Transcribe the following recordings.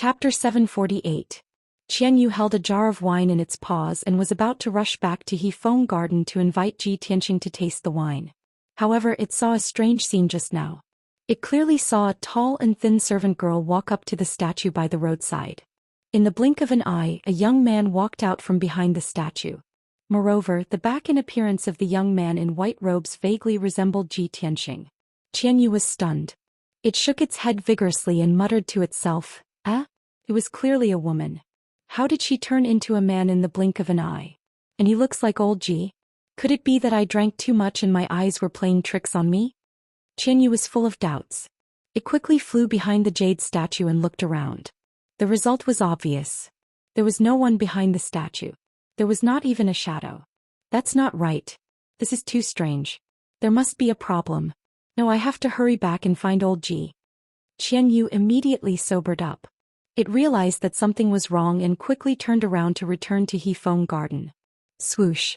Chapter 748. Qian Yu held a jar of wine in its paws and was about to rush back to Hefeng Garden to invite Ji Tianqing to taste the wine. However, it saw a strange scene just now. It clearly saw a tall and thin servant girl walk up to the statue by the roadside. In the blink of an eye, a young man walked out from behind the statue. Moreover, the back and appearance of the young man in white robes vaguely resembled Ji Tianqing. Qian Yu was stunned. It shook its head vigorously and muttered to itself, It was clearly a woman. How did she turn into a man in the blink of an eye? And he looks like old Ji. Could it be that I drank too much and my eyes were playing tricks on me? Qian Yu was full of doubts. It quickly flew behind the jade statue and looked around. The result was obvious. There was no one behind the statue. There was not even a shadow. That's not right. This is too strange. There must be a problem. No, I have to hurry back and find old Ji. Qian Yu immediately sobered up. It realized that something was wrong and quickly turned around to return to Hefeng Garden. Swoosh.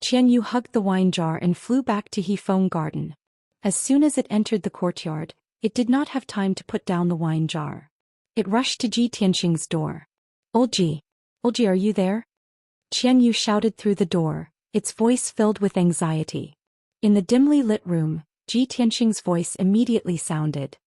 Qian Yu hugged the wine jar and flew back to Hefeng Garden. As soon as it entered the courtyard, it did not have time to put down the wine jar. It rushed to Ji Tianqing's door. Old Ji, are you there? Qian Yu shouted through the door, its voice filled with anxiety. In the dimly lit room, Ji Tianqing's voice immediately sounded.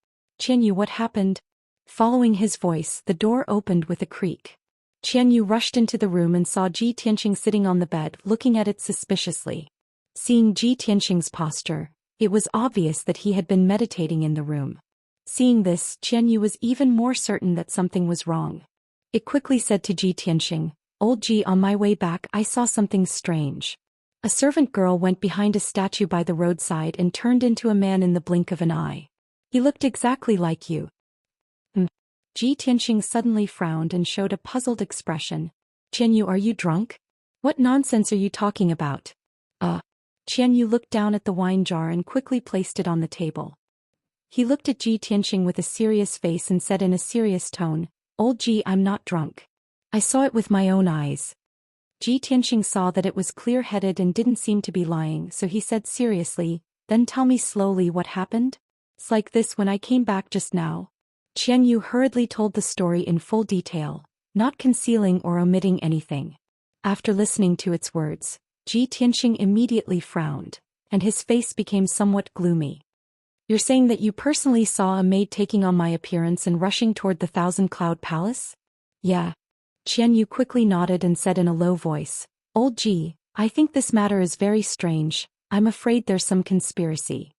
Qian Yu, what happened? Following his voice, the door opened with a creak. Qian Yu rushed into the room and saw Ji Tianqing sitting on the bed, looking at it suspiciously. Seeing Ji Tianqing's posture, it was obvious that he had been meditating in the room. Seeing this, Qian Yu was even more certain that something was wrong. It quickly said to Ji Tianqing, Old Ji, on my way back I saw something strange. A servant girl went behind a statue by the roadside and turned into a man in the blink of an eye. He looked exactly like you. Ji Tianqing suddenly frowned and showed a puzzled expression. Qian Yu, are you drunk? What nonsense are you talking about? Qian Yu looked down at the wine jar and quickly placed it on the table. He looked at Ji Tianqing with a serious face and said in a serious tone, Old Ji, I'm not drunk. I saw it with my own eyes. Ji Tianqing saw that it was clear-headed and didn't seem to be lying, so he said seriously, Then tell me slowly what happened? It's like this when I came back just now. Qian Yu hurriedly told the story in full detail, not concealing or omitting anything. After listening to its words, Ji Tianqing immediately frowned, and his face became somewhat gloomy. You're saying that you personally saw a maid taking on my appearance and rushing toward the Thousand Cloud Palace? Yeah. Qian Yu quickly nodded and said in a low voice, Old Ji, I think this matter is very strange. I'm afraid there's some conspiracy.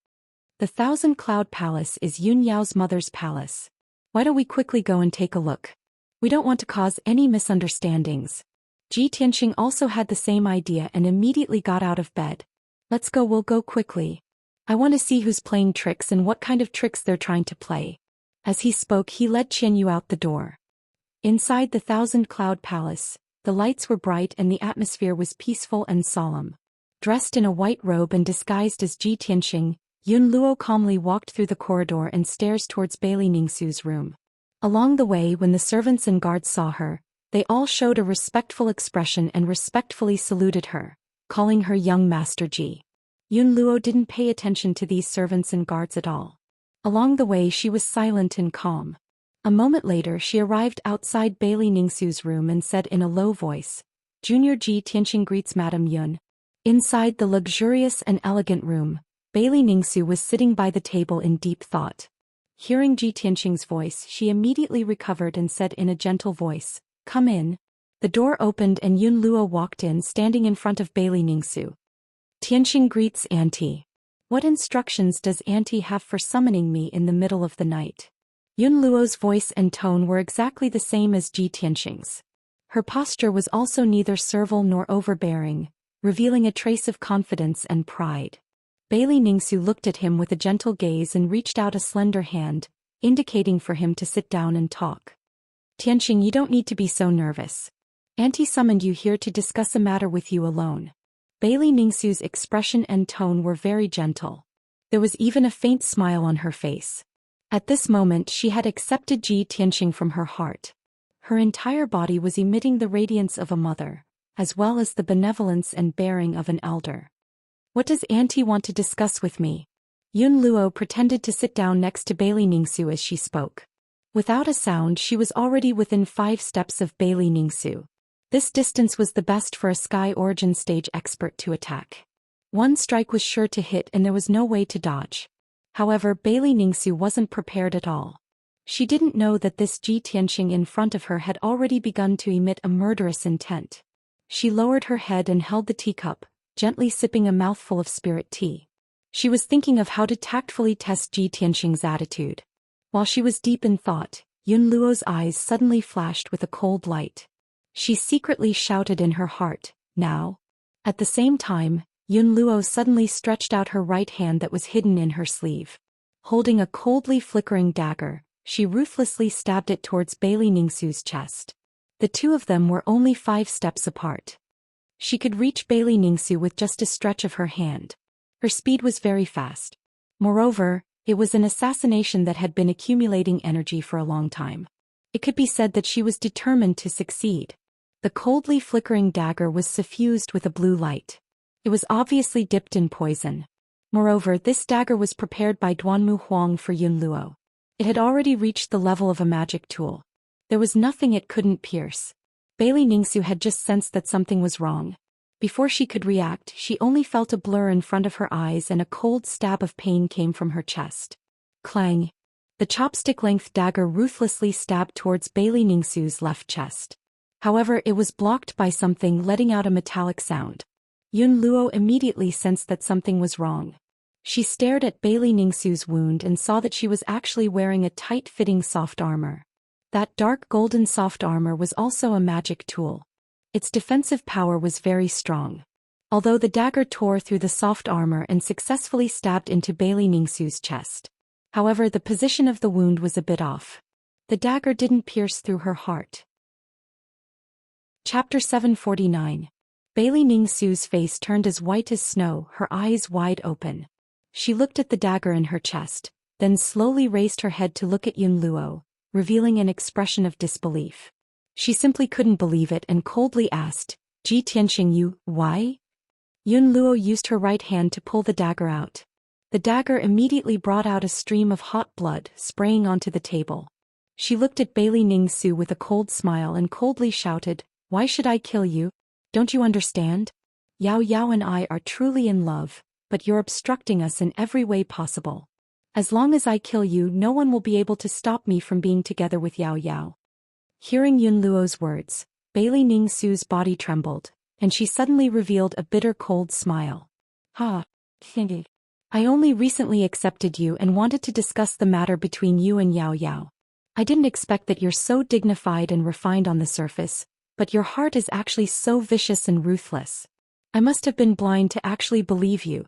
The Thousand Cloud Palace is Yun Yao's mother's palace. Why don't we quickly go and take a look? We don't want to cause any misunderstandings. Ji Tianqing also had the same idea and immediately got out of bed. Let's go, we'll go quickly. I want to see who's playing tricks and what kind of tricks they're trying to play. As he spoke, he led Qian Yu out the door. Inside the Thousand Cloud Palace, the lights were bright and the atmosphere was peaceful and solemn. Dressed in a white robe and disguised as Ji Tianqing, Yun Luo calmly walked through the corridor and stairs towards Bailey Ningxu's room. Along the way, when the servants and guards saw her, they all showed a respectful expression and respectfully saluted her, calling her young Master Ji. Yun Luo didn't pay attention to these servants and guards at all. Along the way she was silent and calm. A moment later she arrived outside Bailey Ningxu's room and said in a low voice, Junior Ji Tianqing greets Madame Yun. Inside the luxurious and elegant room, Bailey Ningxu was sitting by the table in deep thought. Hearing Ji Tianqing's voice, she immediately recovered and said in a gentle voice, Come in. The door opened and Yun Luo walked in, standing in front of Bailey Ningxu. Tianqing greets Auntie. What instructions does Auntie have for summoning me in the middle of the night? Yun Luo's voice and tone were exactly the same as Ji Tianqing's. Her posture was also neither servile nor overbearing, revealing a trace of confidence and pride. Bailey Ningxu looked at him with a gentle gaze and reached out a slender hand, indicating for him to sit down and talk. Tianqing, you don't need to be so nervous. Auntie summoned you here to discuss a matter with you alone. Bailey Ningxu's expression and tone were very gentle. There was even a faint smile on her face. At this moment she had accepted Ji Tianqing from her heart. Her entire body was emitting the radiance of a mother, as well as the benevolence and bearing of an elder. What does Auntie want to discuss with me? Yun Luo pretended to sit down next to Bailey Ningxu as she spoke. Without a sound, she was already within 5 steps of Bei Li Ningsu. This distance was the best for a Sky Origin stage expert to attack. One strike was sure to hit and there was no way to dodge. However, Bei Li Ningsu wasn't prepared at all. She didn't know that this Ji Tianxing in front of her had already begun to emit a murderous intent. She lowered her head and held the teacup, gently sipping a mouthful of spirit tea. She was thinking of how to tactfully test Ji Tianxing's attitude. While she was deep in thought, Yun Luo's eyes suddenly flashed with a cold light. She secretly shouted in her heart, "Now!" At the same time, Yun Luo suddenly stretched out her right hand that was hidden in her sleeve. Holding a coldly flickering dagger, she ruthlessly stabbed it towards Bei Li Ningsu's chest. The two of them were only 5 steps apart. She could reach Bei Li Ningsu with just a stretch of her hand. Her speed was very fast. Moreover, it was an assassination that had been accumulating energy for a long time. It could be said that she was determined to succeed. The coldly flickering dagger was suffused with a blue light. It was obviously dipped in poison. Moreover, this dagger was prepared by Duanmu Huang for Yun Luo. It had already reached the level of a magic tool. There was nothing it couldn't pierce. Bei Li Ningsu had just sensed that something was wrong. Before she could react, she only felt a blur in front of her eyes and a cold stab of pain came from her chest. Clang! The chopstick-length dagger ruthlessly stabbed towards Bei Li Ningsu's left chest. However, it was blocked by something letting out a metallic sound. Yun Luo immediately sensed that something was wrong. She stared at Bei Li Ningsu's wound and saw that she was actually wearing a tight-fitting soft armor. That dark golden soft armor was also a magic tool. Its defensive power was very strong. Although the dagger tore through the soft armor and successfully stabbed into Bei Li Ningsu's chest. However, the position of the wound was a bit off. The dagger didn't pierce through her heart. Chapter 749. Bei Li Ningsu's face turned as white as snow, her eyes wide open. She looked at the dagger in her chest, then slowly raised her head to look at Yun Luo, revealing an expression of disbelief. She simply couldn't believe it and coldly asked, "Ji Tianxing, you, why?" Yun Luo used her right hand to pull the dagger out. The dagger immediately brought out a stream of hot blood, spraying onto the table. She looked at Bei Li Ningsu with a cold smile and coldly shouted, "Why should I kill you? Don't you understand? Yao Yao and I are truly in love, but you're obstructing us in every way possible. As long as I kill you, no one will be able to stop me from being together with Yao Yao." Hearing Yun Luo's words, Bei Li Ningsu's body trembled, and she suddenly revealed a bitter cold smile. "Ha! I only recently accepted you and wanted to discuss the matter between you and Yao Yao. I didn't expect that you're so dignified and refined on the surface, but your heart is actually so vicious and ruthless. I must have been blind to actually believe you."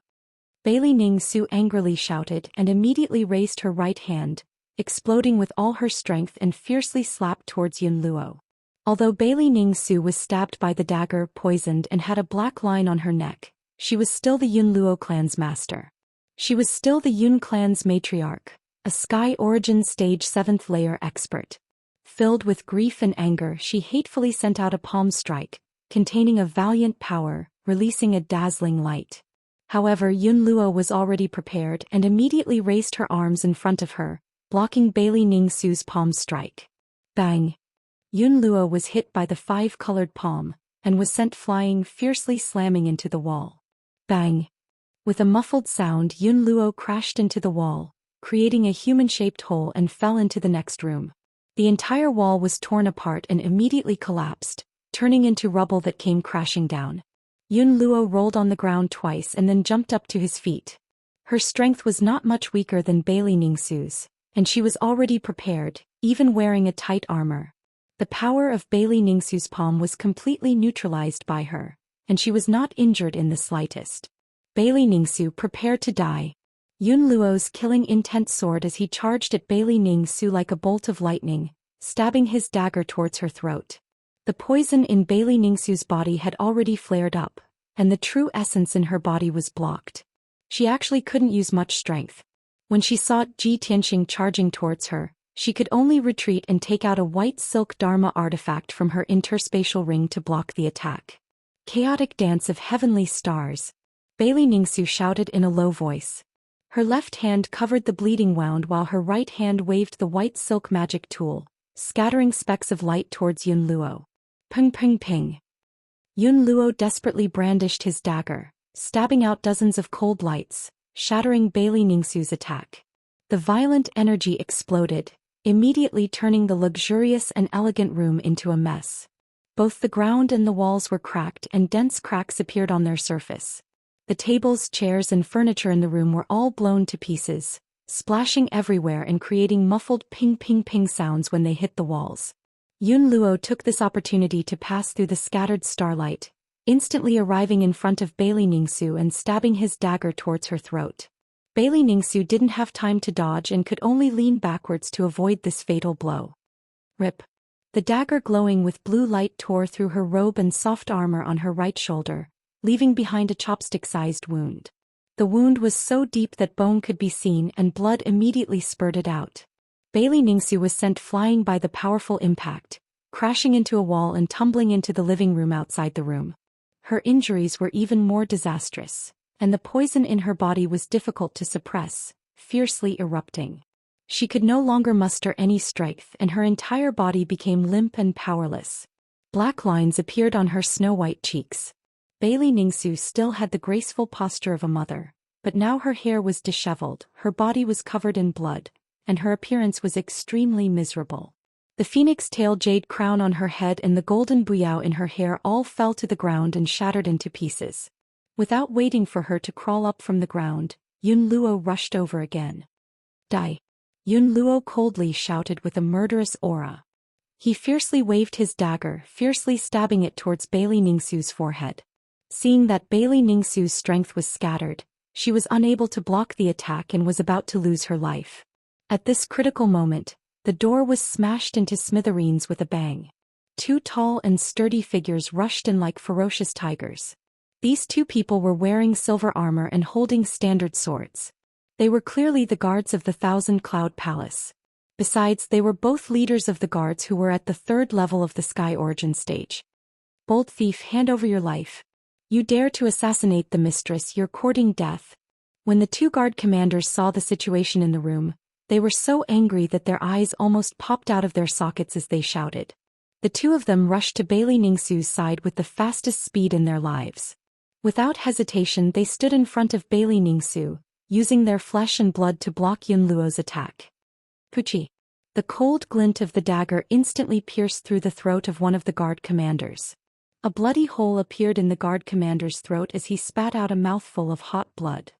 Bei Li Ningsu angrily shouted and immediately raised her right hand, exploding with all her strength and fiercely slapped towards Yun Luo. Although Bei Li Ningsu was stabbed by the dagger, poisoned and had a black line on her neck, she was still the Yun Luo clan's master. She was still the Yun clan's matriarch, a Sky Origin Stage 7th layer expert. Filled with grief and anger, she hatefully sent out a palm strike, containing a valiant power, releasing a dazzling light. However, Yun Luo was already prepared and immediately raised her arms in front of her, blocking Bei Li Ningsu's palm strike. Bang! Yun Luo was hit by the 5-colored palm, and was sent flying, fiercely slamming into the wall. Bang! With a muffled sound, Yun Luo crashed into the wall, creating a human-shaped hole and fell into the next room. The entire wall was torn apart and immediately collapsed, turning into rubble that came crashing down. Yun Luo rolled on the ground twice and then jumped up to his feet. Her strength was not much weaker than Bei Li Ningsu's, and she was already prepared, even wearing a tight armor. The power of Bei Li Ningsu's palm was completely neutralized by her, and she was not injured in the slightest. Bei Li Ningsu prepared to die. Yun Luo's killing intent soared as he charged at Bei Li Ningsu like a bolt of lightning, stabbing his dagger towards her throat. The poison in Bei Li Ningsu's body had already flared up, and the true essence in her body was blocked. She actually couldn't use much strength. When she saw Ji Tianxing charging towards her, she could only retreat and take out a white silk Dharma artifact from her interspatial ring to block the attack. Chaotic dance of heavenly stars. Bei Li Ningsu shouted in a low voice. Her left hand covered the bleeding wound while her right hand waved the white silk magic tool, scattering specks of light towards Yun Luo. Ping ping ping. Yun Luo desperately brandished his dagger, stabbing out dozens of cold lights, shattering Bailey Ningxu's attack. The violent energy exploded, immediately turning the luxurious and elegant room into a mess. Both the ground and the walls were cracked and dense cracks appeared on their surface. The tables, chairs and furniture in the room were all blown to pieces, splashing everywhere and creating muffled ping-ping-ping sounds when they hit the walls. Yun Luo took this opportunity to pass through the scattered starlight, instantly arriving in front of Bailey Ningxu and stabbing his dagger towards her throat. Bailey Ningxu didn't have time to dodge and could only lean backwards to avoid this fatal blow. Rip. The dagger glowing with blue light tore through her robe and soft armor on her right shoulder, leaving behind a chopstick-sized wound. The wound was so deep that bone could be seen and blood immediately spurted out. Bailey Ningxu was sent flying by the powerful impact, crashing into a wall and tumbling into the living room outside the room. Her injuries were even more disastrous, and the poison in her body was difficult to suppress, fiercely erupting. She could no longer muster any strength and her entire body became limp and powerless. Black lines appeared on her snow-white cheeks. Bailey Ningxu still had the graceful posture of a mother, but now her hair was disheveled, her body was covered in blood, and her appearance was extremely miserable. The phoenix-tail jade crown on her head and the golden buyao in her hair all fell to the ground and shattered into pieces. Without waiting for her to crawl up from the ground, Yun Luo rushed over again. Die! Yun Luo coldly shouted with a murderous aura. He fiercely waved his dagger, fiercely stabbing it towards Bailey Ningxu's forehead. Seeing that Bailey Ningxu's strength was scattered, she was unable to block the attack and was about to lose her life. At this critical moment, the door was smashed into smithereens with a bang. Two tall and sturdy figures rushed in like ferocious tigers. These two people were wearing silver armor and holding standard swords. They were clearly the guards of the Thousand Cloud Palace. Besides, they were both leaders of the guards who were at the third level of the Sky Origin stage. Bold thief, hand over your life. You dare to assassinate the mistress, you're courting death. When the two guard commanders saw the situation in the room, they were so angry that their eyes almost popped out of their sockets as they shouted. The two of them rushed to Bailey Ningxu's side with the fastest speed in their lives. Without hesitation they stood in front of Bailey Ningxu, using their flesh and blood to block Yun Luo's attack. Puchi! The cold glint of the dagger instantly pierced through the throat of one of the guard commanders. A bloody hole appeared in the guard commander's throat as he spat out a mouthful of hot blood.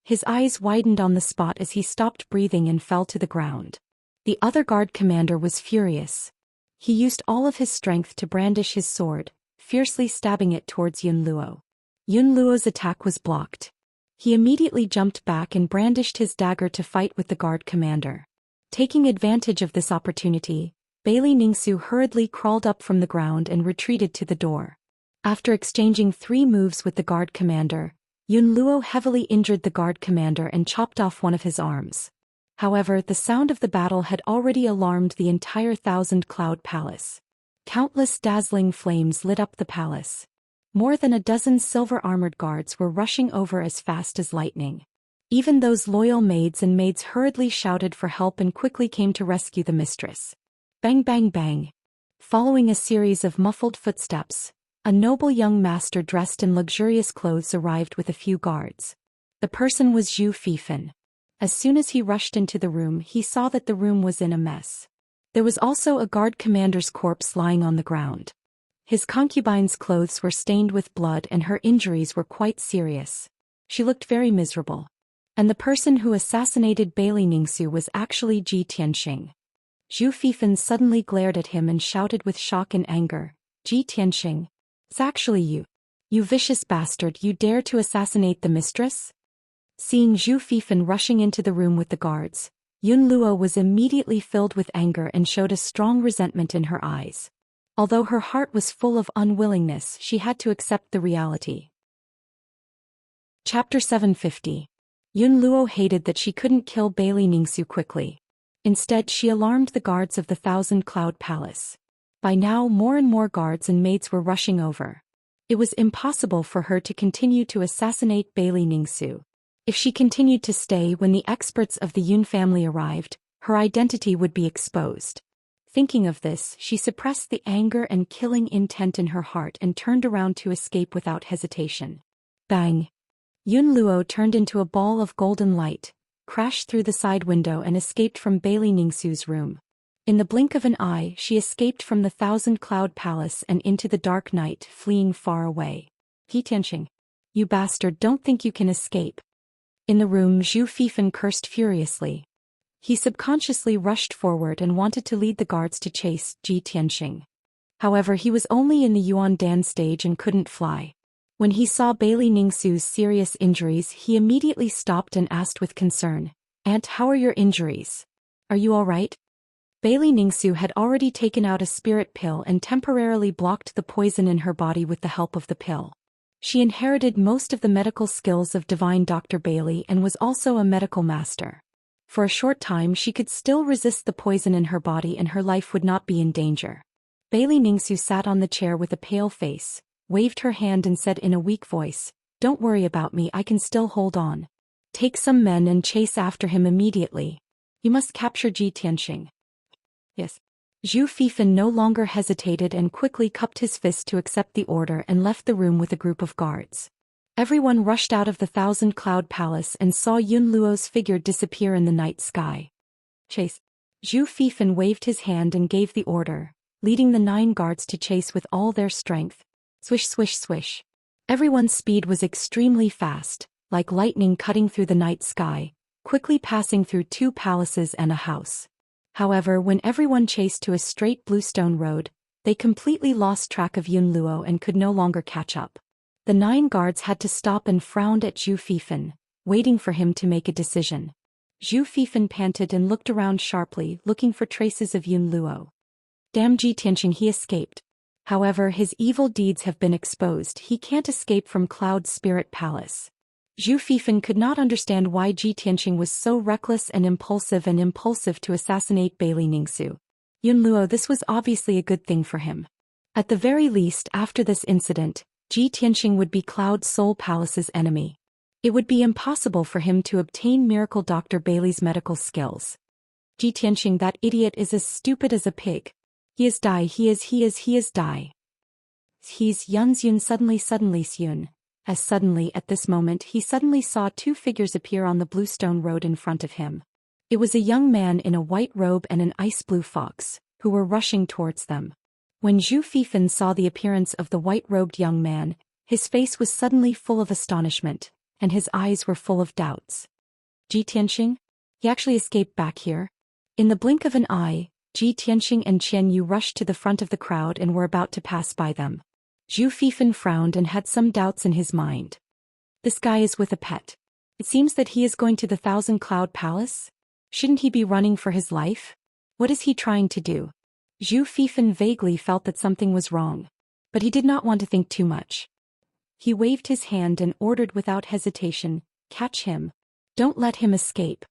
His eyes widened on the spot as he stopped breathing and fell to the ground. The other guard commander was furious. He used all of his strength to brandish his sword, fiercely stabbing it towards Yun Luo. Yun Luo's attack was blocked. He immediately jumped back and brandished his dagger to fight with the guard commander. Taking advantage of this opportunity, Bailey Ningxu hurriedly crawled up from the ground and retreated to the door. After exchanging 3 moves with the guard commander, Yun Luo heavily injured the guard commander and chopped off one of his arms. However, the sound of the battle had already alarmed the entire Thousand Cloud Palace. Countless dazzling flames lit up the palace. More than a dozen silver-armored guards were rushing over as fast as lightning. Even those loyal maids and maids hurriedly shouted for help and quickly came to rescue the mistress. Bang bang bang. Following a series of muffled footsteps, a noble young master dressed in luxurious clothes arrived with a few guards. The person was Zhou Xian. As soon as he rushed into the room, he saw that the room was in a mess. There was also a guard commander's corpse lying on the ground. His concubine's clothes were stained with blood and her injuries were quite serious. She looked very miserable. And the person who assassinated Bailey Ningxu was actually Ji Tianxing. Zhou Xian suddenly glared at him and shouted with shock and anger, Ji Tianxing, it's actually you. You vicious bastard, you dare to assassinate the mistress? Seeing Zhou Xian rushing into the room with the guards, Yun Luo was immediately filled with anger and showed a strong resentment in her eyes. Although her heart was full of unwillingness, she had to accept the reality. Chapter 750. Yun Luo hated that she couldn't kill Bailey Ningxu quickly. Instead, she alarmed the guards of the Thousand Cloud Palace. By now, more and more guards and maids were rushing over. It was impossible for her to continue to assassinate Bailey Ningxu. If she continued to stay when the experts of the Yun family arrived, her identity would be exposed. Thinking of this, she suppressed the anger and killing intent in her heart and turned around to escape without hesitation. Bang! Yun Luo turned into a ball of golden light, crashed through the side window and escaped from Bailey Ningxu's room. In the blink of an eye, she escaped from the Thousand Cloud Palace and into the dark night, fleeing far away. He Tianqing. You bastard, don't think you can escape. In the room, Zhu Fifan cursed furiously. He subconsciously rushed forward and wanted to lead the guards to chase Ji Tianqing. However, he was only in the Yuan Dan stage and couldn't fly. When he saw Bailey Ningxu's serious injuries, he immediately stopped and asked with concern, "Aunt, how are your injuries? Are you all right?" Bailey Ningxu had already taken out a spirit pill and temporarily blocked the poison in her body with the help of the pill. She inherited most of the medical skills of divine Dr. Bailey and was also a medical master. For a short time she could still resist the poison in her body and her life would not be in danger. Bailey Ningxu sat on the chair with a pale face, waved her hand and said in a weak voice, "Don't worry about me, I can still hold on. Take some men and chase after him immediately. You must capture Ji Tianqing." Yes. Zhu Fifan no longer hesitated and quickly cupped his fist to accept the order and left the room with a group of guards. Everyone rushed out of the Thousand Cloud Palace and saw Yun Luo's figure disappear in the night sky. Chase. Zhu Fifan waved his hand and gave the order, leading the 9 guards to chase with all their strength. Swish swish swish. Everyone's speed was extremely fast, like lightning cutting through the night sky, quickly passing through 2 palaces and a house. However, when everyone chased to a straight bluestone road, they completely lost track of Yun Luo and could no longer catch up. The 9 guards had to stop and frowned at Zhu Fifan, waiting for him to make a decision. Zhu Fifan panted and looked around sharply, looking for traces of Yun Luo. Damn Ji Tianqing, he escaped. However, his evil deeds have been exposed, he can't escape from Cloud Spirit Palace. Zhu Fifan could not understand why Ji Tianqing was so reckless and impulsive to assassinate Bailey Ningxu. Yun Luo, this was obviously a good thing for him. At the very least, after this incident, Ji Tianqing would be Cloud Soul Palace's enemy. It would be impossible for him to obtain Miracle Dr. Bailey's medical skills. Ji Tianqing, that idiot is as stupid as a pig. He is die, he is die. He's Yun suddenly Xun. As suddenly at this moment he suddenly saw 2 figures appear on the bluestone road in front of him. It was a young man in a white robe and an ice blue fox, who were rushing towards them. When Zhu Fifan saw the appearance of the white-robed young man, his face was suddenly full of astonishment, and his eyes were full of doubts. Ji Tianqing? He actually escaped back here? In the blink of an eye, Ji Tianqing and Qian Yu rushed to the front of the crowd and were about to pass by them. Zhu Fifan frowned and had some doubts in his mind. This guy is with a pet. It seems that he is going to the Thousand Cloud Palace? Shouldn't he be running for his life? What is he trying to do? Zhu Fifan vaguely felt that something was wrong. But he did not want to think too much. He waved his hand and ordered without hesitation, "Catch him. Don't let him escape."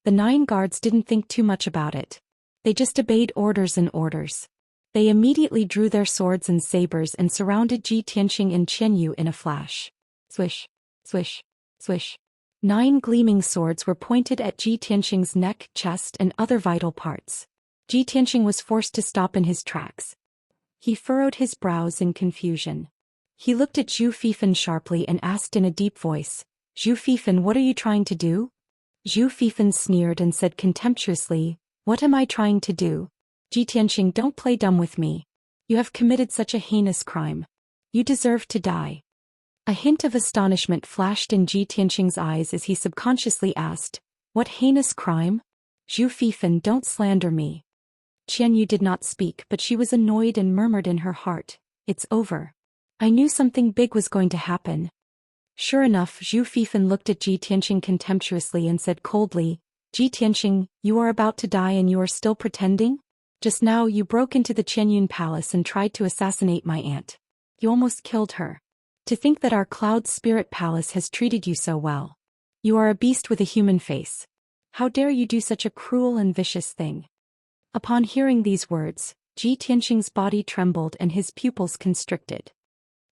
The 9 guards didn't think too much about it. They just obeyed orders and orders. They immediately drew their swords and sabers and surrounded Ji Tianqing and Qian Yu in a flash. Swish, swish, swish. 9 gleaming swords were pointed at Ji Tianqing's neck, chest and other vital parts. Ji Tianqing was forced to stop in his tracks. He furrowed his brows in confusion. He looked at Zhu Fifan sharply and asked in a deep voice, "Zhu Fifan, what are you trying to do?" Zhu Fifan sneered and said contemptuously, "What am I trying to do? Ji Tianqing, don't play dumb with me. You have committed such a heinous crime. You deserve to die." A hint of astonishment flashed in Ji Tianqing's eyes as he subconsciously asked, "What heinous crime? Zhu Fifan, don't slander me." Qian Yu did not speak, but she was annoyed and murmured in her heart, "It's over. I knew something big was going to happen." Sure enough, Zhu Fifan looked at Ji Tianqing contemptuously and said coldly, "Ji Tianqing, you are about to die and you are still pretending? Just now you broke into the Qianyun Palace and tried to assassinate my aunt. You almost killed her. To think that our Cloud Spirit Palace has treated you so well. You are a beast with a human face. How dare you do such a cruel and vicious thing?" Upon hearing these words, Ji Tianqing's body trembled and his pupils constricted.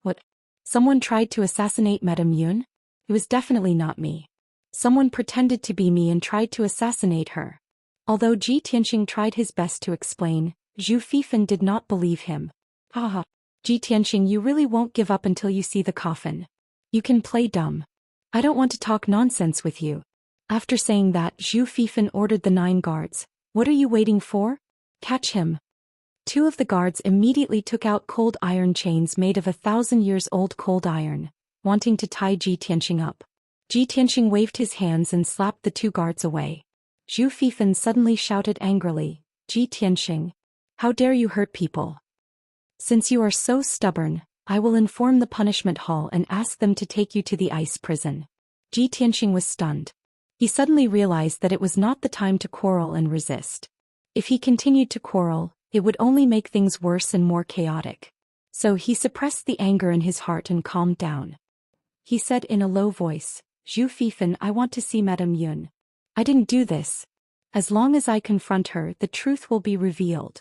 "What? Someone tried to assassinate Madame Yun? It was definitely not me. Someone pretended to be me and tried to assassinate her. Although Ji Tianxing tried his best to explain, Zhu Fifan did not believe him. Haha. Ji Tianxing, you really won't give up until you see the coffin. You can play dumb. I don't want to talk nonsense with you. After saying that, Zhu Fifan ordered the 9 guards. What are you waiting for? Catch him. 2 of the guards immediately took out cold iron chains made of 1,000-years-old cold iron, wanting to tie Ji Tianxing up. Ji Tianxing waved his hands and slapped the 2 guards away. Zhu Fifan suddenly shouted angrily, Ji Tianxing, how dare you hurt people? Since you are so stubborn, I will inform the punishment hall and ask them to take you to the ice prison. Ji Tianxing was stunned. He suddenly realized that it was not the time to quarrel and resist. If he continued to quarrel, it would only make things worse and more chaotic. So he suppressed the anger in his heart and calmed down. He said in a low voice, Zhu Fifan, I want to see Madame Yun. I didn't do this. As long as I confront her, the truth will be revealed.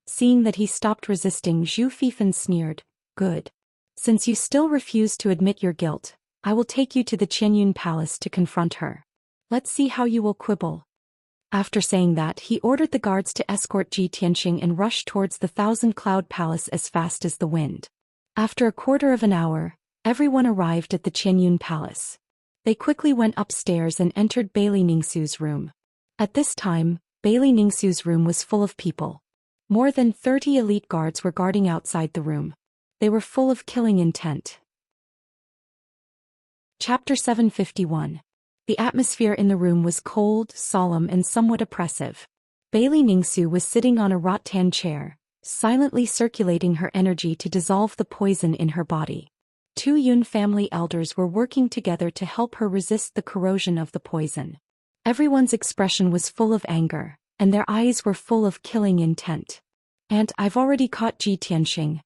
Seeing that he stopped resisting, Zhu Fifan sneered, good. Since you still refuse to admit your guilt, I will take you to the Qianyun Palace to confront her. Let's see how you will quibble. After saying that, he ordered the guards to escort Ji Tianxing and rush towards the 1,000-cloud palace as fast as the wind. After a quarter of an hour, everyone arrived at the Qianyun Palace. They quickly went upstairs and entered Bailey Ningxu's room. At this time, Bailey Ningxu's room was full of people. More than 30 elite guards were guarding outside the room. They were full of killing intent. Chapter 751. The atmosphere in the room was cold, solemn and somewhat oppressive. Bailey Ningxu was sitting on a rattan chair, silently circulating her energy to dissolve the poison in her body. 2 Yun family elders were working together to help her resist the corrosion of the poison. Everyone's expression was full of anger, and their eyes were full of killing intent. And I've already caught Ji Tianxing.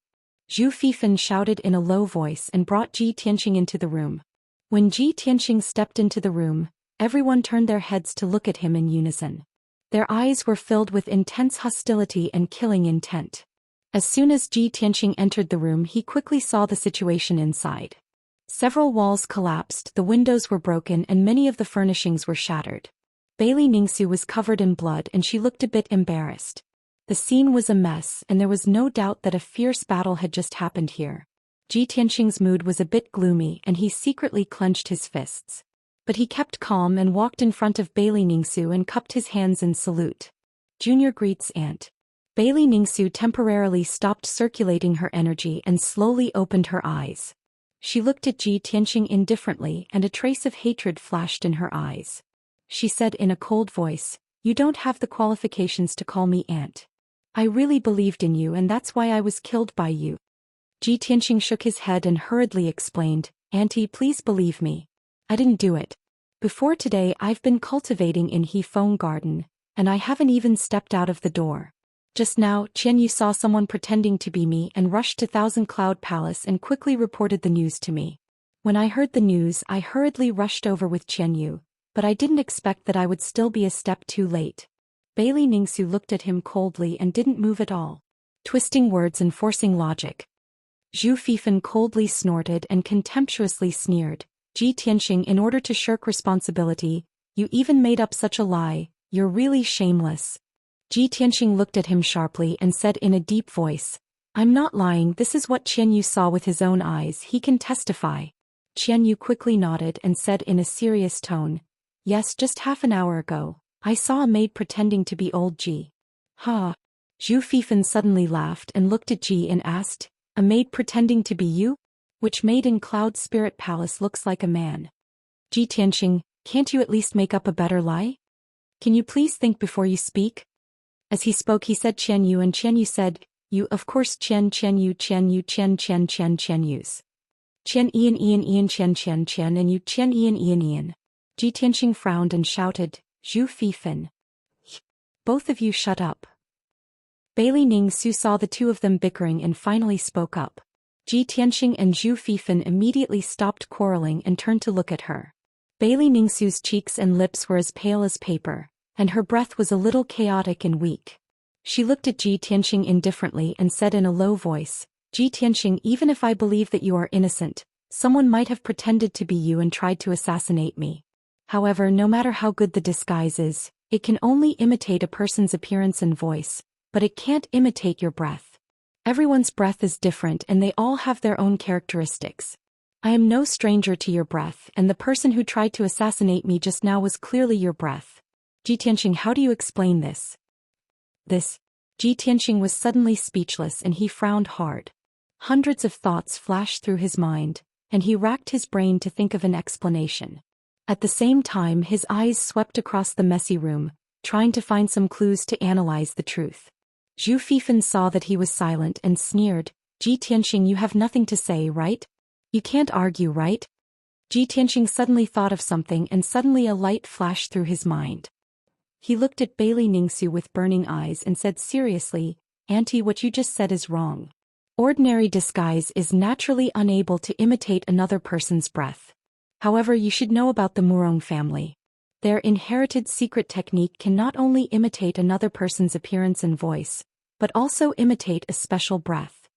Zhu Fifan shouted in a low voice and brought Ji Tianxing into the room. When Ji Tianxing stepped into the room, everyone turned their heads to look at him in unison. Their eyes were filled with intense hostility and killing intent. As soon as Ji Tianxing entered the room, he quickly saw the situation inside. Several walls collapsed, the windows were broken and many of the furnishings were shattered. Bailey Ningxu was covered in blood and she looked a bit embarrassed. The scene was a mess and there was no doubt that a fierce battle had just happened here. Ji Tianxing's mood was a bit gloomy and he secretly clenched his fists. But he kept calm and walked in front of Bailey Ningxu and cupped his hands in salute. Junior greets aunt. Bailey Ningxu temporarily stopped circulating her energy and slowly opened her eyes. She looked at Ji Tianxing indifferently and a trace of hatred flashed in her eyes. She said in a cold voice, you don't have the qualifications to call me aunt. I really believed in you and that's why I was killed by you. Ji Tianxing shook his head and hurriedly explained, Auntie, please believe me. I didn't do it. Before today I've been cultivating in Hefeng Garden, and I haven't even stepped out of the door. Just now, Qianyu saw someone pretending to be me and rushed to Thousand Cloud Palace and quickly reported the news to me. When I heard the news, I hurriedly rushed over with Qianyu, but I didn't expect that I would still be a step too late. Bailey Ningxu looked at him coldly and didn't move at all, twisting words and forcing logic. Zhu Fifan coldly snorted and contemptuously sneered, Ji Tianxing, in order to shirk responsibility, you even made up such a lie, you're really shameless. Ji Tianxing looked at him sharply and said in a deep voice, I'm not lying, this is what Qianyu saw with his own eyes, he can testify. Qianyu quickly nodded and said in a serious tone, yes, just half an hour ago, I saw a maid pretending to be old Ji. Ha! Zhu Fifan suddenly laughed and looked at Ji and asked, a maid pretending to be you? Which maid in Cloud Spirit Palace looks like a man? Ji Tianxing, can't you at least make up a better lie? Can you please think before you speak? As he spoke he said Qianyu and Qianyu said, you of course Qianyu Qianyu's. Qian Ian Qian and you Qian Ian. Ji Tianxing frowned and shouted, Zhu Fifan. Both of you shut up. Bailey Ningxu saw the 2 of them bickering and finally spoke up. Ji Tianxing and Zhu Fifan immediately stopped quarreling and turned to look at her. Bailey Ningxu's cheeks and lips were as pale as paper, and her breath was a little chaotic and weak. She looked at Ji Tianxing indifferently and said in a low voice, Ji Tianxing, even if I believe that you are innocent, someone might have pretended to be you and tried to assassinate me. However, no matter how good the disguise is, it can only imitate a person's appearance and voice, but it can't imitate your breath. Everyone's breath is different and they all have their own characteristics. I am no stranger to your breath, and the person who tried to assassinate me just now was clearly your breath. Ji Tianqing, how do you explain this? Ji Tianqing was suddenly speechless and he frowned hard. Hundreds of thoughts flashed through his mind, and he racked his brain to think of an explanation. At the same time, his eyes swept across the messy room, trying to find some clues to analyze the truth. Zhu Fifan saw that he was silent and sneered, Ji Tianqing, you have nothing to say, right? You can't argue, right? Ji Tianqing suddenly thought of something, and suddenly a light flashed through his mind. He looked at Bailey Ningxu with burning eyes and said seriously, Auntie, what you just said is wrong. Ordinary disguise is naturally unable to imitate another person's breath. However, you should know about the Murong family. Their inherited secret technique can not only imitate another person's appearance and voice, but also imitate a special breath.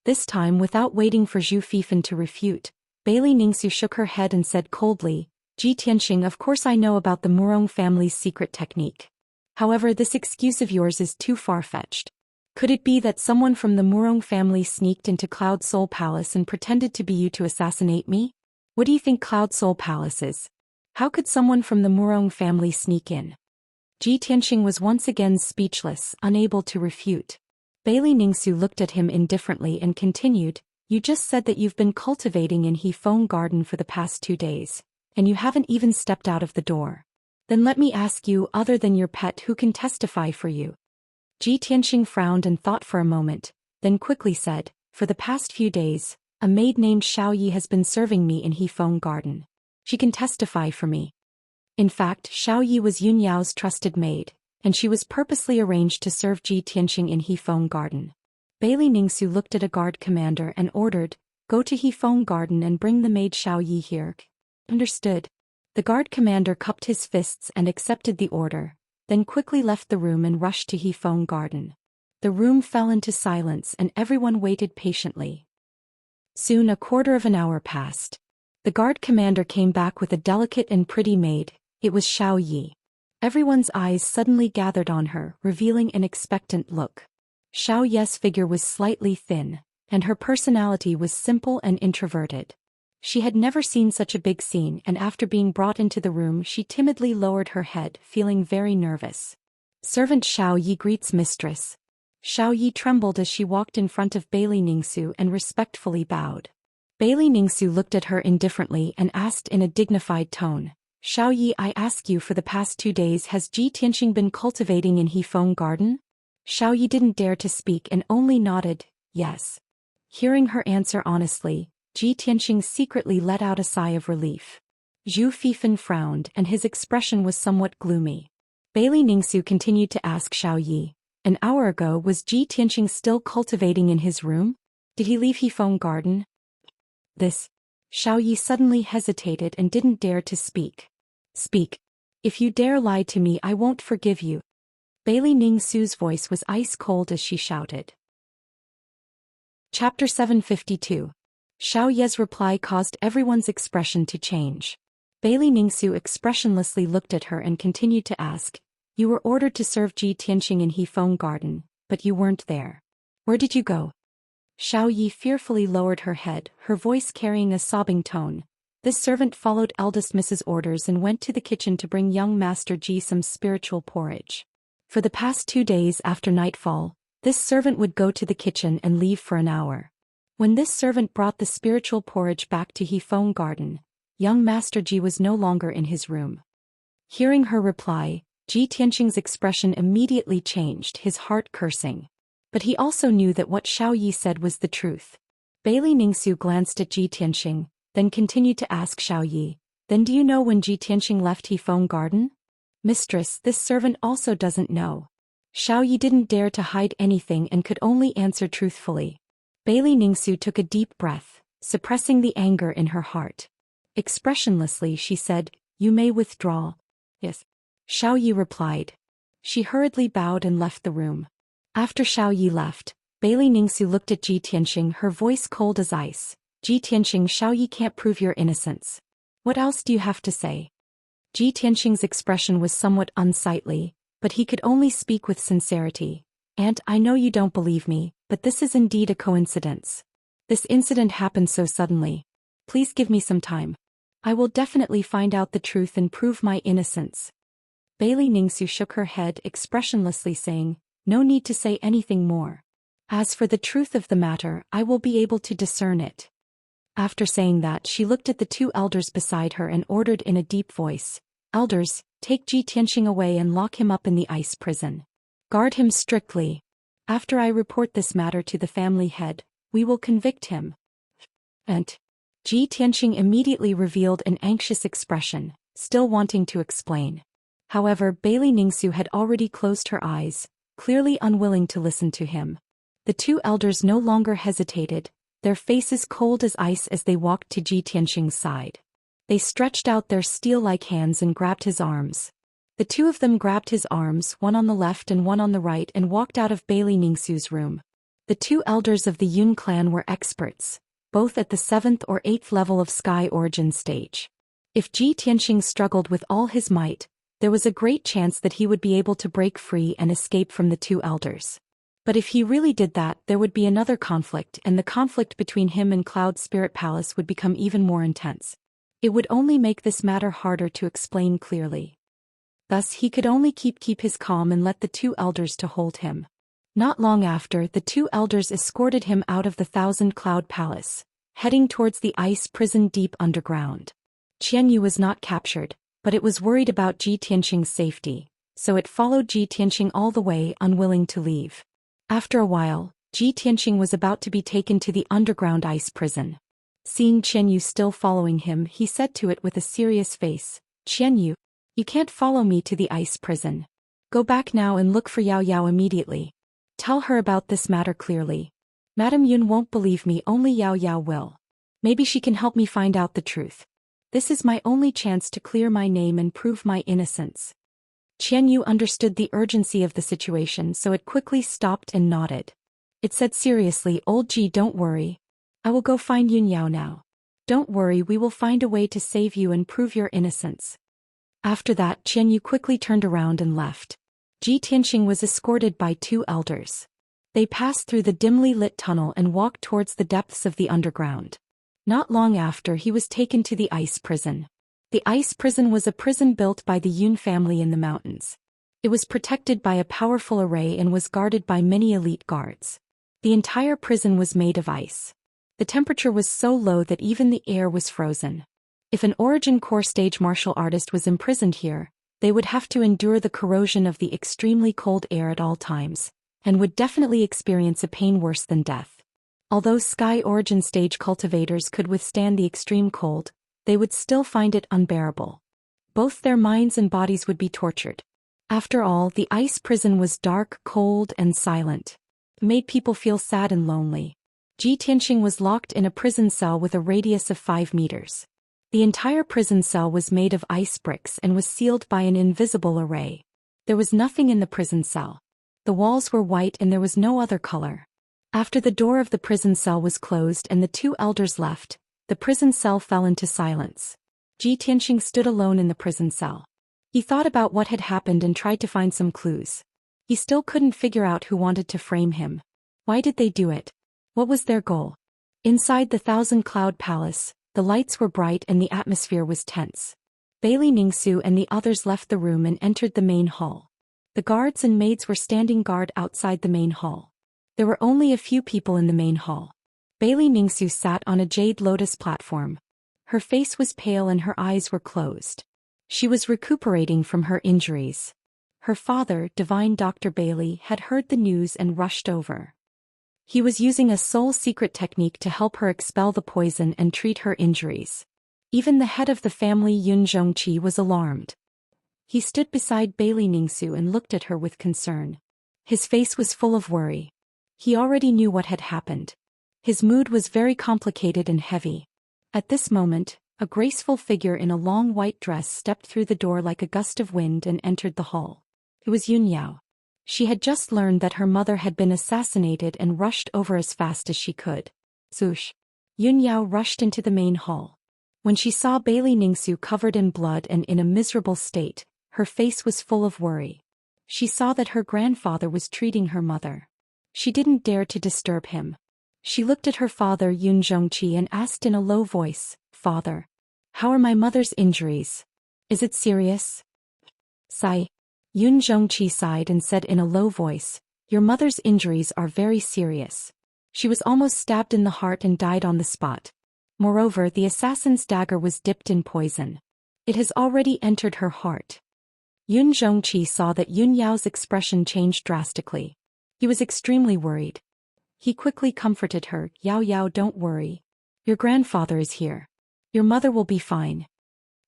This time, without waiting for Zhu Fifan to refute, Bailey Ningxu shook her head and said coldly, Ji Tianqing, of course I know about the Murong family's secret technique. However, this excuse of yours is too far-fetched. Could it be that someone from the Murong family sneaked into Cloud Soul Palace and pretended to be you to assassinate me? What do you think Cloud Soul Palace is? How could someone from the Murong family sneak in? Ji Tianqing was once again speechless, unable to refute. Bailey Ningxu looked at him indifferently and continued, you just said that you've been cultivating in Hefeng Garden for the past 2 days, and you haven't even stepped out of the door. Then let me ask you, other than your pet, who can testify for you? Ji Tianqing frowned and thought for a moment, then quickly said, for the past few days, a maid named Xiao Yi has been serving me in Hefeng Garden. She can testify for me. In fact, Xiao Yi was Yun Yao's trusted maid, and she was purposely arranged to serve Ji Tianqing in Hefeng Garden. Bailey Ningxu looked at a guard commander and ordered, go to Hefeng Garden and bring the maid Xiao Yi here. Understood. The guard commander cupped his fists and accepted the order, then quickly left the room and rushed to Hefeng Garden. The room fell into silence and everyone waited patiently. Soon a quarter of an hour passed. The guard commander came back with a delicate and pretty maid. It was Xiao Yi. Everyone's eyes suddenly gathered on her, revealing an expectant look. Xiao Yi's figure was slightly thin, and her personality was simple and introverted. She had never seen such a big scene, and after being brought into the room she timidly lowered her head, feeling very nervous. Servant Xiao Yi greets mistress. Xiao Yi trembled as she walked in front of Bailey Ningxu and respectfully bowed. Bailey Ningxu looked at her indifferently and asked in a dignified tone, Xiao Yi, I ask you, for the past 2 days has Ji Tianqing been cultivating in Hefeng Garden? Xiao Yi didn't dare to speak and only nodded, yes. Hearing her answer honestly, Ji Tianqing secretly let out a sigh of relief. Zhu Fifan frowned and his expression was somewhat gloomy. Bailey Ningxu continued to ask Xiao Yi, an hour ago was Ji Tianqing still cultivating in his room? Did he leave Hefeng Garden? Xiao Yi suddenly hesitated and didn't dare to speak. Speak. If you dare lie to me, I won't forgive you. Bailey Ningxu's voice was ice cold as she shouted. Chapter 752. Xiao Ye's reply caused everyone's expression to change. Bailey Ningxu expressionlessly looked at her and continued to ask, you were ordered to serve Ji Tianqing in Hefeng Garden, but you weren't there. Where did you go? Xiao Yi fearfully lowered her head, her voice carrying a sobbing tone. This servant followed eldest Mrs. orders and went to the kitchen to bring young Master Ji some spiritual porridge. For the past 2 days after nightfall, this servant would go to the kitchen and leave for an hour. When this servant brought the spiritual porridge back to Hefeng Garden, young Master Ji was no longer in his room. Hearing her reply, Ji Tianqing's expression immediately changed, his heart cursing. But he also knew that what Xiao Yi said was the truth. Bailey Ningxu glanced at Ji Tianqing, then continued to ask Xiao Yi, then do you know when Ji Tianqing left Hefeng Garden? Mistress, this servant also doesn't know. Xiao Yi didn't dare to hide anything and could only answer truthfully. Bailey Ningxu took a deep breath, suppressing the anger in her heart. Expressionlessly she said, you may withdraw. Yes. Xiao Yi replied. She hurriedly bowed and left the room. After Xiao Yi left, Bailey Ningxu looked at Ji Tianqing, her voice cold as ice. Ji Tianqing, Xiao Yi can't prove your innocence. What else do you have to say? Ji Tianxing's expression was somewhat unsightly, but he could only speak with sincerity. "Aunt, I know you don't believe me, but this is indeed a coincidence. This incident happened so suddenly. Please give me some time. I will definitely find out the truth and prove my innocence." Bailey Ningxu shook her head expressionlessly, saying, "No need to say anything more. As for the truth of the matter, I will be able to discern it." After saying that, she looked at the two elders beside her and ordered in a deep voice, "Elders, take Ji Tianxing away and lock him up in the ice prison. Guard him strictly. After I report this matter to the family head, we will convict him." And Ji Tianxing immediately revealed an anxious expression, still wanting to explain. However, Bailey Ningxu had already closed her eyes, clearly unwilling to listen to him. The two elders no longer hesitated, their faces cold as ice as they walked to Ji Tianxing's side. They stretched out their steel-like hands and grabbed his arms. The two of them grabbed his arms, one on the left and one on the right, and walked out of Bailey Ningxu's room. The two elders of the Yun clan were experts, both at the 7th or 8th level of Sky Origin stage. If Ji Tianxing struggled with all his might, there was a great chance that he would be able to break free and escape from the two elders. But if he really did that, there would be another conflict, and the conflict between him and Cloud Spirit Palace would become even more intense. It would only make this matter harder to explain clearly. Thus he could only keep his calm and let the two elders to hold him. Not long after, the two elders escorted him out of the 1,000 Cloud Palace, heading towards the ice prison deep underground. Qianyu was not captured, but it was worried about Ji Tianxing's safety, so it followed Ji Tianxing all the way, unwilling to leave. After a while, Ji Tianxing was about to be taken to the underground ice prison. Seeing Qianyu still following him, he said to it with a serious face, "Qianyu, you can't follow me to the ice prison. Go back now and look for Yao Yao immediately. Tell her about this matter clearly. Madame Yun won't believe me, only Yao Yao will. Maybe she can help me find out the truth. This is my only chance to clear my name and prove my innocence." Qianyu understood the urgency of the situation, so it quickly stopped and nodded. It said seriously, "Old Ji, don't worry. I will go find Yun Yao now. Don't worry, we will find a way to save you and prove your innocence." After that, Qianyu quickly turned around and left. Ji Tianxing was escorted by two elders. They passed through the dimly lit tunnel and walked towards the depths of the underground. Not long after, he was taken to the ice prison. The ice prison was a prison built by the Yun family in the mountains. It was protected by a powerful array and was guarded by many elite guards. The entire prison was made of ice. The temperature was so low that even the air was frozen. If an Origin Core stage martial artist was imprisoned here, they would have to endure the corrosion of the extremely cold air at all times, and would definitely experience a pain worse than death. Although Sky Origin stage cultivators could withstand the extreme cold, they would still find it unbearable. Both their minds and bodies would be tortured. After all, the ice prison was dark, cold, and silent. It made people feel sad and lonely. Ji Tianxing was locked in a prison cell with a radius of 5 meters. The entire prison cell was made of ice bricks and was sealed by an invisible array. There was nothing in the prison cell. The walls were white and there was no other color. After the door of the prison cell was closed and the two elders left, the prison cell fell into silence. Ji Tianxing stood alone in the prison cell. He thought about what had happened and tried to find some clues. He still couldn't figure out who wanted to frame him. Why did they do it? What was their goal? Inside the 1,000 Cloud Palace, the lights were bright and the atmosphere was tense. Bailey Ningxu and the others left the room and entered the main hall. The guards and maids were standing guard outside the main hall. There were only a few people in the main hall. Bailey Ningxu sat on a jade lotus platform. Her face was pale and her eyes were closed. She was recuperating from her injuries. Her father, Divine Dr. Bailey, had heard the news and rushed over. He was using a soul secret technique to help her expel the poison and treat her injuries. Even the head of the family, Yun Zhongqi, was alarmed. He stood beside Bailey Ningxu and looked at her with concern. His face was full of worry. He already knew what had happened. His mood was very complicated and heavy. At this moment, a graceful figure in a long white dress stepped through the door like a gust of wind and entered the hall. It was Yun Yao. She had just learned that her mother had been assassinated and rushed over as fast as she could. Zoosh! Yun Yao rushed into the main hall. When she saw Bailey Ningsu covered in blood and in a miserable state, her face was full of worry. She saw that her grandfather was treating her mother. She didn't dare to disturb him. She looked at her father Yun Zhongqi and asked in a low voice, "Father, how are my mother's injuries? Is it serious?" Sigh. Yun Zhongqi sighed and said in a low voice, "Your mother's injuries are very serious. She was almost stabbed in the heart and died on the spot. Moreover, the assassin's dagger was dipped in poison. It has already entered her heart." Yun Zhongqi saw that Yun Yao's expression changed drastically. He was extremely worried. He quickly comforted her, "Yao Yao, don't worry. Your grandfather is here. Your mother will be fine."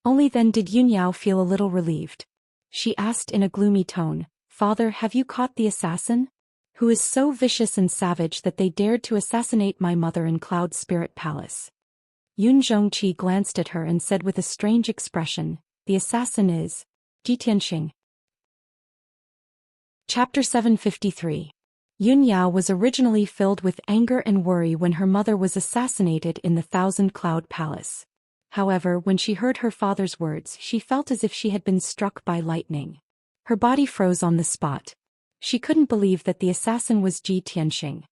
Only then did Yun Yao feel a little relieved. She asked in a gloomy tone, "Father, have you caught the assassin? Who is so vicious and savage that they dared to assassinate my mother in Cloud Spirit Palace?" Yun Zhongqi glanced at her and said with a strange expression, "The assassin is Tianxing." Chapter 753. Yun Yao was originally filled with anger and worry when her mother was assassinated in the Thousand Cloud Palace. However, when she heard her father's words, she felt as if she had been struck by lightning. Her body froze on the spot. She couldn't believe that the assassin was Tianxing.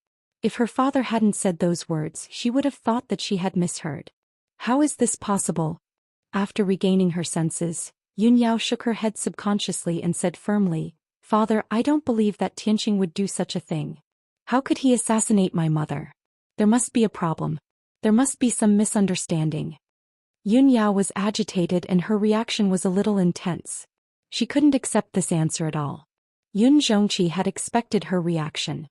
If her father hadn't said those words, she would have thought that she had misheard. How is this possible? After regaining her senses, Yun Yao shook her head subconsciously and said firmly, "Father, I don't believe that Tianxing would do such a thing. How could he assassinate my mother? There must be a problem. There must be some misunderstanding." Yun Yao was agitated and her reaction was a little intense. She couldn't accept this answer at all. Yun Zhongqi had expected her reaction.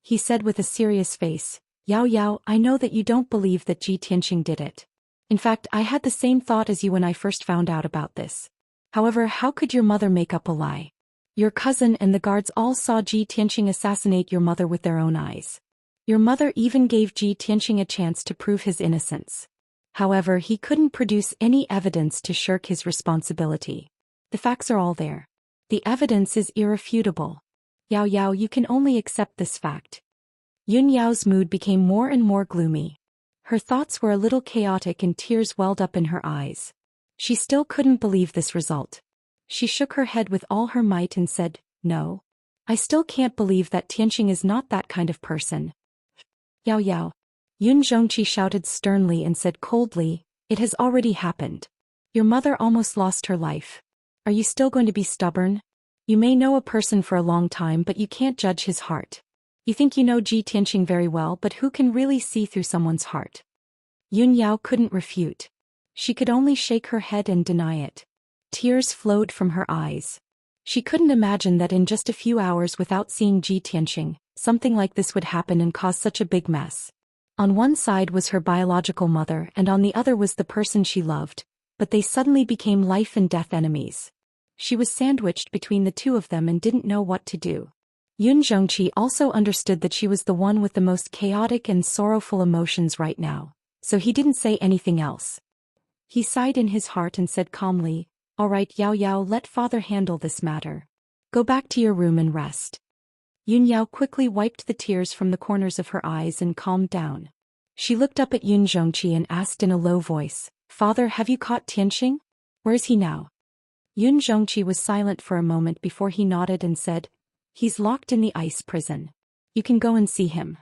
He said with a serious face, "Yao Yao, I know that you don't believe that Tianxing did it. In fact, I had the same thought as you when I first found out about this. However, how could your mother make up a lie? Your cousin and the guards all saw Tianxing assassinate your mother with their own eyes. Your mother even gave Tianxing a chance to prove his innocence. However, he couldn't produce any evidence to shirk his responsibility. The facts are all there. The evidence is irrefutable. Yao Yao, you can only accept this fact." Yun Yao's mood became more and more gloomy. Her thoughts were a little chaotic and tears welled up in her eyes. She still couldn't believe this result. She shook her head with all her might and said, "No. I still can't believe that Tianxing is not that kind of person." "Yao Yao." Yun Zhongqi shouted sternly and said coldly, "It has already happened. Your mother almost lost her life. Are you still going to be stubborn? You may know a person for a long time, but you can't judge his heart. You think you know Tianxing very well, but who can really see through someone's heart?" Yun Yao couldn't refute. She could only shake her head and deny it. Tears flowed from her eyes. She couldn't imagine that in just a few hours without seeing Tianxing, something like this would happen and cause such a big mess. On one side was her biological mother and on the other was the person she loved, but they suddenly became life and death enemies. She was sandwiched between the two of them and didn't know what to do. Yun Zhongqi also understood that she was the one with the most chaotic and sorrowful emotions right now, so he didn't say anything else. He sighed in his heart and said calmly, "All right, Yao Yao, let father handle this matter. Go back to your room and rest." Yun Yao quickly wiped the tears from the corners of her eyes and calmed down. She looked up at Yun Zhongqi and asked in a low voice, "Father, have you caught Tianxing? Where is he now?" Yun Zhongqi was silent for a moment before he nodded and said, "He's locked in the ice prison. You can go and see him.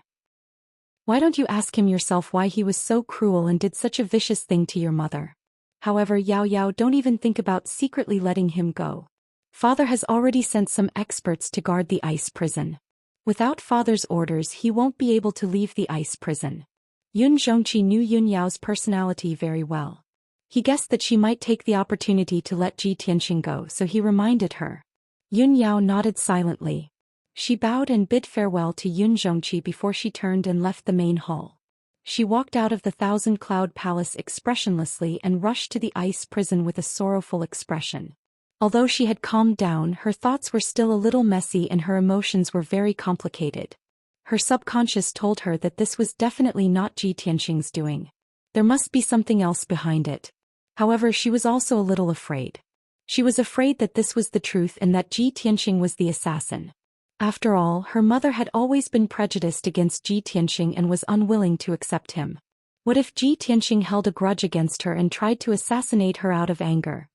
Why don't you ask him yourself why he was so cruel and did such a vicious thing to your mother? However, Yao Yao, don't even think about secretly letting him go. Father has already sent some experts to guard the ice prison. Without father's orders, he won't be able to leave the ice prison." Yun Zhongqi knew Yun Yao's personality very well. He guessed that she might take the opportunity to let Tianxing go, so he reminded her. Yun Yao nodded silently. She bowed and bid farewell to Yun Zhongqi before she turned and left the main hall. She walked out of the Thousand Cloud Palace expressionlessly and rushed to the ice prison with a sorrowful expression. Although she had calmed down, her thoughts were still a little messy and her emotions were very complicated. Her subconscious told her that this was definitely not Tianxing's doing. There must be something else behind it. However, she was also a little afraid. She was afraid that this was the truth and that Tianxing was the assassin. After all, her mother had always been prejudiced against Tianxing and was unwilling to accept him. What if Ji Tianxing held a grudge against her and tried to assassinate her out of anger?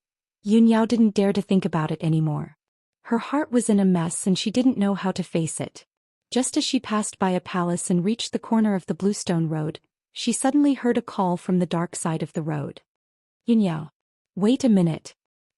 Yunyao didn't dare to think about it anymore. Her heart was in a mess and she didn't know how to face it. Just as she passed by a palace and reached the corner of the Bluestone Road, she suddenly heard a call from the dark side of the road. Yunyao. Wait a minute.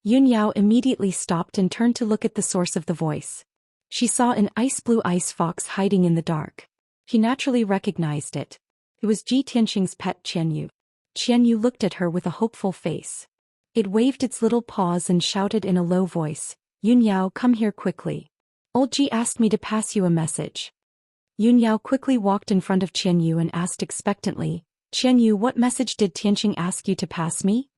Yunyao immediately stopped and turned to look at the source of the voice. She saw an ice-blue ice fox hiding in the dark. She naturally recognized it. It was Ji Tianxing's pet Qianyu. Qianyu looked at her with a hopeful face. It waved its little paws and shouted in a low voice, Yunyao, come here quickly. Old Ji asked me to pass you a message. Yunyao quickly walked in front of Qianyu and asked expectantly, Qianyu, what message did Tianxing ask you to pass me?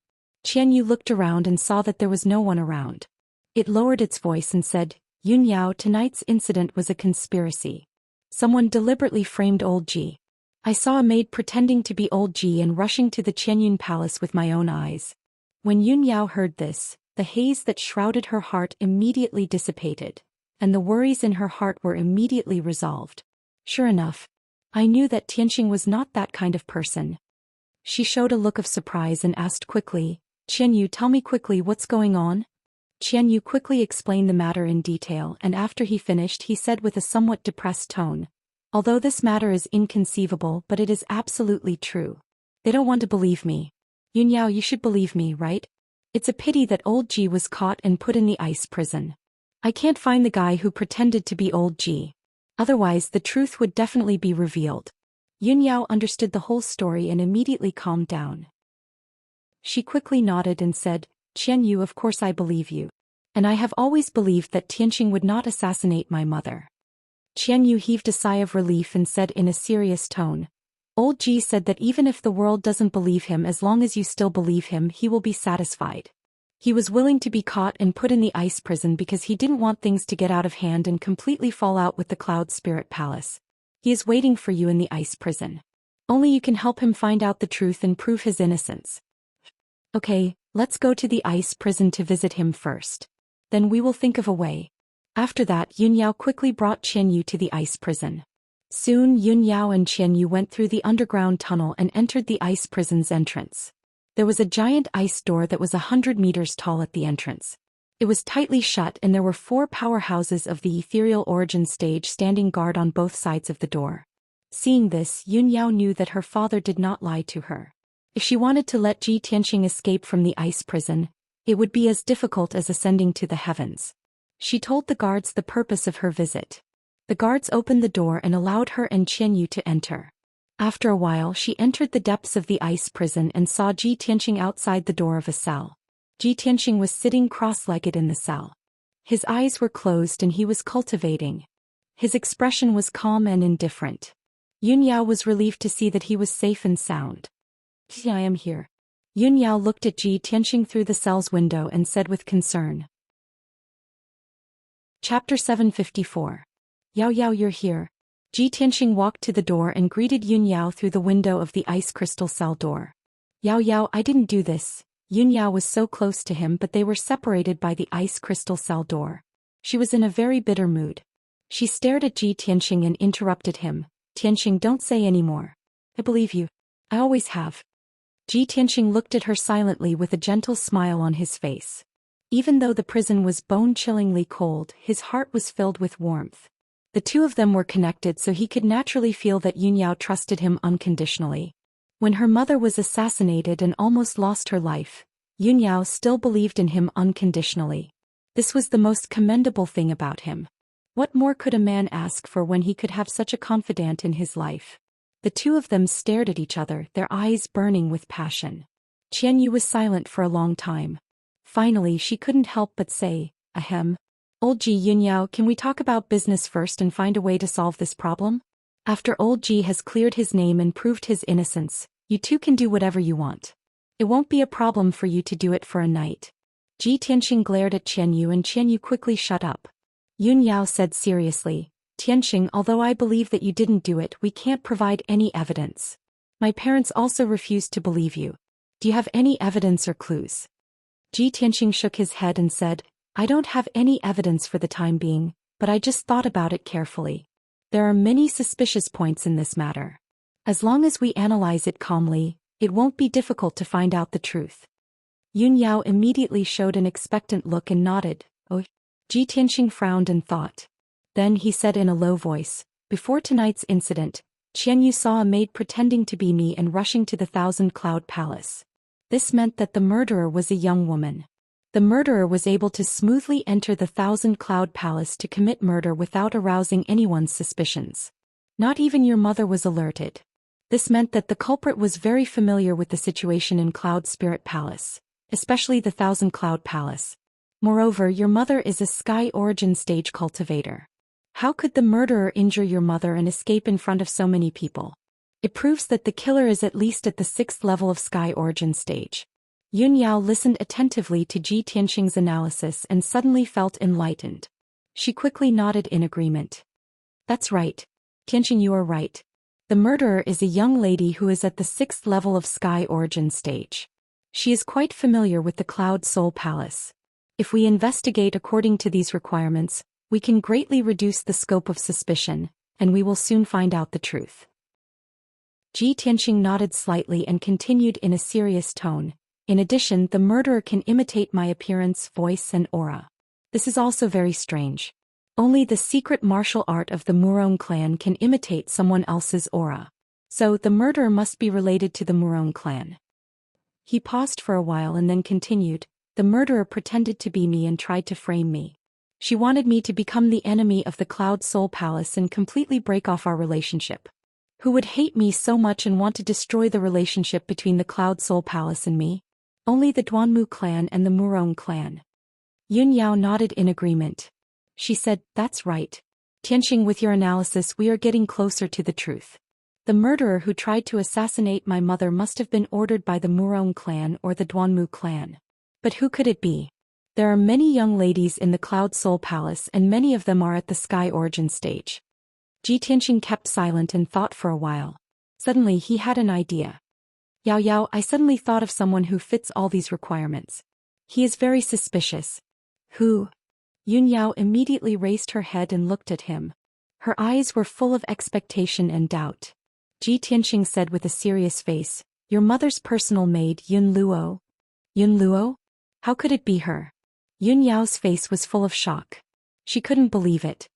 Qianyu looked around and saw that there was no one around. It lowered its voice and said, Yunyao, tonight's incident was a conspiracy. Someone deliberately framed old Ji. I saw a maid pretending to be old Ji and rushing to the Qianyun palace with my own eyes. When Yunyao heard this, the haze that shrouded her heart immediately dissipated, and the worries in her heart were immediately resolved. Sure enough, I knew that Tianxing was not that kind of person. She showed a look of surprise and asked quickly, Qianyu, tell me quickly what's going on? Qianyu quickly explained the matter in detail, and after he finished he said with a somewhat depressed tone, although this matter is inconceivable, but it is absolutely true. They don't want to believe me. Yunyao, you should believe me, right? It's a pity that old Ji was caught and put in the ice prison. I can't find the guy who pretended to be old Ji. Otherwise the truth would definitely be revealed. Yunyao understood the whole story and immediately calmed down. She quickly nodded and said, Qianyu, of course I believe you. And I have always believed that Tianxing would not assassinate my mother. Qianyu heaved a sigh of relief and said in a serious tone, Old Ji said that even if the world doesn't believe him, as long as you still believe him, he will be satisfied. He was willing to be caught and put in the ice prison because he didn't want things to get out of hand and completely fall out with the Cloud Spirit Palace. He is waiting for you in the ice prison. Only you can help him find out the truth and prove his innocence. Okay, let's go to the ice prison to visit him first. Then we will think of a way. After that, Yunyao quickly brought Qianyu to the ice prison. Soon Yunyao and Qianyu went through the underground tunnel and entered the ice prison's entrance. There was a giant ice door that was 100 meters tall at the entrance. It was tightly shut and there were 4 powerhouses of the ethereal origin stage standing guard on both sides of the door. Seeing this, Yunyao knew that her father did not lie to her. If she wanted to let Ji Tianxing escape from the ice prison, it would be as difficult as ascending to the heavens. She told the guards the purpose of her visit. The guards opened the door and allowed her and Qianyu to enter. After a while she entered the depths of the ice prison and saw Ji Tianxing outside the door of a cell. Ji Tianxing was sitting cross-legged in the cell. His eyes were closed and he was cultivating. His expression was calm and indifferent. Yunyao was relieved to see that he was safe and sound. I am here. Yunyao looked at Ji Tianxing through the cell's window and said with concern. Chapter 754. Yao Yao, you're here. Ji Tianxing walked to the door and greeted Yunyao through the window of the ice crystal cell door. Yao Yao, I didn't do this. Yunyao was so close to him, but they were separated by the ice crystal cell door. She was in a very bitter mood. She stared at Ji Tianxing and interrupted him. Tianxing, don't say any more. I believe you. I always have. Ji Tianxing looked at her silently with a gentle smile on his face. Even though the prison was bone-chillingly cold, his heart was filled with warmth. The two of them were connected, so he could naturally feel that Yunyao trusted him unconditionally. When her mother was assassinated and almost lost her life, Yunyao still believed in him unconditionally. This was the most commendable thing about him. What more could a man ask for when he could have such a confidant in his life? The two of them stared at each other, their eyes burning with passion. Qianyu was silent for a long time. Finally she couldn't help but say, Ahem. Old Ji, Yunyao, can we talk about business first and find a way to solve this problem? After old Ji has cleared his name and proved his innocence, you two can do whatever you want. It won't be a problem for you to do it for a night. Ji Tianxing glared at Qianyu and Qianyu quickly shut up. Yunyao said seriously, Tianxing, although I believe that you didn't do it, we can't provide any evidence. My parents also refused to believe you. Do you have any evidence or clues? Ji Tianxing shook his head and said, I don't have any evidence for the time being, but I just thought about it carefully. There are many suspicious points in this matter. As long as we analyze it calmly, it won't be difficult to find out the truth. Yun Yao immediately showed an expectant look and nodded. Oh. Ji Tianxing frowned and thought. Then he said in a low voice, before tonight's incident, Qian Yu saw a maid pretending to be me and rushing to the Thousand Cloud Palace. This meant that the murderer was a young woman. The murderer was able to smoothly enter the Thousand Cloud Palace to commit murder without arousing anyone's suspicions. Not even your mother was alerted. This meant that the culprit was very familiar with the situation in Cloud Spirit Palace, especially the Thousand Cloud Palace. Moreover, your mother is a Sky Origin Stage cultivator. How could the murderer injure your mother and escape in front of so many people? It proves that the killer is at least at the 6th level of Sky Origin Stage. Yun Yao listened attentively to Ji Tianxing's analysis and suddenly felt enlightened. She quickly nodded in agreement. That's right. Tianxing, you are right. The murderer is a young lady who is at the 6th level of Sky Origin Stage. She is quite familiar with the Cloud Soul Palace. If we investigate according to these requirements, we can greatly reduce the scope of suspicion, and we will soon find out the truth. Ji Tianxing nodded slightly and continued in a serious tone. In addition, the murderer can imitate my appearance, voice and aura. This is also very strange. Only the secret martial art of the Murong clan can imitate someone else's aura. So the murderer must be related to the Murong clan. He paused for a while and then continued, the murderer pretended to be me and tried to frame me. She wanted me to become the enemy of the Cloud Soul Palace and completely break off our relationship. Who would hate me so much and want to destroy the relationship between the Cloud Soul Palace and me? Only the Duanmu clan and the Murong clan. Yun Yao nodded in agreement. She said, that's right. Tianxing, with your analysis we are getting closer to the truth. The murderer who tried to assassinate my mother must have been ordered by the Murong clan or the Duanmu clan. But who could it be? There are many young ladies in the Cloud Soul Palace and many of them are at the Sky Origin Stage. Ji Tianxing kept silent and thought for a while. Suddenly he had an idea. Yao Yao, I suddenly thought of someone who fits all these requirements. He is very suspicious. Who? Yun Yao immediately raised her head and looked at him. Her eyes were full of expectation and doubt. Ji Tianxing said with a serious face, your mother's personal maid Yun Luo. Yun Luo? How could it be her? Yun Yao's face was full of shock. She couldn't believe it.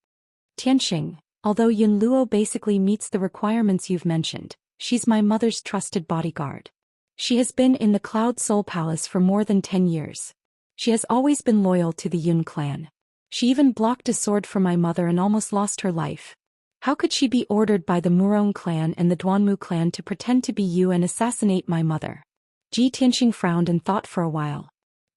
Tianxing, although Yun Luo basically meets the requirements you've mentioned, she's my mother's trusted bodyguard. She has been in the Cloud Soul Palace for more than 10 years. She has always been loyal to the Yun clan. She even blocked a sword for my mother and almost lost her life. How could she be ordered by the Murong clan and the Duanmu clan to pretend to be you and assassinate my mother? Ji Tianxing frowned and thought for a while.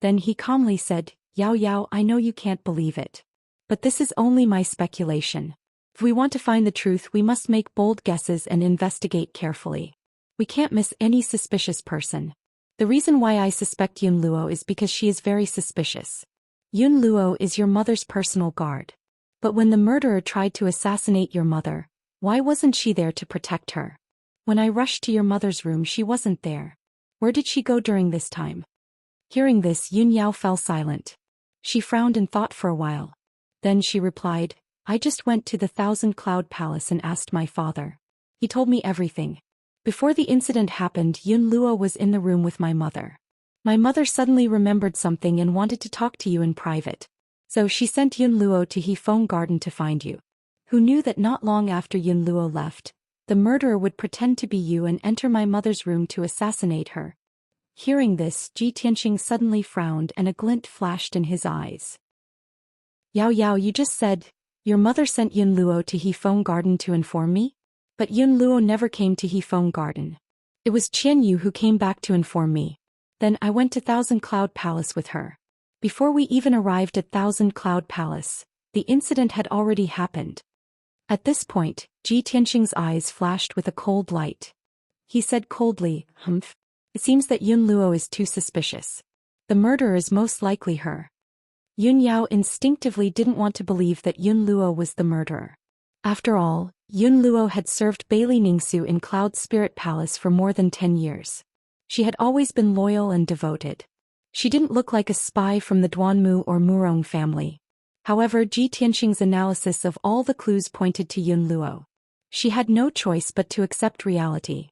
Then he calmly said, Yao Yao, I know you can't believe it. But this is only my speculation. If we want to find the truth we must make bold guesses and investigate carefully. We can't miss any suspicious person. The reason why I suspect Yun Luo is because she is very suspicious. Yun Luo is your mother's personal guard. But when the murderer tried to assassinate your mother, why wasn't she there to protect her? When I rushed to your mother's room she wasn't there. Where did she go during this time? Hearing this, Yun Yao fell silent. She frowned and thought for a while. Then she replied, I just went to the Thousand Cloud Palace and asked my father. He told me everything. Before the incident happened, Yun Luo was in the room with my mother. My mother suddenly remembered something and wanted to talk to you in private. So she sent Yun Luo to Hefeng Garden to find you. Who knew that not long after Yun Luo left, the murderer would pretend to be you and enter my mother's room to assassinate her. Hearing this, Ji Tianxing suddenly frowned and a glint flashed in his eyes. Yao Yao, you just said, your mother sent Yun Luo to Hefeng Garden to inform me? But Yun Luo never came to Hefeng Garden. It was Qian Yu who came back to inform me. Then I went to Thousand Cloud Palace with her. Before we even arrived at Thousand Cloud Palace, the incident had already happened. At this point, Ji Tianxing's eyes flashed with a cold light. He said coldly, Humph. It seems that Yun Luo is too suspicious. The murderer is most likely her. Yun Yao instinctively didn't want to believe that Yun Luo was the murderer. After all, Yun Luo had served Bailey Ningsu in Cloud Spirit Palace for more than 10 years. She had always been loyal and devoted. She didn't look like a spy from the Duanmu or Murong family. However, Ji Tianxing's analysis of all the clues pointed to Yun Luo. She had no choice but to accept reality.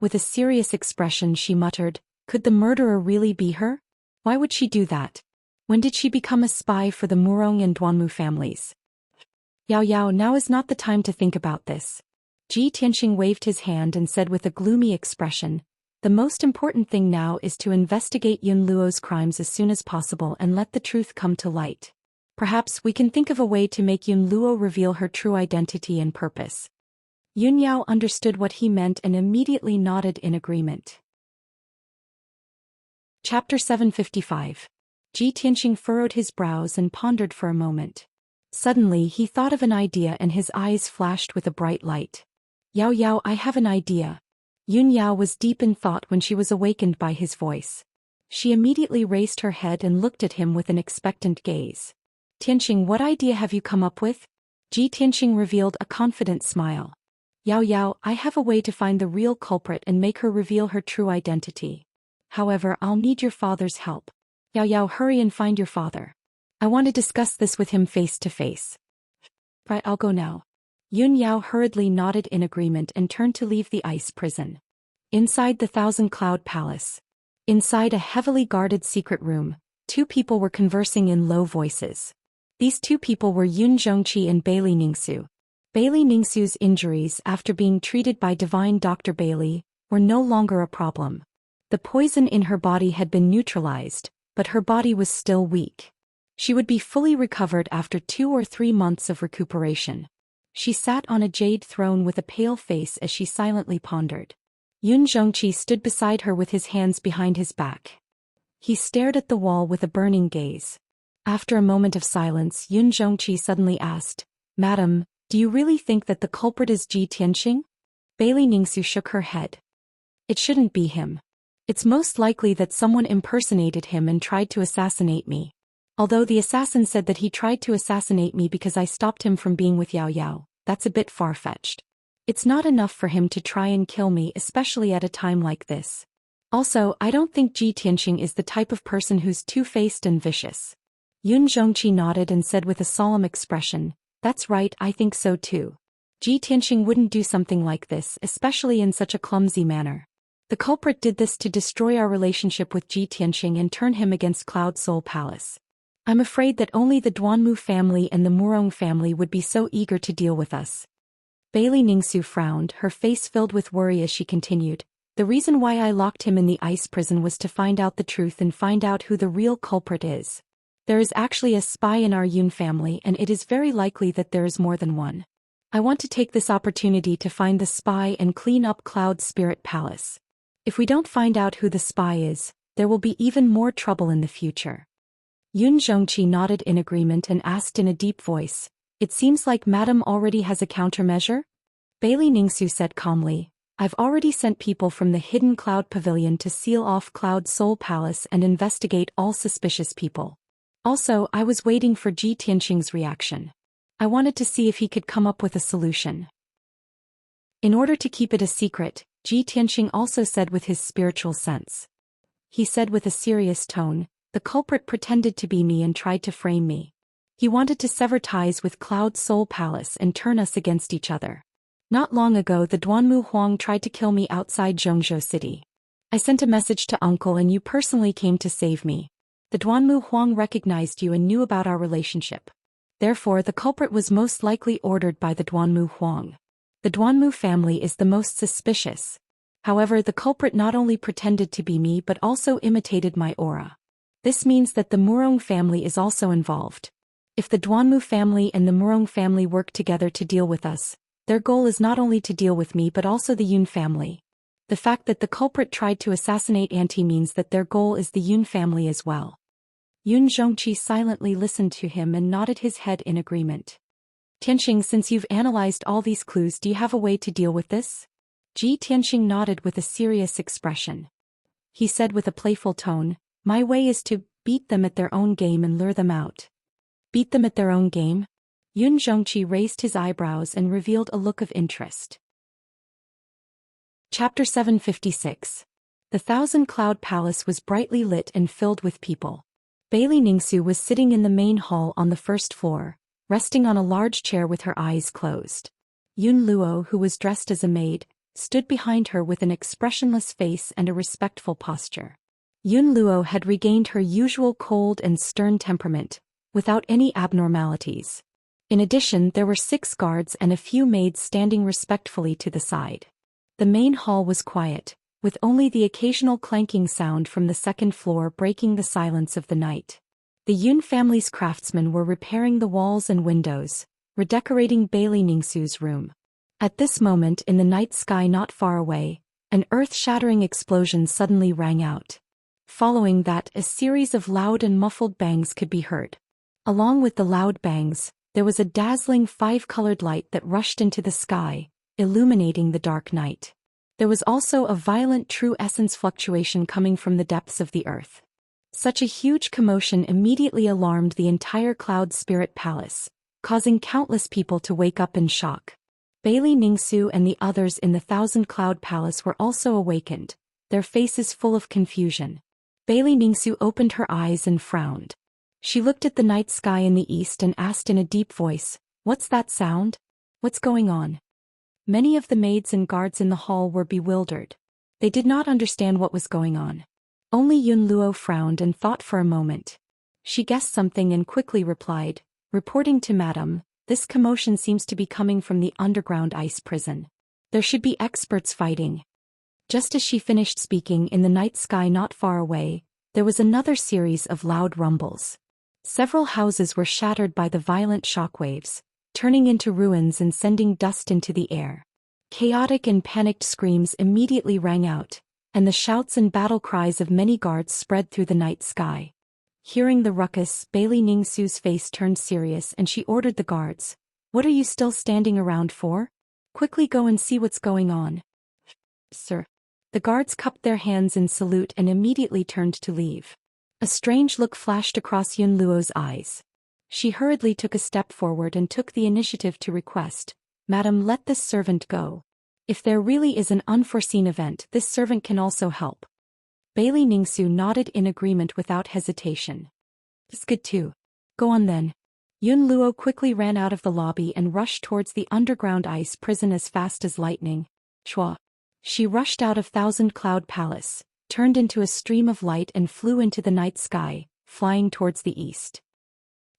With a serious expression she muttered, "Could the murderer really be her? Why would she do that? When did she become a spy for the Murong and Duanmu families?" "Yao Yao, now is not the time to think about this." Ji Tianxing waved his hand and said with a gloomy expression, "The most important thing now is to investigate Yun Luo's crimes as soon as possible and let the truth come to light. Perhaps we can think of a way to make Yun Luo reveal her true identity and purpose." Yun Yao understood what he meant and immediately nodded in agreement. Chapter 755. Ji Tianxing furrowed his brows and pondered for a moment. Suddenly he thought of an idea and his eyes flashed with a bright light. "Yao Yao, I have an idea." Yun Yao was deep in thought when she was awakened by his voice. She immediately raised her head and looked at him with an expectant gaze. "Tianxing, what idea have you come up with?" Ji Tianxing revealed a confident smile. "Yao Yao, I have a way to find the real culprit and make her reveal her true identity. However, I'll need your father's help. Yao Yao, hurry and find your father. I want to discuss this with him face to face." "Right, I'll go now." Yun Yao hurriedly nodded in agreement and turned to leave the ice prison. Inside the Thousand Cloud Palace. Inside a heavily guarded secret room, two people were conversing in low voices. These two people were Yun Zhongqi and Bailey Ningsu. Bailey Ningsu's injuries after being treated by Divine Dr. Bailey were no longer a problem. The poison in her body had been neutralized, but her body was still weak. She would be fully recovered after 2 or 3 months of recuperation. She sat on a jade throne with a pale face as she silently pondered. Yun Zhongqi stood beside her with his hands behind his back. He stared at the wall with a burning gaze. After a moment of silence, Yun Zhongqi suddenly asked, "Madam, do you really think that the culprit is Ji Tianxing?" Bailey Ningsu shook her head. "It shouldn't be him. It's most likely that someone impersonated him and tried to assassinate me. Although the assassin said that he tried to assassinate me because I stopped him from being with Yao Yao, that's a bit far-fetched. It's not enough for him to try and kill me, especially at a time like this. Also, I don't think Ji Tianxing is the type of person who's two-faced and vicious." Yun Zhongqi nodded and said with a solemn expression, "That's right, I think so too. Ji Tianxing wouldn't do something like this, especially in such a clumsy manner. The culprit did this to destroy our relationship with Ji Tianxing and turn him against Cloud Soul Palace. I'm afraid that only the Duanmu family and the Murong family would be so eager to deal with us." Bailey Ningsu frowned, her face filled with worry as she continued, "The reason why I locked him in the ice prison was to find out the truth and find out who the real culprit is. There is actually a spy in our Yun family and it is very likely that there is more than one. I want to take this opportunity to find the spy and clean up Cloud Spirit Palace. If we don't find out who the spy is, there will be even more trouble in the future." Yun Zhongqi nodded in agreement and asked in a deep voice, "It seems like Madam already has a countermeasure?" Bailey Ningsu said calmly, "I've already sent people from the Hidden Cloud Pavilion to seal off Cloud Soul Palace and investigate all suspicious people. Also, I was waiting for Ji Tianxing's reaction. I wanted to see if he could come up with a solution." In order to keep it a secret, Ji Tianxing also said with his spiritual sense. He said with a serious tone, "The culprit pretended to be me and tried to frame me. He wanted to sever ties with Cloud Soul Palace and turn us against each other. Not long ago the Duanmu Huang tried to kill me outside Zhongzhou City. I sent a message to Uncle and you personally came to save me. The Duanmu Huang recognized you and knew about our relationship. Therefore the culprit was most likely ordered by the Duanmu Huang. The Duanmu family is the most suspicious. However, the culprit not only pretended to be me but also imitated my aura. This means that the Murong family is also involved. If the Duanmu family and the Murong family work together to deal with us, their goal is not only to deal with me but also the Yun family. The fact that the culprit tried to assassinate Auntie means that their goal is the Yun family as well." Yun Zhongqi silently listened to him and nodded his head in agreement. "Tianxing, since you've analyzed all these clues, do you have a way to deal with this?" Ji Tianxing nodded with a serious expression. He said with a playful tone, "My way is to beat them at their own game and lure them out." "Beat them at their own game?" Yun Zhongqi raised his eyebrows and revealed a look of interest. Chapter 756. The Thousand Cloud Palace was brightly lit and filled with people. Bailey Ningsu was sitting in the main hall on the first floor, resting on a large chair with her eyes closed. Yun Luo, who was dressed as a maid, stood behind her with an expressionless face and a respectful posture. Yun Luo had regained her usual cold and stern temperament, without any abnormalities. In addition, there were 6 guards and a few maids standing respectfully to the side. The main hall was quiet, with only the occasional clanking sound from the second floor breaking the silence of the night. The Yun family's craftsmen were repairing the walls and windows, redecorating Bailey Ningxu's room. At this moment in the night sky not far away, an earth-shattering explosion suddenly rang out. Following that, a series of loud and muffled bangs could be heard. Along with the loud bangs, there was a dazzling 5-colored light that rushed into the sky, illuminating the dark night. There was also a violent true essence fluctuation coming from the depths of the earth. Such a huge commotion immediately alarmed the entire Cloud Spirit Palace, causing countless people to wake up in shock. Bailey Ningxu and the others in the Thousand Cloud Palace were also awakened, their faces full of confusion. Bailey Ningxu opened her eyes and frowned. She looked at the night sky in the east and asked in a deep voice, "What's that sound? What's going on?" Many of the maids and guards in the hall were bewildered. They did not understand what was going on. Only Yun Luo frowned and thought for a moment. She guessed something and quickly replied, "Reporting to Madam, this commotion seems to be coming from the underground ice prison. There should be experts fighting." Just as she finished speaking, in the night sky not far away, there was another series of loud rumbles. Several houses were shattered by the violent shockwaves, turning into ruins and sending dust into the air. Chaotic and panicked screams immediately rang out, and the shouts and battle cries of many guards spread through the night sky. Hearing the ruckus, Bailey Ningxu's face turned serious and she ordered the guards, "What are you still standing around for? Quickly go and see what's going on." "Sir." The guards cupped their hands in salute and immediately turned to leave. A strange look flashed across Yun Luo's eyes. She hurriedly took a step forward and took the initiative to request, "Madam, let this servant go. If there really is an unforeseen event, this servant can also help." Bailey Ningxu nodded in agreement without hesitation. "It's good too. Go on then." Yun Luo quickly ran out of the lobby and rushed towards the underground ice prison as fast as lightning. Chua! She rushed out of Thousand Cloud Palace, turned into a stream of light and flew into the night sky, flying towards the east.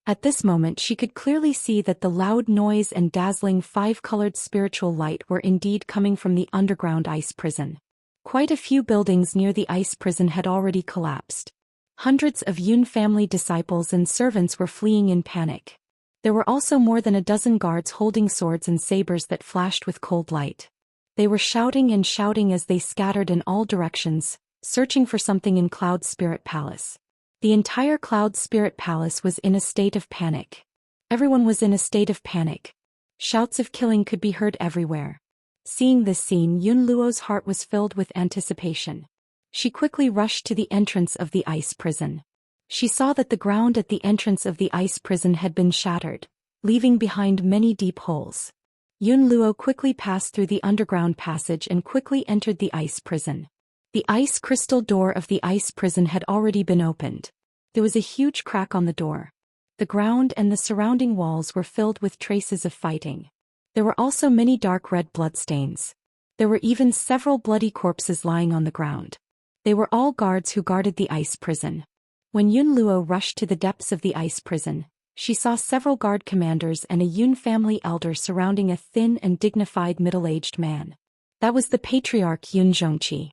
At this moment she could clearly see that the loud noise and dazzling 5-colored spiritual light were indeed coming from the underground ice prison. Quite a few buildings near the ice prison had already collapsed. Hundreds of Yun family disciples and servants were fleeing in panic. There were also more than a dozen guards holding swords and sabers that flashed with cold light. They were shouting and shouting as they scattered in all directions, searching for something in Cloud Spirit Palace. The entire Cloud Spirit Palace was in a state of panic. Everyone was in a state of panic. Shouts of killing could be heard everywhere. Seeing this scene, Yun Luo's heart was filled with anticipation. She quickly rushed to the entrance of the ice prison. She saw that the ground at the entrance of the ice prison had been shattered, leaving behind many deep holes. Yun Luo quickly passed through the underground passage and quickly entered the ice prison. The ice crystal door of the ice prison had already been opened. There was a huge crack on the door. The ground and the surrounding walls were filled with traces of fighting. There were also many dark red bloodstains. There were even several bloody corpses lying on the ground. They were all guards who guarded the ice prison. When Yun Luo rushed to the depths of the ice prison, she saw several guard commanders and a Yun family elder surrounding a thin and dignified middle-aged man. That was the patriarch Yun Zhongqi.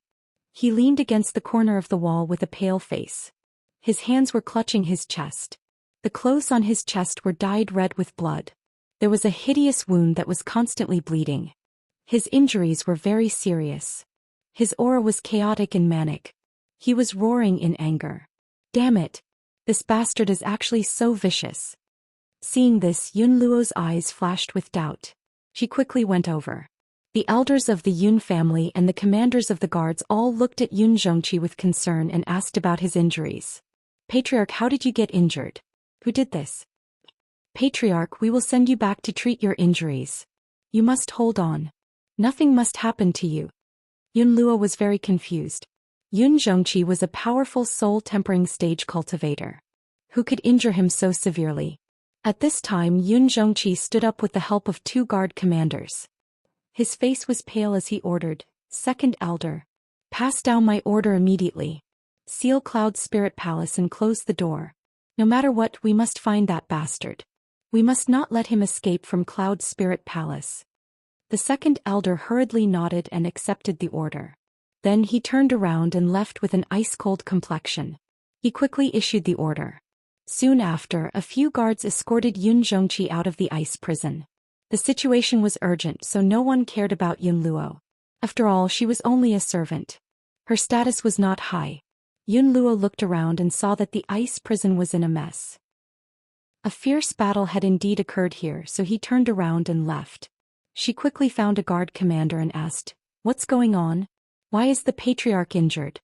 He leaned against the corner of the wall with a pale face. His hands were clutching his chest. The clothes on his chest were dyed red with blood. There was a hideous wound that was constantly bleeding. His injuries were very serious. His aura was chaotic and manic. He was roaring in anger. "Damn it! This bastard is actually so vicious." Seeing this, Yun Luo's eyes flashed with doubt. She quickly went over. The elders of the Yun family and the commanders of the guards all looked at Yun Zhongqi with concern and asked about his injuries. "Patriarch, how did you get injured? Who did this?" "Patriarch, we will send you back to treat your injuries. You must hold on. Nothing must happen to you." Yun Luo was very confused. Yun Zhongqi was a powerful soul-tempering stage cultivator. Who could injure him so severely? At this time, Yun Zhongqi stood up with the help of 2 guard commanders. His face was pale as he ordered, "Second elder. Pass down my order immediately. Seal Cloud Spirit Palace and close the door. No matter what, we must find that bastard. We must not let him escape from Cloud Spirit Palace." The second elder hurriedly nodded and accepted the order. Then he turned around and left with an ice-cold complexion. He quickly issued the order. Soon after, a few guards escorted Yun Zhongqi out of the ice prison. The situation was urgent, so no one cared about Yun Luo. After all, she was only a servant. Her status was not high. Yun Luo looked around and saw that the ice prison was in a mess. A fierce battle had indeed occurred here, so he turned around and left. She quickly found a guard commander and asked, "What's going on? Why is the patriarch injured?"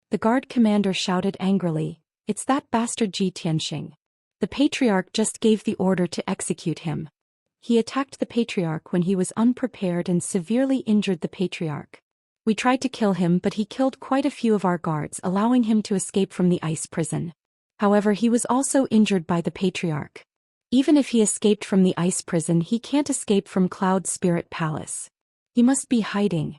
The guard commander shouted angrily, "It's that bastard Ji Tianxing. The patriarch just gave the order to execute him. He attacked the patriarch when he was unprepared and severely injured the patriarch. We tried to kill him, but he killed quite a few of our guards, allowing him to escape from the ice prison. However, he was also injured by the patriarch. Even if he escaped from the ice prison, he can't escape from Cloud Spirit Palace. He must be hiding."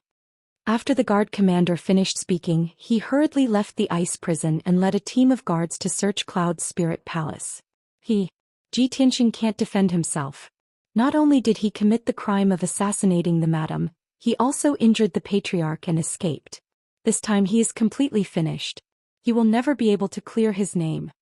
After the guard commander finished speaking, he hurriedly left the ice prison and led a team of guards to search Cloud Spirit Palace. Ji Tianxing can't defend himself. Not only did he commit the crime of assassinating the madam, he also injured the patriarch and escaped. This time he is completely finished. He will never be able to clear his name.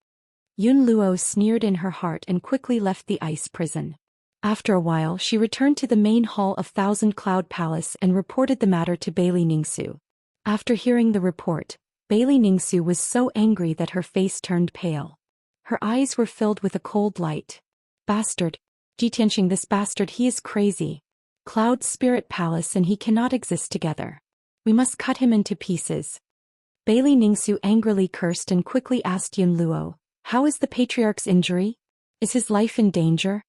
Yun Luo sneered in her heart and quickly left the ice prison. After a while, she returned to the main hall of Thousand Cloud Palace and reported the matter to Bailey Ningsu. After hearing the report, Bailey Ningsu was so angry that her face turned pale. Her eyes were filled with a cold light. "Bastard! Ji Tianxing, this bastard, he is crazy. Cloud Spirit Palace and he cannot exist together. We must cut him into pieces." Bailey Ningsu angrily cursed and quickly asked Yun Luo, "How is the patriarch's injury? Is his life in danger?"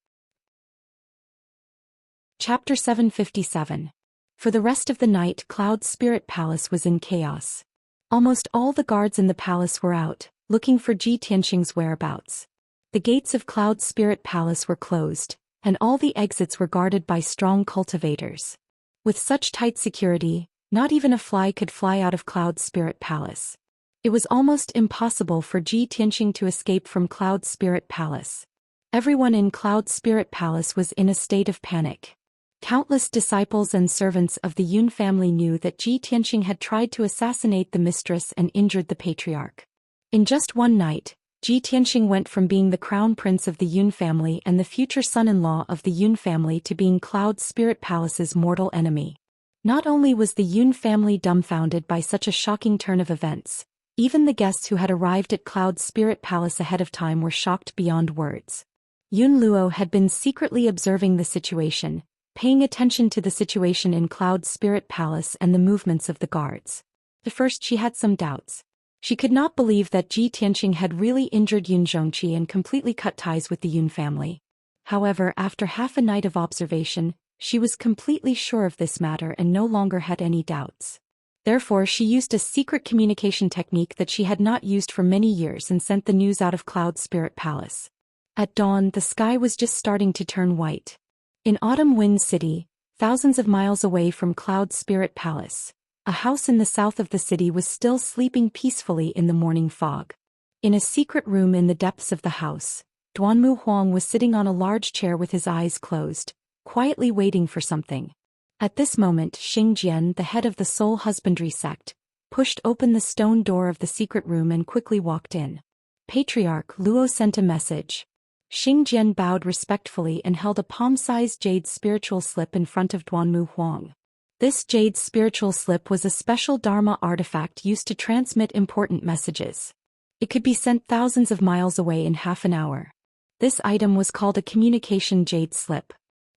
Chapter 757. For the rest of the night, Cloud Spirit Palace was in chaos. Almost all the guards in the palace were out, looking for Ji Tianxing's whereabouts. The gates of Cloud Spirit Palace were closed, and all the exits were guarded by strong cultivators. With such tight security, not even a fly could fly out of Cloud Spirit Palace. It was almost impossible for Ji Tianxing to escape from Cloud Spirit Palace. Everyone in Cloud Spirit Palace was in a state of panic. Countless disciples and servants of the Yun family knew that Ji Tianxing had tried to assassinate the mistress and injured the patriarch. In just one night, Ji Tianxing went from being the crown prince of the Yun family and the future son-in-law of the Yun family to being Cloud Spirit Palace's mortal enemy. Not only was the Yun family dumbfounded by such a shocking turn of events, even the guests who had arrived at Cloud Spirit Palace ahead of time were shocked beyond words. Yun Luo had been secretly observing the situation, paying attention to the situation in Cloud Spirit Palace and the movements of the guards. At first she had some doubts. She could not believe that Ji Tianxing had really injured Yun Zhongqi and completely cut ties with the Yun family. However, after half a night of observation, she was completely sure of this matter and no longer had any doubts. Therefore, she used a secret communication technique that she had not used for many years and sent the news out of Cloud Spirit Palace. At dawn, the sky was just starting to turn white. In Autumn Wind City, thousands of miles away from Cloud Spirit Palace, a house in the south of the city was still sleeping peacefully in the morning fog. In a secret room in the depths of the house, Duanmu Huang was sitting on a large chair with his eyes closed, quietly waiting for something. At this moment, Xingjian, the head of the Soul Husbandry sect, pushed open the stone door of the secret room and quickly walked in. Patriarch Luo sent a message. Xingjian bowed respectfully and held a palm-sized jade spiritual slip in front of Duanmu Huang. This jade spiritual slip was a special Dharma artifact used to transmit important messages. It could be sent thousands of miles away in half an hour. This item was called a communication jade slip.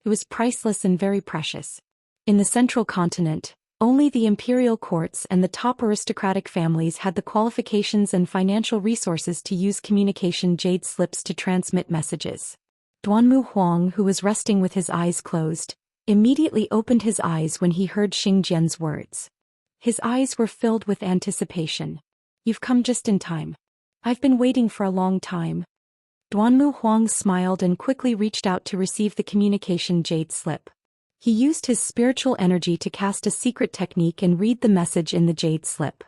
It was priceless and very precious. In the central continent, only the imperial courts and the top aristocratic families had the qualifications and financial resources to use communication jade slips to transmit messages. Duanmu Huang, who was resting with his eyes closed, immediately opened his eyes when he heard Xingjian's words. His eyes were filled with anticipation. "You've come just in time. I've been waiting for a long time." Duanmu Huang smiled and quickly reached out to receive the communication jade slip. He used his spiritual energy to cast a secret technique and read the message in the jade slip.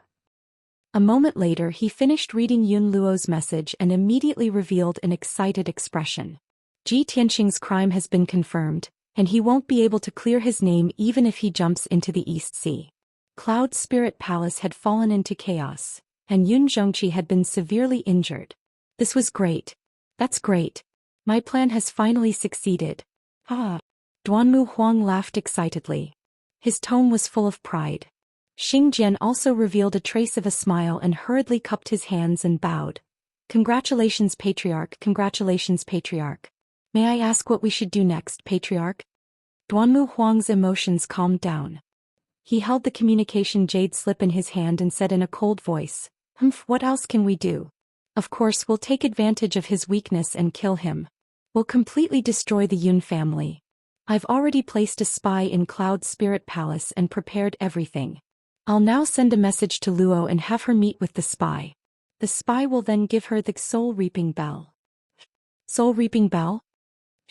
A moment later he finished reading Yun Luo's message and immediately revealed an excited expression. Ji Tianxing's crime has been confirmed, and he won't be able to clear his name even if he jumps into the East Sea. Cloud Spirit Palace had fallen into chaos, and Yun Zhongqi had been severely injured. This was great. That's great. My plan has finally succeeded. Ah. Duanmu Huang laughed excitedly. His tone was full of pride. Xing Jian also revealed a trace of a smile and hurriedly cupped his hands and bowed. Congratulations, Patriarch, congratulations, Patriarch. May I ask what we should do next, Patriarch? Duanmu Huang's emotions calmed down. He held the communication jade slip in his hand and said in a cold voice, what else can we do? Of course we'll take advantage of his weakness and kill him. We'll completely destroy the Yun family. I've already placed a spy in Cloud Spirit Palace and prepared everything. I'll now send a message to Luo and have her meet with the spy. The spy will then give her the soul reaping bell. Soul reaping bell?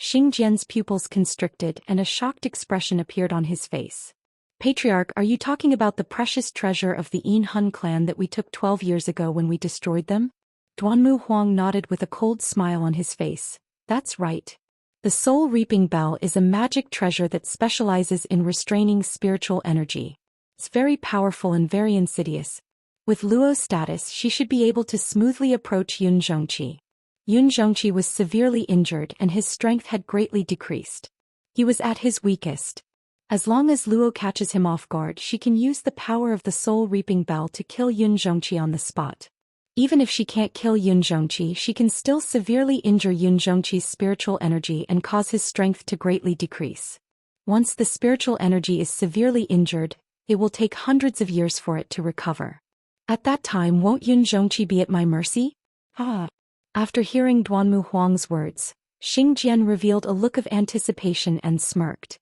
Xing Jian's pupils constricted and a shocked expression appeared on his face. Patriarch, are you talking about the precious treasure of the Yin Hun clan that we took 12 years ago when we destroyed them? Duanmu Huang nodded with a cold smile on his face. That's right. The soul reaping bell is a magic treasure that specializes in restraining spiritual energy. It's very powerful and very insidious. With Luo's status, she should be able to smoothly approach Yun Zhongqi. Yun Zhongqi was severely injured and his strength had greatly decreased. He was at his weakest. As long as Luo catches him off guard, she can use the power of the soul reaping bell to kill Yun Zhongqi on the spot. Even if she can't kill Yun Zhongqi, she can still severely injure Yun Zhongqi's spiritual energy and cause his strength to greatly decrease. Once the spiritual energy is severely injured, it will take hundreds of years for it to recover. At that time, won't Yun Zhongqi be at my mercy? Ah. After hearing Duanmu Huang's words, Xing Jian revealed a look of anticipation and smirked.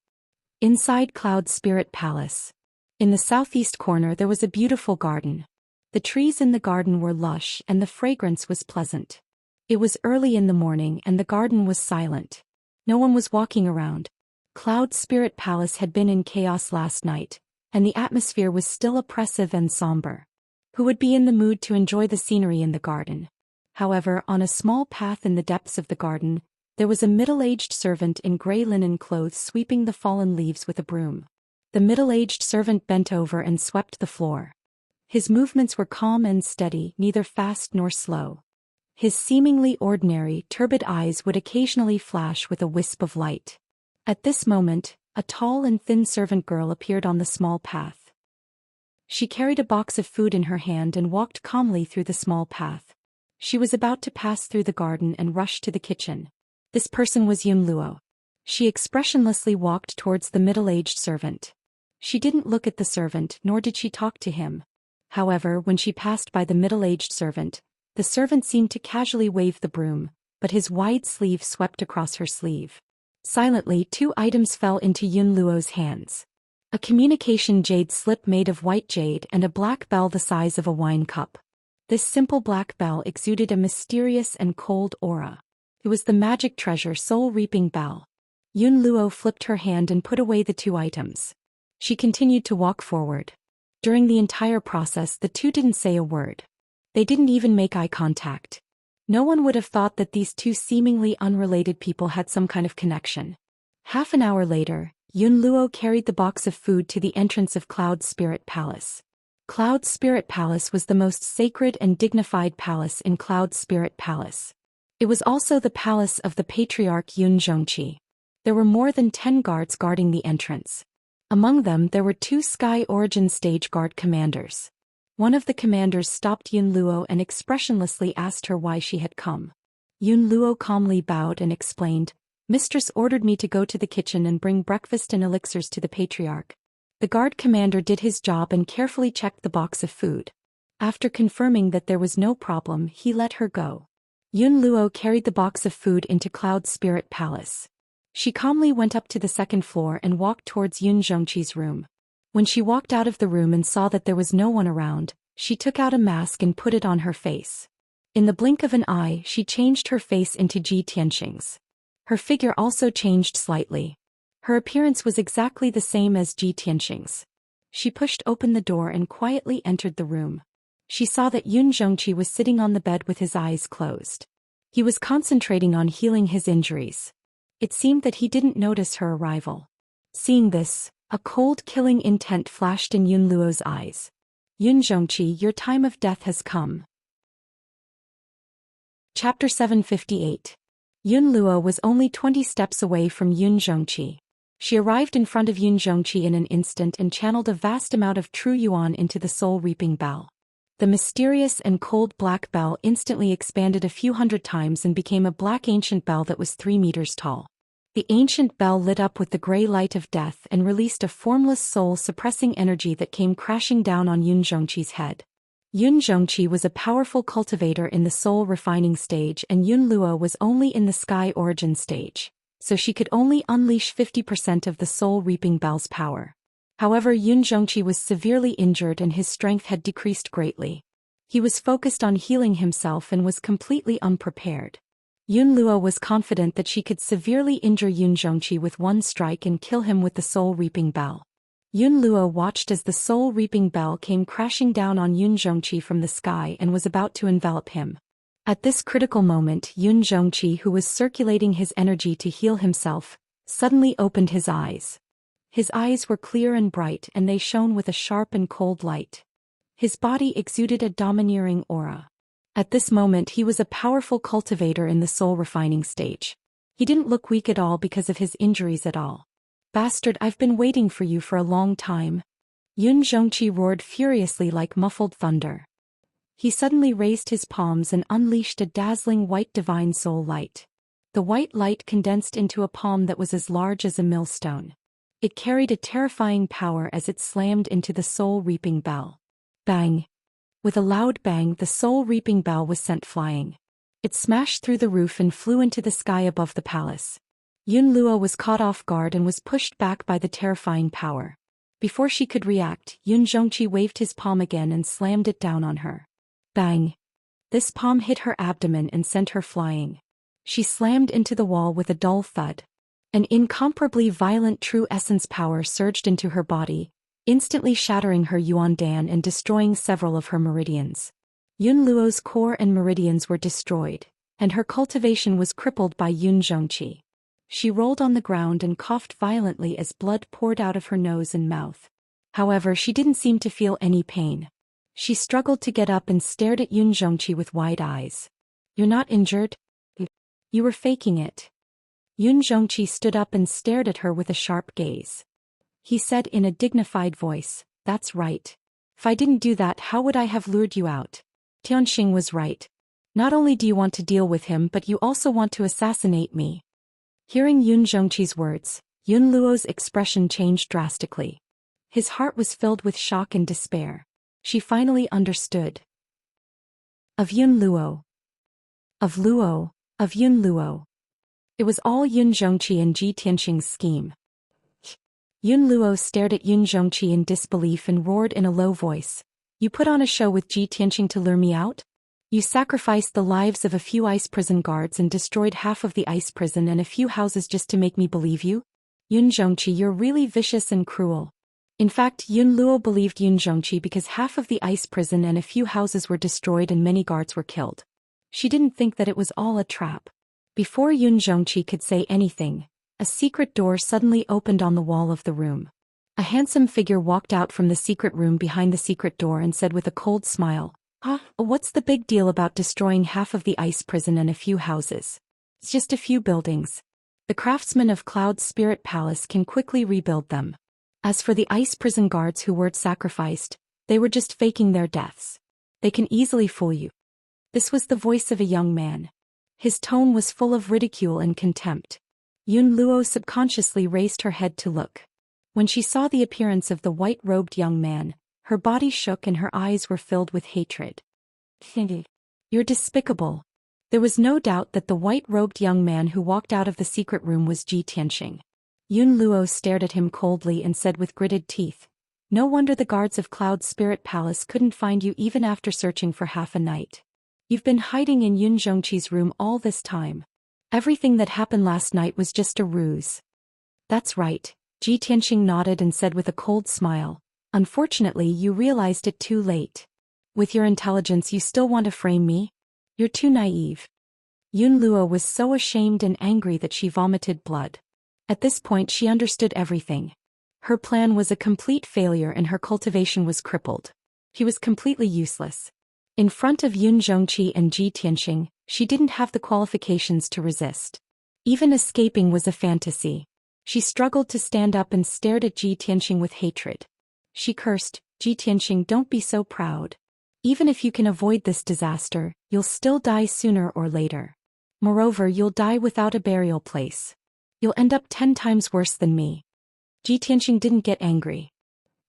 Inside Cloud Spirit Palace. In the southeast corner there was a beautiful garden. The trees in the garden were lush and the fragrance was pleasant. It was early in the morning and the garden was silent. No one was walking around. Cloud Spirit Palace had been in chaos last night, and the atmosphere was still oppressive and somber. Who would be in the mood to enjoy the scenery in the garden? However, on a small path in the depths of the garden, there was a middle-aged servant in gray linen clothes sweeping the fallen leaves with a broom. The middle-aged servant bent over and swept the floor. His movements were calm and steady, neither fast nor slow. His seemingly ordinary, turbid eyes would occasionally flash with a wisp of light. At this moment, a tall and thin servant girl appeared on the small path. She carried a box of food in her hand and walked calmly through the small path. She was about to pass through the garden and rush to the kitchen. This person was Yun Luo. She expressionlessly walked towards the middle-aged servant. She didn't look at the servant nor did she talk to him. However, when she passed by the middle-aged servant, the servant seemed to casually wave the broom, but his wide sleeve swept across her sleeve. Silently, 2 items fell into Yun Luo's hands. A communication jade slip made of white jade and a black bell the size of a wine cup. This simple black bell exuded a mysterious and cold aura. It was the magic treasure soul reaping bell. Yun Luo flipped her hand and put away the 2 items. She continued to walk forward. During the entire process, the 2 didn't say a word. They didn't even make eye contact. No one would have thought that these 2 seemingly unrelated people had some kind of connection. Half an hour later, Yun Luo carried the box of food to the entrance of Cloud Spirit Palace. Cloud Spirit Palace was the most sacred and dignified palace in Cloud Spirit Palace. It was also the palace of the Patriarch Yun Zhongqi. There were more than 10 guards guarding the entrance. Among them there were 2 Sky Origin Stage Guard commanders. One of the commanders stopped Yun Luo and expressionlessly asked her why she had come. Yun Luo calmly bowed and explained, "Mistress ordered me to go to the kitchen and bring breakfast and elixirs to the Patriarch." The guard commander did his job and carefully checked the box of food. After confirming that there was no problem, he let her go. Yun Luo carried the box of food into Cloud Spirit Palace. She calmly went up to the 2nd floor and walked towards Yun Zhongqi's room. When she walked out of the room and saw that there was no one around, she took out a mask and put it on her face. In the blink of an eye, she changed her face into Ji Tianxing's. Her figure also changed slightly. Her appearance was exactly the same as Ji Tianxing's. She pushed open the door and quietly entered the room. She saw that Yun Zhongqi was sitting on the bed with his eyes closed. He was concentrating on healing his injuries. It seemed that he didn't notice her arrival. Seeing this, a cold killing intent flashed in Yun Luo's eyes. Yun Zhongqi, your time of death has come. Chapter 758. Yun Luo was only 20 steps away from Yun Zhongqi. She arrived in front of Yun Zhongqi in an instant and channeled a vast amount of true yuan into the soul-reaping bell. The mysterious and cold black bell instantly expanded a few hundred times and became a black ancient bell that was 3 meters tall. The ancient bell lit up with the gray light of death and released a formless soul-suppressing energy that came crashing down on Yun Zhongqi's head. Yun Zhongqi was a powerful cultivator in the soul-refining stage and Yun Luo was only in the sky origin stage, so she could only unleash 50% of the soul-reaping bell's power. However, Yun Zhongqi was severely injured and his strength had decreased greatly. He was focused on healing himself and was completely unprepared. Yun Luo was confident that she could severely injure Yun Zhongqi with one strike and kill him with the soul-reaping bell. Yun Luo watched as the soul-reaping bell came crashing down on Yun Zhongqi from the sky and was about to envelop him. At this critical moment, Yun Zhongqi, who was circulating his energy to heal himself, suddenly opened his eyes. His eyes were clear and bright and they shone with a sharp and cold light. His body exuded a domineering aura. At this moment he was a powerful cultivator in the soul-refining stage. He didn't look weak at all because of his injuries at all. Bastard, I've been waiting for you for a long time. Yun Zhongqi roared furiously like muffled thunder. He suddenly raised his palms and unleashed a dazzling white divine soul light. The white light condensed into a palm that was as large as a millstone. It carried a terrifying power as it slammed into the soul-reaping bell. Bang! With a loud bang, the soul-reaping bell was sent flying. It smashed through the roof and flew into the sky above the palace. Yun Luo was caught off guard and was pushed back by the terrifying power. Before she could react, Yun Zhongqi waved his palm again and slammed it down on her. Bang! This palm hit her abdomen and sent her flying. She slammed into the wall with a dull thud. An incomparably violent true essence power surged into her body, instantly shattering her yuan dan and destroying several of her meridians. Yun Luo's core and meridians were destroyed, and her cultivation was crippled by Yun Zhongqi. She rolled on the ground and coughed violently as blood poured out of her nose and mouth. However, she didn't seem to feel any pain. She struggled to get up and stared at Yun Zhongqi with wide eyes. You're not injured? You were faking it. Yun Zhongqi stood up and stared at her with a sharp gaze. He said in a dignified voice, "That's right. If I didn't do that, how would I have lured you out?" Tianxing was right. Not only do you want to deal with him, but you also want to assassinate me. Hearing Yun Zhongqi's words, Yun Luo's expression changed drastically. His heart was filled with shock and despair. She finally understood. Of Yun Luo. Of Luo. Of Yun Luo. It was all Yun Zhongqi and Ji Tianxing's scheme. Yun Luo stared at Yun Zhongqi in disbelief and roared in a low voice. You put on a show with Ji Tianxing to lure me out? You sacrificed the lives of a few ice prison guards and destroyed half of the ice prison and a few houses just to make me believe you? Yun Zhongqi, you're really vicious and cruel. In fact, Yun Luo believed Yun Zhongqi because half of the ice prison and a few houses were destroyed and many guards were killed. She didn't think that it was all a trap. Before Yun Zhongqi could say anything, a secret door suddenly opened on the wall of the room. A handsome figure walked out from the secret room behind the secret door and said with a cold smile, what's the big deal about destroying half of the ice prison and a few houses? It's just a few buildings. The craftsmen of Cloud's Spirit Palace can quickly rebuild them. As for the ice prison guards who were sacrificed, they were just faking their deaths. They can easily fool you. This was the voice of a young man. His tone was full of ridicule and contempt. Yun Luo subconsciously raised her head to look. When she saw the appearance of the white-robed young man, her body shook and her eyes were filled with hatred. You're despicable. There was no doubt that the white-robed young man who walked out of the secret room was Ji Tianxing. Yun Luo stared at him coldly and said with gritted teeth, No wonder the guards of Cloud Spirit Palace couldn't find you even after searching for half a night. You've been hiding in Yun Zhongqi's room all this time. Everything that happened last night was just a ruse. That's right, Ji Tianxing nodded and said with a cold smile. Unfortunately, you realized it too late. With your intelligence, you still want to frame me? You're too naive. Yun Luo was so ashamed and angry that she vomited blood. At this point, she understood everything. Her plan was a complete failure and her cultivation was crippled. He was completely useless. In front of Yun Zhongqi and Ji Tianxing, she didn't have the qualifications to resist. Even escaping was a fantasy. She struggled to stand up and stared at Ji Tianxing with hatred. She cursed, Ji Tianxing, don't be so proud. Even if you can avoid this disaster, you'll still die sooner or later. Moreover, you'll die without a burial place. You'll end up 10 times worse than me. Ji Tianxing didn't get angry.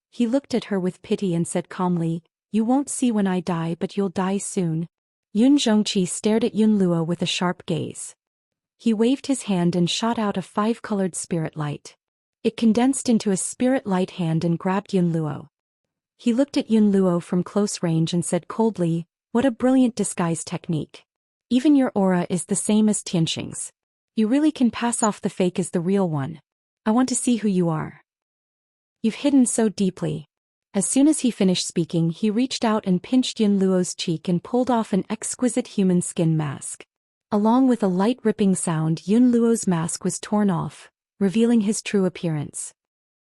He looked at her with pity and said calmly, you won't see when I die, but you'll die soon. Yun Zhongqi stared at Yun Luo with a sharp gaze. He waved his hand and shot out a 5-colored spirit light. It condensed into a spirit light hand and grabbed Yun Luo. He looked at Yun Luo from close range and said coldly, what a brilliant disguise technique. Even your aura is the same as Tianxing's. You really can pass off the fake as the real one. I want to see who you are. You've hidden so deeply. As soon as he finished speaking, he reached out and pinched Yun Luo's cheek and pulled off an exquisite human skin mask. Along with a light ripping sound, Yun Luo's mask was torn off, revealing his true appearance.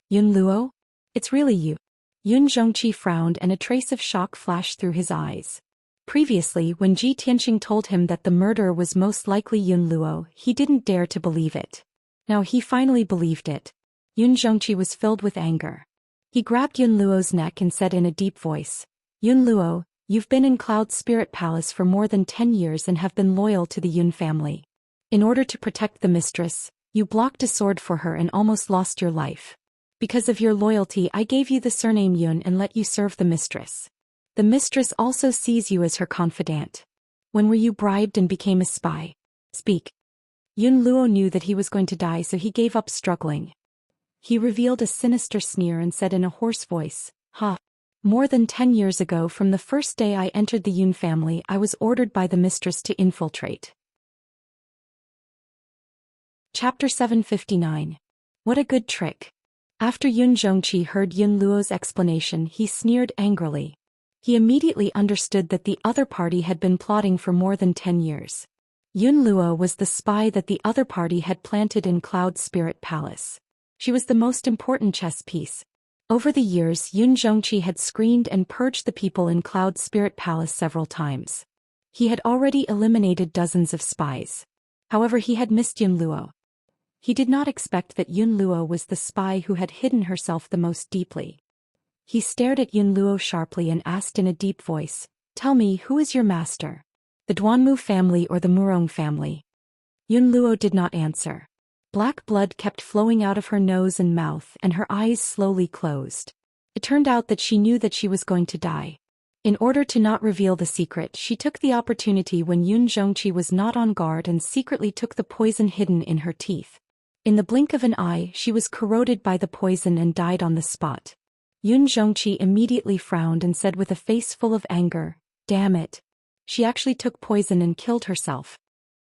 Yun Luo? It's really you. Yun Zhongqi frowned and a trace of shock flashed through his eyes. Previously, when Ji Tianxing told him that the murderer was most likely Yun Luo, he didn't dare to believe it. Now he finally believed it. Yun Zhongqi was filled with anger. He grabbed Yun Luo's neck and said in a deep voice, Yun Luo, you've been in Cloud Spirit Palace for more than 10 years and have been loyal to the Yun family. In order to protect the mistress, you blocked a sword for her and almost lost your life. Because of your loyalty, I gave you the surname Yun and let you serve the mistress. The mistress also sees you as her confidant. When were you bribed and became a spy? Speak. Yun Luo knew that he was going to die, so he gave up struggling. He revealed a sinister sneer and said in a hoarse voice, Ha! More than 10 years ago, from the first day I entered the Yun family, I was ordered by the mistress to infiltrate. Chapter 759. What a good trick. After Yun Zhongqi heard Yun Luo's explanation, he sneered angrily. He immediately understood that the other party had been plotting for more than 10 years. Yun Luo was the spy that the other party had planted in Cloud Spirit Palace. She was the most important chess piece. Over the years, Yun Zhongqi had screened and purged the people in Cloud Spirit Palace several times. He had already eliminated dozens of spies. However, he had missed Yun Luo. He did not expect that Yun Luo was the spy who had hidden herself the most deeply. He stared at Yun Luo sharply and asked in a deep voice, Tell me, who is your master? The Duanmu family or the Murong family? Yun Luo did not answer. Black blood kept flowing out of her nose and mouth and her eyes slowly closed. It turned out that she knew that she was going to die. In order to not reveal the secret, she took the opportunity when Yun Zhongqi was not on guard and secretly took the poison hidden in her teeth. In the blink of an eye, she was corroded by the poison and died on the spot. Yun Zhongqi immediately frowned and said with a face full of anger, Damn it. She actually took poison and killed herself.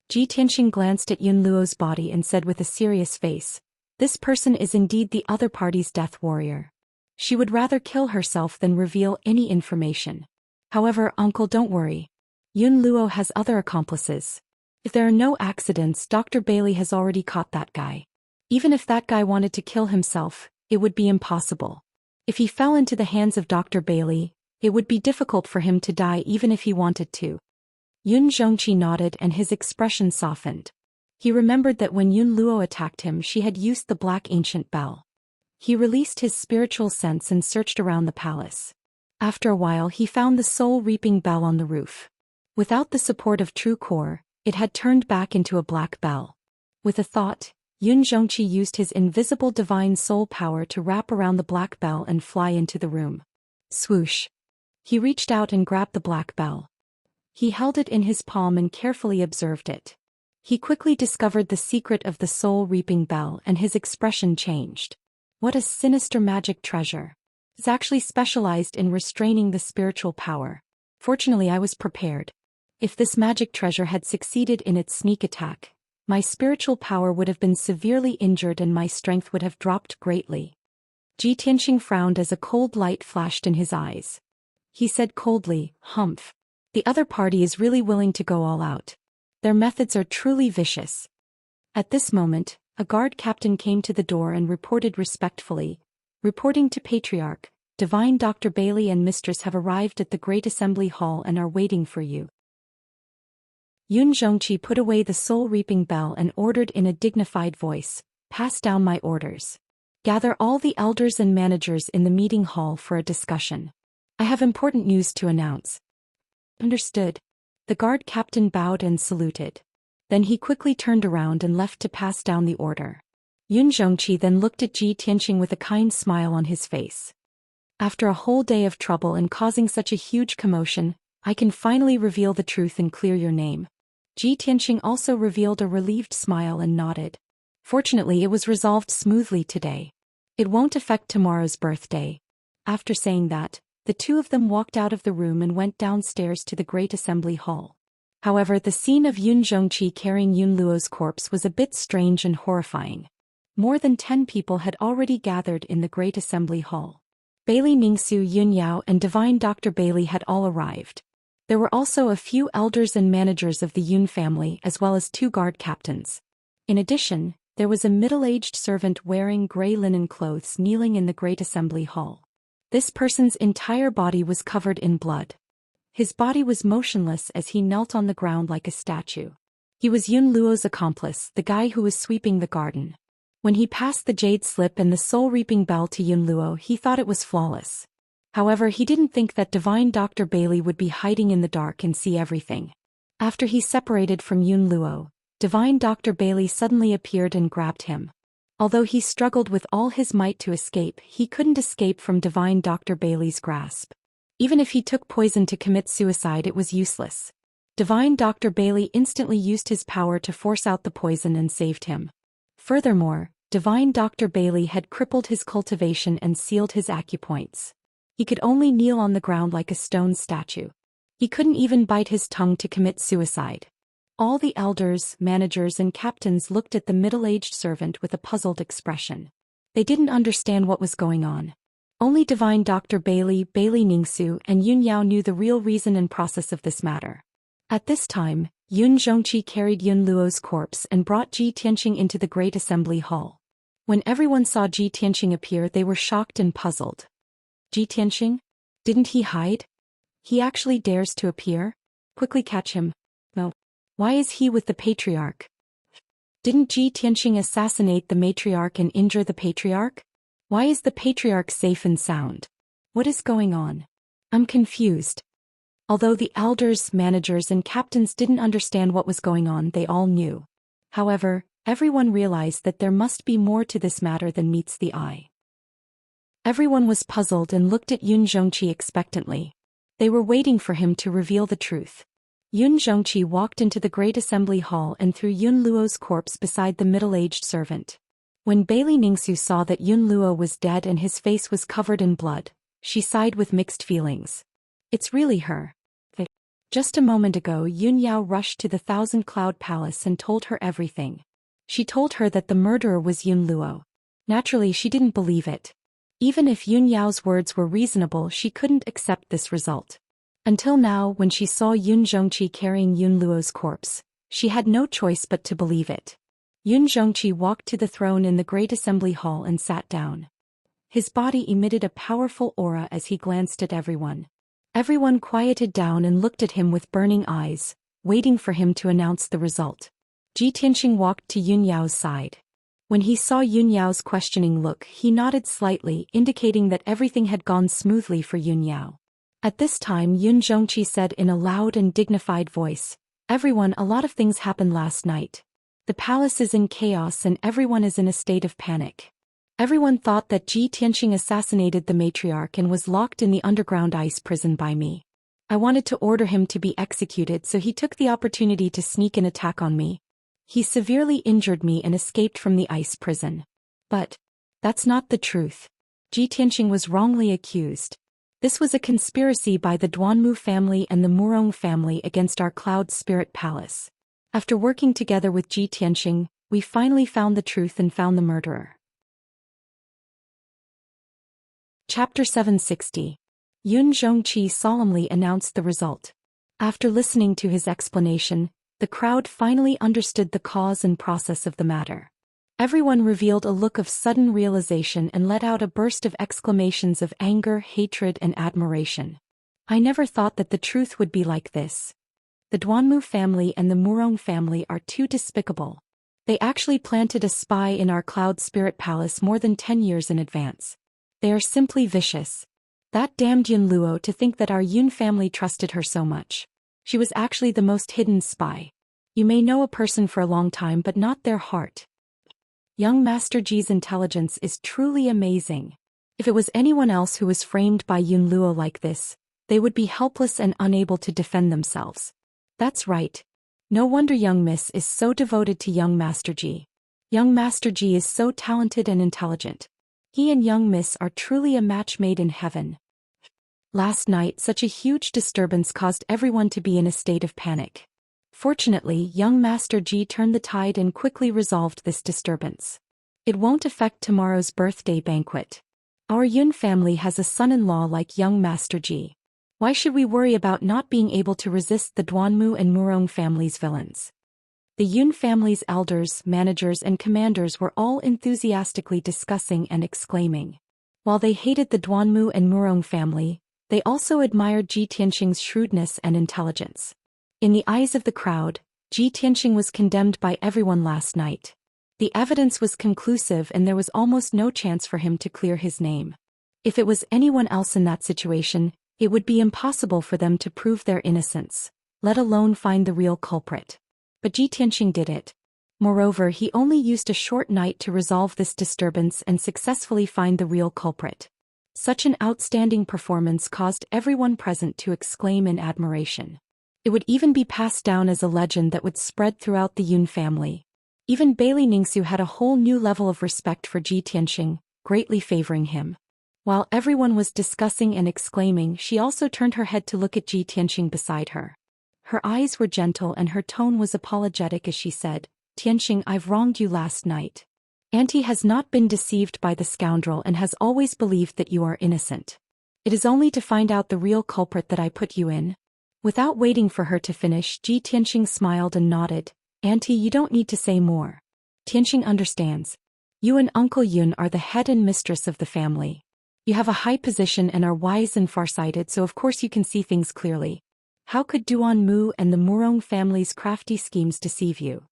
Ji Tianxing glanced at Yun Luo's body and said with a serious face, This person is indeed the other party's death warrior. She would rather kill herself than reveal any information. However, uncle, don't worry. Yun Luo has other accomplices. If there are no accidents, Dr. Bailey has already caught that guy. Even if that guy wanted to kill himself, it would be impossible. If he fell into the hands of Dr. Bailey, it would be difficult for him to die even if he wanted to. Yun Zhongqi nodded and his expression softened. He remembered that when Yun Luo attacked him, she had used the black ancient bell. He released his spiritual sense and searched around the palace. After a while, he found the soul-reaping bell on the roof. Without the support of true core, it had turned back into a black bell. With a thought, Yun Zhongqi used his invisible divine soul power to wrap around the black bell and fly into the room. Swoosh. He reached out and grabbed the black bell. He held it in his palm and carefully observed it. He quickly discovered the secret of the soul-reaping bell and his expression changed. What a sinister magic treasure. It's actually specialized in restraining the spiritual power. Fortunately, I was prepared. If this magic treasure had succeeded in its sneak attack, my spiritual power would have been severely injured and my strength would have dropped greatly. Ji Tianxing frowned as a cold light flashed in his eyes. He said coldly, "Humph. The other party is really willing to go all out. Their methods are truly vicious." At this moment, a guard captain came to the door and reported respectfully, "Reporting to Patriarch, Divine Dr. Bailey and Mistress have arrived at the Great Assembly Hall and are waiting for you." Yun Zhongqi put away the soul-reaping bell and ordered in a dignified voice, "Pass down my orders. Gather all the elders and managers in the meeting hall for a discussion. I have important news to announce." "Understood." The guard captain bowed and saluted. Then he quickly turned around and left to pass down the order. Yun Zhongqi then looked at Ji Tianxing with a kind smile on his face. "After a whole day of trouble and causing such a huge commotion, I can finally reveal the truth and clear your name." Ji Tianxing also revealed a relieved smile and nodded. Fortunately, it was resolved smoothly today. It won't affect tomorrow's birthday. After saying that, the two of them walked out of the room and went downstairs to the Great Assembly Hall. However, the scene of Yun Zhongqi carrying Yun Luo's corpse was a bit strange and horrifying. More than 10 people had already gathered in the Great Assembly Hall. Bailey Ningxu, Yun Yao and Divine Dr. Bailey had all arrived. There were also a few elders and managers of the Yun family as well as 2 guard captains. In addition, there was a middle-aged servant wearing gray linen clothes kneeling in the Great Assembly Hall. This person's entire body was covered in blood. His body was motionless as he knelt on the ground like a statue. He was Yun Luo's accomplice, the guy who was sweeping the garden. When he passed the jade slip and the soul-reaping bell to Yun Luo, he thought it was flawless. However, he didn't think that Divine Dr. Bailey would be hiding in the dark and see everything. After he separated from Yun Luo, Divine Dr. Bailey suddenly appeared and grabbed him. Although he struggled with all his might to escape, he couldn't escape from Divine Dr. Bailey's grasp. Even if he took poison to commit suicide, it was useless. Divine Dr. Bailey instantly used his power to force out the poison and saved him. Furthermore, Divine Dr. Bailey had crippled his cultivation and sealed his acupoints. He could only kneel on the ground like a stone statue. He couldn't even bite his tongue to commit suicide. All the elders, managers and captains looked at the middle-aged servant with a puzzled expression. They didn't understand what was going on. Only Divine Dr. Bailey, Bailey Ningxu and Yun Yao knew the real reason and process of this matter. At this time, Yun Zhongqi carried Yun Luo's corpse and brought Ji Tianxing into the Great Assembly Hall. When everyone saw Ji Tianxing appear, they were shocked and puzzled. Ji Tianxing? Didn't he hide? He actually dares to appear? Quickly catch him. No. Why is he with the Patriarch? Didn't Ji Tianxing assassinate the matriarch and injure the Patriarch? Why is the Patriarch safe and sound? What is going on? I'm confused. Although the elders, managers and captains didn't understand what was going on, they all knew. However, everyone realized that there must be more to this matter than meets the eye. Everyone was puzzled and looked at Yun Zhongqi expectantly. They were waiting for him to reveal the truth. Yun Zhongqi walked into the Great Assembly Hall and threw Yun Luo's corpse beside the middle-aged servant. When Bailey Ningxu saw that Yun Luo was dead and his face was covered in blood, she sighed with mixed feelings. It's really her. Just a moment ago, Yun Yao rushed to the Thousand Cloud Palace and told her everything. She told her that the murderer was Yun Luo. Naturally, she didn't believe it. Even if Yun Yao's words were reasonable, she couldn't accept this result. Until now, when she saw Yun Zhongqi carrying Yun Luo's corpse, she had no choice but to believe it. Yun Zhongqi walked to the throne in the Great Assembly Hall and sat down. His body emitted a powerful aura as he glanced at everyone. Everyone quieted down and looked at him with burning eyes, waiting for him to announce the result. Ji Tianxing walked to Yun Yao's side. When he saw Yun Yao's questioning look, he nodded slightly, indicating that everything had gone smoothly for Yun Yao. At this time, Yun Zhongqi said in a loud and dignified voice, "Everyone, a lot of things happened last night. The palace is in chaos and everyone is in a state of panic. Everyone thought that Ji Tianxing assassinated the matriarch and was locked in the underground ice prison by me. I wanted to order him to be executed, so he took the opportunity to sneak an attack on me. He severely injured me and escaped from the ice prison. But that's not the truth. Ji Tianxing was wrongly accused. This was a conspiracy by the Duanmu family and the Murong family against our Cloud Spirit Palace. After working together with Ji Tianxing, we finally found the truth and found the murderer. Chapter 760. Yun Zhongqi solemnly announced the result. After listening to his explanation, the crowd finally understood the cause and process of the matter. Everyone revealed a look of sudden realization and let out a burst of exclamations of anger, hatred, and admiration. I never thought that the truth would be like this. The Duanmu family and the Murong family are too despicable. They actually planted a spy in our Cloud Spirit Palace more than 10 years in advance. They are simply vicious. That damned Yun Luo to think that our Yun family trusted her so much. She was actually the most hidden spy. You may know a person for a long time but not their heart. Young Master Ji's intelligence is truly amazing. If it was anyone else who was framed by Yun Luo like this, they would be helpless and unable to defend themselves. That's right. No wonder young Miss is so devoted to young Master Ji. Young Master Ji is so talented and intelligent. He and young Miss are truly a match made in heaven. Last night such a huge disturbance caused everyone to be in a state of panic. Fortunately, young Master Ji turned the tide and quickly resolved this disturbance. It won't affect tomorrow's birthday banquet. Our Yun family has a son-in-law like young Master Ji. Why should we worry about not being able to resist the Duanmu and Murong family's villains? The Yun family's elders, managers and commanders were all enthusiastically discussing and exclaiming. While they hated the Duanmu and Murong family, they also admired Ji Tianxing's shrewdness and intelligence. In the eyes of the crowd, Ji Tianxing was condemned by everyone last night. The evidence was conclusive and there was almost no chance for him to clear his name. If it was anyone else in that situation, it would be impossible for them to prove their innocence, let alone find the real culprit. But Ji Tianxing did it. Moreover, he only used a short night to resolve this disturbance and successfully find the real culprit. Such an outstanding performance caused everyone present to exclaim in admiration. It would even be passed down as a legend that would spread throughout the Yun family. Even Bailey Ningxu had a whole new level of respect for Ji Tianxing, greatly favoring him. While everyone was discussing and exclaiming, she also turned her head to look at Ji Tianxing beside her. Her eyes were gentle and her tone was apologetic as she said, "Tianxing, I've wronged you last night. Auntie has not been deceived by the scoundrel and has always believed that you are innocent. It is only to find out the real culprit that I put you in." Without waiting for her to finish, Ji Tianxing smiled and nodded. "Auntie, you don't need to say more. Tianxing understands. You and Uncle Yun are the head and mistress of the family. You have a high position and are wise and farsighted, so of course you can see things clearly. How could Duanmu and the Murong family's crafty schemes deceive you?"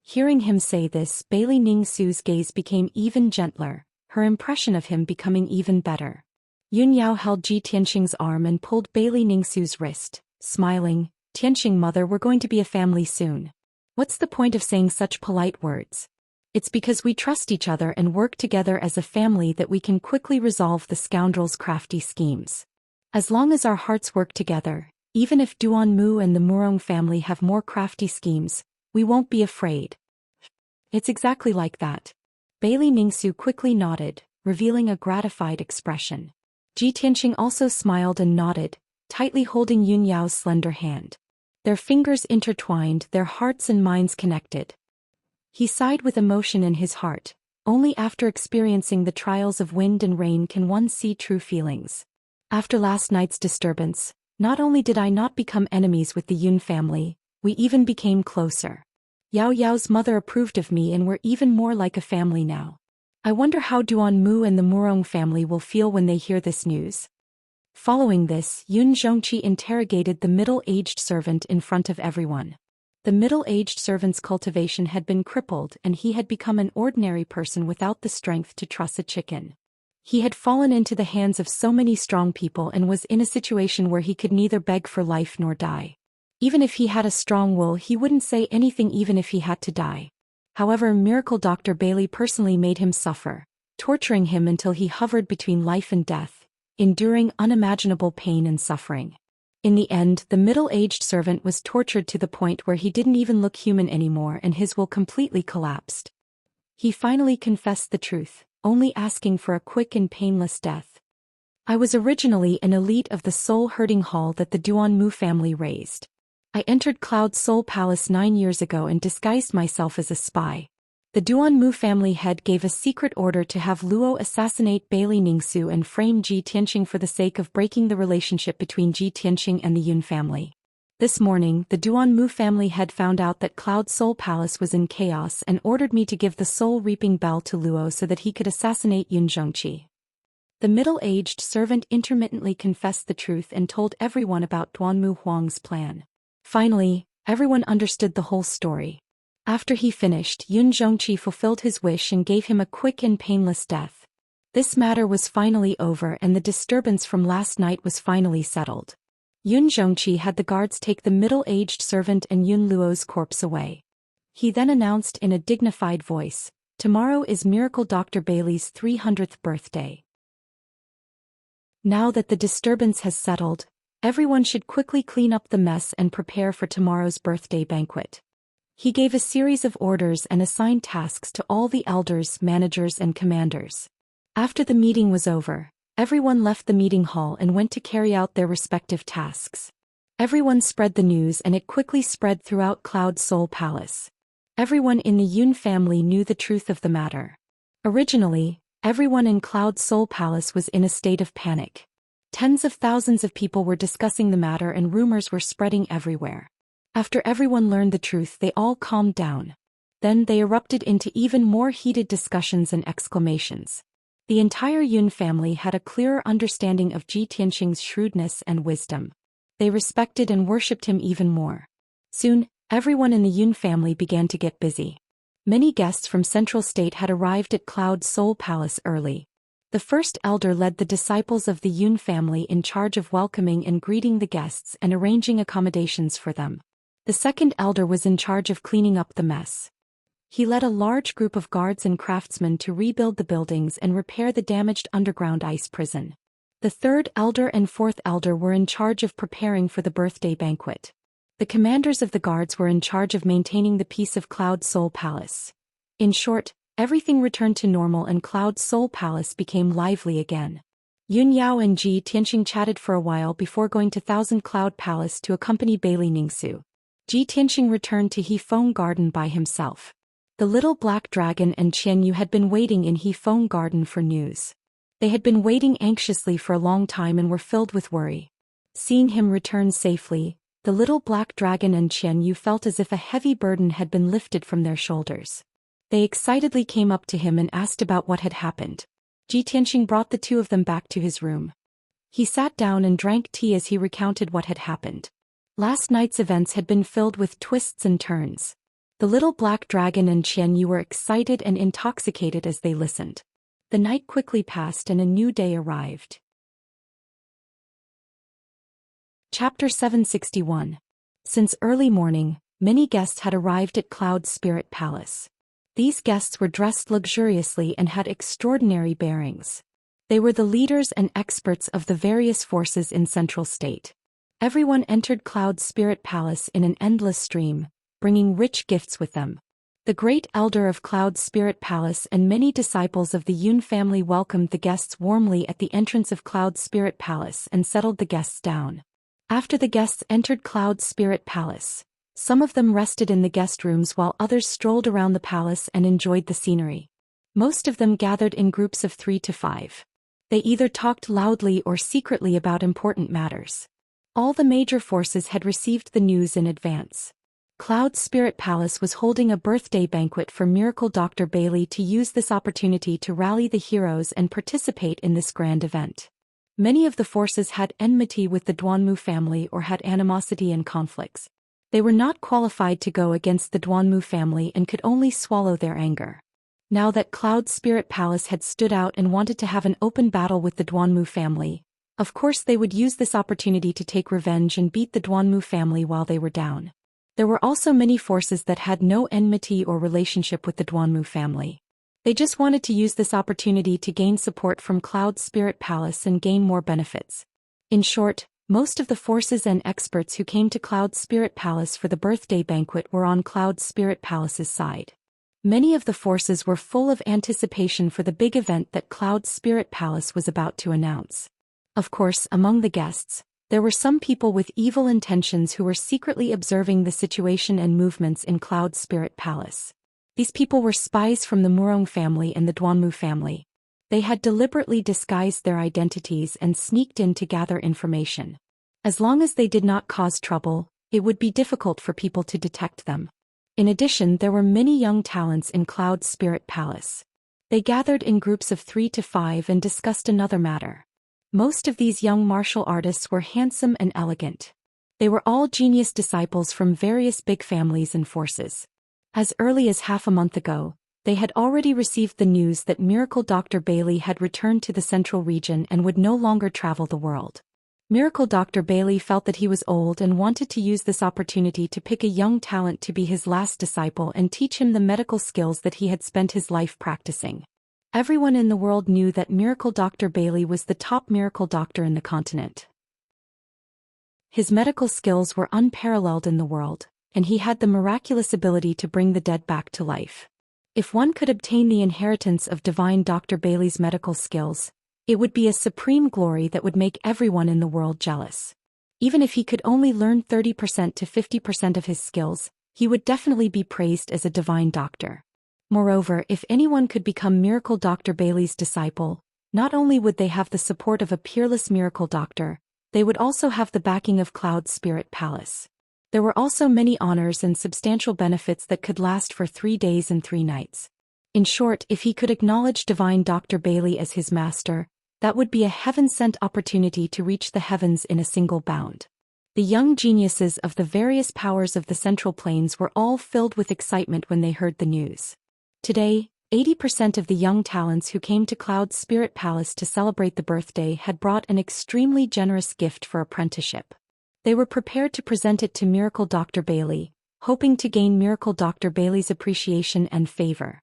Hearing him say this, Bailey Ningxu's gaze became even gentler, her impression of him becoming even better. Yun Yao held Ji Tianxing's arm and pulled Bailey Ningxu's wrist, smiling, "Tianxing mother, we're going to be a family soon. What's the point of saying such polite words? It's because we trust each other and work together as a family that we can quickly resolve the scoundrel's crafty schemes. As long as our hearts work together, even if Duanmu and the Murong family have more crafty schemes, we won't be afraid." "It's exactly like that." Bailey Ningxu quickly nodded, revealing a gratified expression. Ji Tianxing also smiled and nodded, tightly holding Yun Yao's slender hand. Their fingers intertwined, their hearts and minds connected. He sighed with emotion in his heart. Only after experiencing the trials of wind and rain can one see true feelings. After last night's disturbance, not only did I not become enemies with the Yun family, we even became closer. Yao Yao's mother approved of me and we're even more like a family now. I wonder how Duanmu and the Murong family will feel when they hear this news. Following this, Yun Zhongqi interrogated the middle-aged servant in front of everyone. The middle-aged servant's cultivation had been crippled and he had become an ordinary person without the strength to truss a chicken. He had fallen into the hands of so many strong people and was in a situation where he could neither beg for life nor die. Even if he had a strong will, he wouldn't say anything even if he had to die. However, Miracle Dr. Bailey personally made him suffer, torturing him until he hovered between life and death, enduring unimaginable pain and suffering. In the end, the middle-aged servant was tortured to the point where he didn't even look human anymore and his will completely collapsed. He finally confessed the truth, only asking for a quick and painless death. "I was originally an elite of the soul-hurting hall that the Duanmu family raised. I entered Cloud Soul Palace 9 years ago and disguised myself as a spy. The Duanmu family head gave a secret order to have Luo assassinate Bailey Ningsu and frame Ji Tianqing for the sake of breaking the relationship between Ji Tianqing and the Yun family. This morning, the Duanmu family head found out that Cloud Soul Palace was in chaos and ordered me to give the soul-reaping bell to Luo so that he could assassinate Yun Zhongqi. The middle-aged servant intermittently confessed the truth and told everyone about Duanmu Huang's plan. Finally, everyone understood the whole story. After he finished, Yun Zhongqi fulfilled his wish and gave him a quick and painless death. This matter was finally over and the disturbance from last night was finally settled. Yun Zhongqi had the guards take the middle-aged servant and Yun Luo's corpse away. He then announced in a dignified voice, "Tomorrow is Miracle Dr. Bailey's 300th birthday. Now that the disturbance has settled, everyone should quickly clean up the mess and prepare for tomorrow's birthday banquet." He gave a series of orders and assigned tasks to all the elders, managers and commanders. After the meeting was over, everyone left the meeting hall and went to carry out their respective tasks. Everyone spread the news and it quickly spread throughout Cloud Soul Palace. Everyone in the Yun family knew the truth of the matter. Originally, everyone in Cloud Soul Palace was in a state of panic. Tens of thousands of people were discussing the matter and rumors were spreading everywhere. After everyone learned the truth, they all calmed down. Then they erupted into even more heated discussions and exclamations. The entire Yun family had a clearer understanding of Ji Tianqing's shrewdness and wisdom. They respected and worshipped him even more. Soon, everyone in the Yun family began to get busy. Many guests from Central State had arrived at Cloud Soul Palace early. The first elder led the disciples of the Yun family in charge of welcoming and greeting the guests and arranging accommodations for them. The second elder was in charge of cleaning up the mess. He led a large group of guards and craftsmen to rebuild the buildings and repair the damaged underground ice prison. The third elder and fourth elder were in charge of preparing for the birthday banquet. The commanders of the guards were in charge of maintaining the peace of Cloud Soul Palace. In short, everything returned to normal and Cloud Soul Palace became lively again. Yun Yao and Ji Tianqing chatted for a while before going to Thousand Cloud Palace to accompany Bailey Ningsu. Ji Tianqing returned to Hefeng Garden by himself. The little black dragon and Qianyu had been waiting in Hefeng Garden for news. They had been waiting anxiously for a long time and were filled with worry. Seeing him return safely, the little black dragon and Qianyu felt as if a heavy burden had been lifted from their shoulders. They excitedly came up to him and asked about what had happened. Ji Tianqing brought the two of them back to his room. He sat down and drank tea as he recounted what had happened. Last night's events had been filled with twists and turns. The little black dragon and Qianyu were excited and intoxicated as they listened. The night quickly passed and a new day arrived. Chapter 761. Since early morning, many guests had arrived at Cloud Spirit Palace. These guests were dressed luxuriously and had extraordinary bearings. They were the leaders and experts of the various forces in Central State. Everyone entered Cloud Spirit Palace in an endless stream, bringing rich gifts with them. The great elder of Cloud Spirit Palace and many disciples of the Yun family welcomed the guests warmly at the entrance of Cloud Spirit Palace and settled the guests down. After the guests entered Cloud Spirit Palace, some of them rested in the guest rooms while others strolled around the palace and enjoyed the scenery. Most of them gathered in groups of 3 to 5. They either talked loudly or secretly about important matters. All the major forces had received the news in advance. Cloud Spirit Palace was holding a birthday banquet for Miracle Dr. Bailey to use this opportunity to rally the heroes and participate in this grand event. Many of the forces had enmity with the Duanmu family or had animosity and conflicts. They were not qualified to go against the Duanmu family and could only swallow their anger. Now that Cloud Spirit Palace had stood out and wanted to have an open battle with the Duanmu family, of course they would use this opportunity to take revenge and beat the Duanmu family while they were down. There were also many forces that had no enmity or relationship with the Duanmu family. They just wanted to use this opportunity to gain support from Cloud Spirit Palace and gain more benefits. In short, most of the forces and experts who came to Cloud Spirit Palace for the birthday banquet were on Cloud Spirit Palace's side. Many of the forces were full of anticipation for the big event that Cloud Spirit Palace was about to announce. Of course, among the guests, There were some people with evil intentions who were secretly observing the situation and movements in Cloud Spirit Palace. These people were spies from the Murong family and the Duanmu family. They had deliberately disguised their identities and sneaked in to gather information. As long as they did not cause trouble, it would be difficult for people to detect them. In addition, there were many young talents in Cloud Spirit Palace. They gathered in groups of 3 to 5 and discussed another matter. Most of these young martial artists were handsome and elegant. They were all genius disciples from various big families and forces. As early as half a month ago, they had already received the news that Miracle Dr. Bailey had returned to the central region and would no longer travel the world. Miracle Dr. Bailey felt that he was old and wanted to use this opportunity to pick a young talent to be his last disciple and teach him the medical skills that he had spent his life practicing. Everyone in the world knew that Miracle Dr. Bailey was the top miracle doctor in the continent. His medical skills were unparalleled in the world, and he had the miraculous ability to bring the dead back to life. If one could obtain the inheritance of divine Dr. Bailey's medical skills, it would be a supreme glory that would make everyone in the world jealous. Even if he could only learn 30% to 50% of his skills, he would definitely be praised as a divine doctor. Moreover, if anyone could become Miracle Dr. Bailey's disciple, not only would they have the support of a peerless miracle doctor, they would also have the backing of Cloud Spirit Palace. There were also many honors and substantial benefits that could last for 3 days and 3 nights. In short, if he could acknowledge divine Dr. Bailey as his master, that would be a heaven-sent opportunity to reach the heavens in a single bound. The young geniuses of the various powers of the Central Plains were all filled with excitement when they heard the news. Today, 80% of the young talents who came to Cloud Spirit Palace to celebrate the birthday had brought an extremely generous gift for apprenticeship. They were prepared to present it to Miracle Dr. Bailey, hoping to gain Miracle Dr. Bailey's appreciation and favor.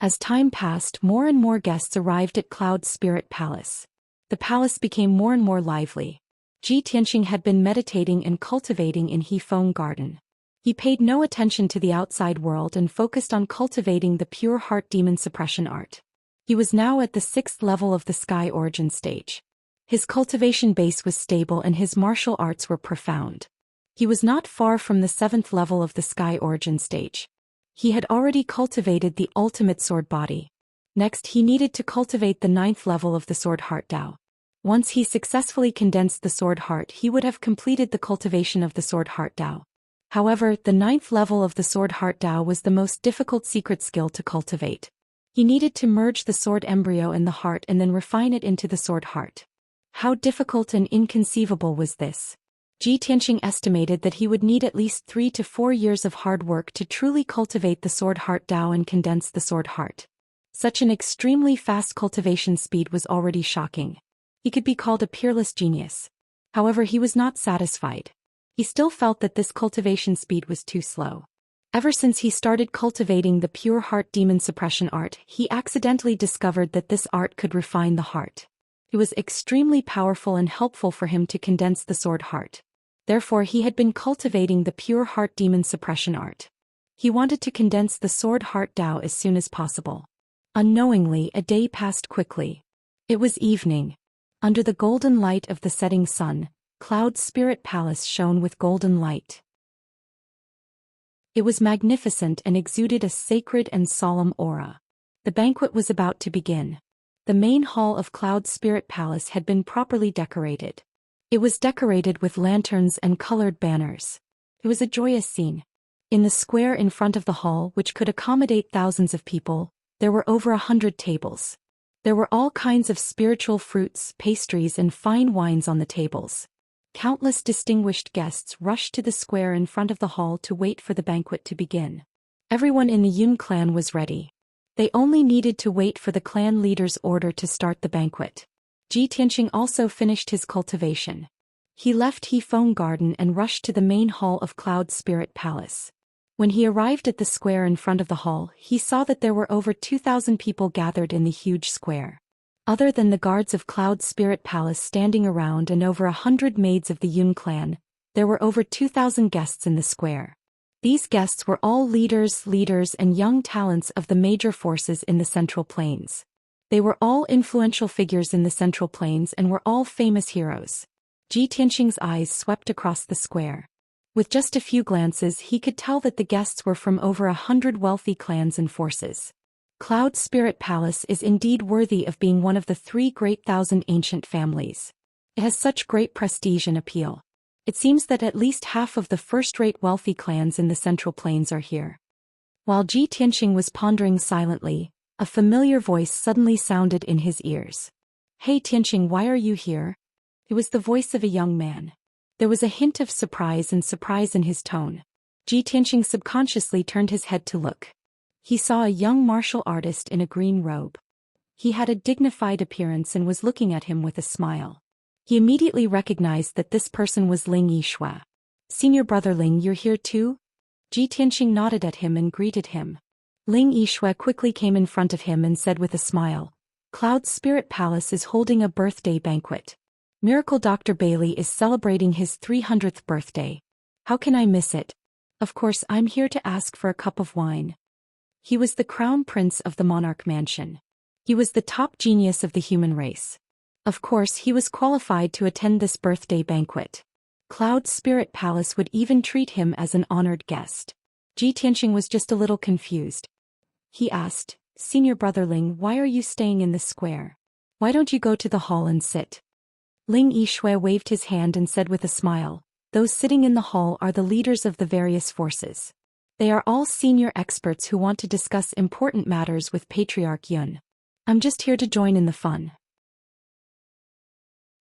As time passed, more and more guests arrived at Cloud Spirit Palace. The palace became more and more lively. Ji Tianxing had been meditating and cultivating in Hefeng Garden. He paid no attention to the outside world and focused on cultivating the pure heart demon suppression art. He was now at the 6th level of the Sky Origin stage. His cultivation base was stable and his martial arts were profound. He was not far from the 7th level of the Sky Origin stage. He had already cultivated the ultimate sword body. Next, he needed to cultivate the 9th level of the sword heart Tao. Once he successfully condensed the sword heart, he would have completed the cultivation of the sword heart Tao. However, the 9th level of the sword heart Tao was the most difficult secret skill to cultivate. He needed to merge the sword embryo in the heart and then refine it into the sword heart. How difficult and inconceivable was this? Ji Tianxing estimated that he would need at least 3 to 4 years of hard work to truly cultivate the sword heart Tao and condense the sword heart. Such an extremely fast cultivation speed was already shocking. He could be called a peerless genius. However, he was not satisfied. He still felt that this cultivation speed was too slow. Ever since he started cultivating the pure heart demon suppression art, he accidentally discovered that this art could refine the heart. It was extremely powerful and helpful for him to condense the sword heart. Therefore, he had been cultivating the pure heart demon suppression art. He wanted to condense the sword heart Tao as soon as possible. Unknowingly, a day passed quickly. It was evening. Under the golden light of the setting sun, Cloud Spirit Palace shone with golden light. It was magnificent and exuded a sacred and solemn aura. The banquet was about to begin. The main hall of Cloud Spirit Palace had been properly decorated. It was decorated with lanterns and colored banners. It was a joyous scene. In the square in front of the hall, which could accommodate thousands of people, there were over 100 tables. There were all kinds of spiritual fruits, pastries, and fine wines on the tables. Countless distinguished guests rushed to the square in front of the hall to wait for the banquet to begin. Everyone in the Yun clan was ready. They only needed to wait for the clan leader's order to start the banquet. Ji Tianxing also finished his cultivation. He left Hefeng Garden and rushed to the main hall of Cloud Spirit Palace. When he arrived at the square in front of the hall, he saw that there were over 2,000 people gathered in the huge square. Other than the guards of Cloud Spirit Palace standing around and over 100 maids of the Yun clan, there were over 2,000 guests in the square. These guests were all leaders and young talents of the major forces in the Central Plains. They were all influential figures in the Central Plains and were all famous heroes. Ji Tianxing's eyes swept across the square. With just a few glances he could tell that the guests were from over 100 wealthy clans and forces. Cloud Spirit Palace is indeed worthy of being one of the 3 great thousand ancient families. It has such great prestige and appeal. It seems that at least half of the first-rate wealthy clans in the Central Plains are here. While Ji Tianxing was pondering silently, a familiar voice suddenly sounded in his ears. "Hey Tianxing, why are you here?" It was the voice of a young man. There was a hint of surprise in his tone. Ji Tianxing subconsciously turned his head to look. He saw a young martial artist in a green robe. He had a dignified appearance and was looking at him with a smile. He immediately recognized that this person was Ling Yixue. "Senior brother Ling, you're here too?" Ji Tianxing nodded at him and greeted him. Ling Yixue quickly came in front of him and said with a smile, "Cloud Spirit Palace is holding a birthday banquet. Miracle Dr. Bailey is celebrating his 300th birthday. How can I miss it? Of course I'm here to ask for a cup of wine." He was the crown prince of the monarch mansion. He was the top genius of the human race. Of course he was qualified to attend this birthday banquet. Cloud Spirit Palace would even treat him as an honored guest. Ji Tianxing was just a little confused. He asked, "Senior brother Ling, why are you staying in the square? Why don't you go to the hall and sit?" Ling Yixue waved his hand and said with a smile, "Those sitting in the hall are the leaders of the various forces. They are all senior experts who want to discuss important matters with Patriarch Yun. I'm just here to join in the fun.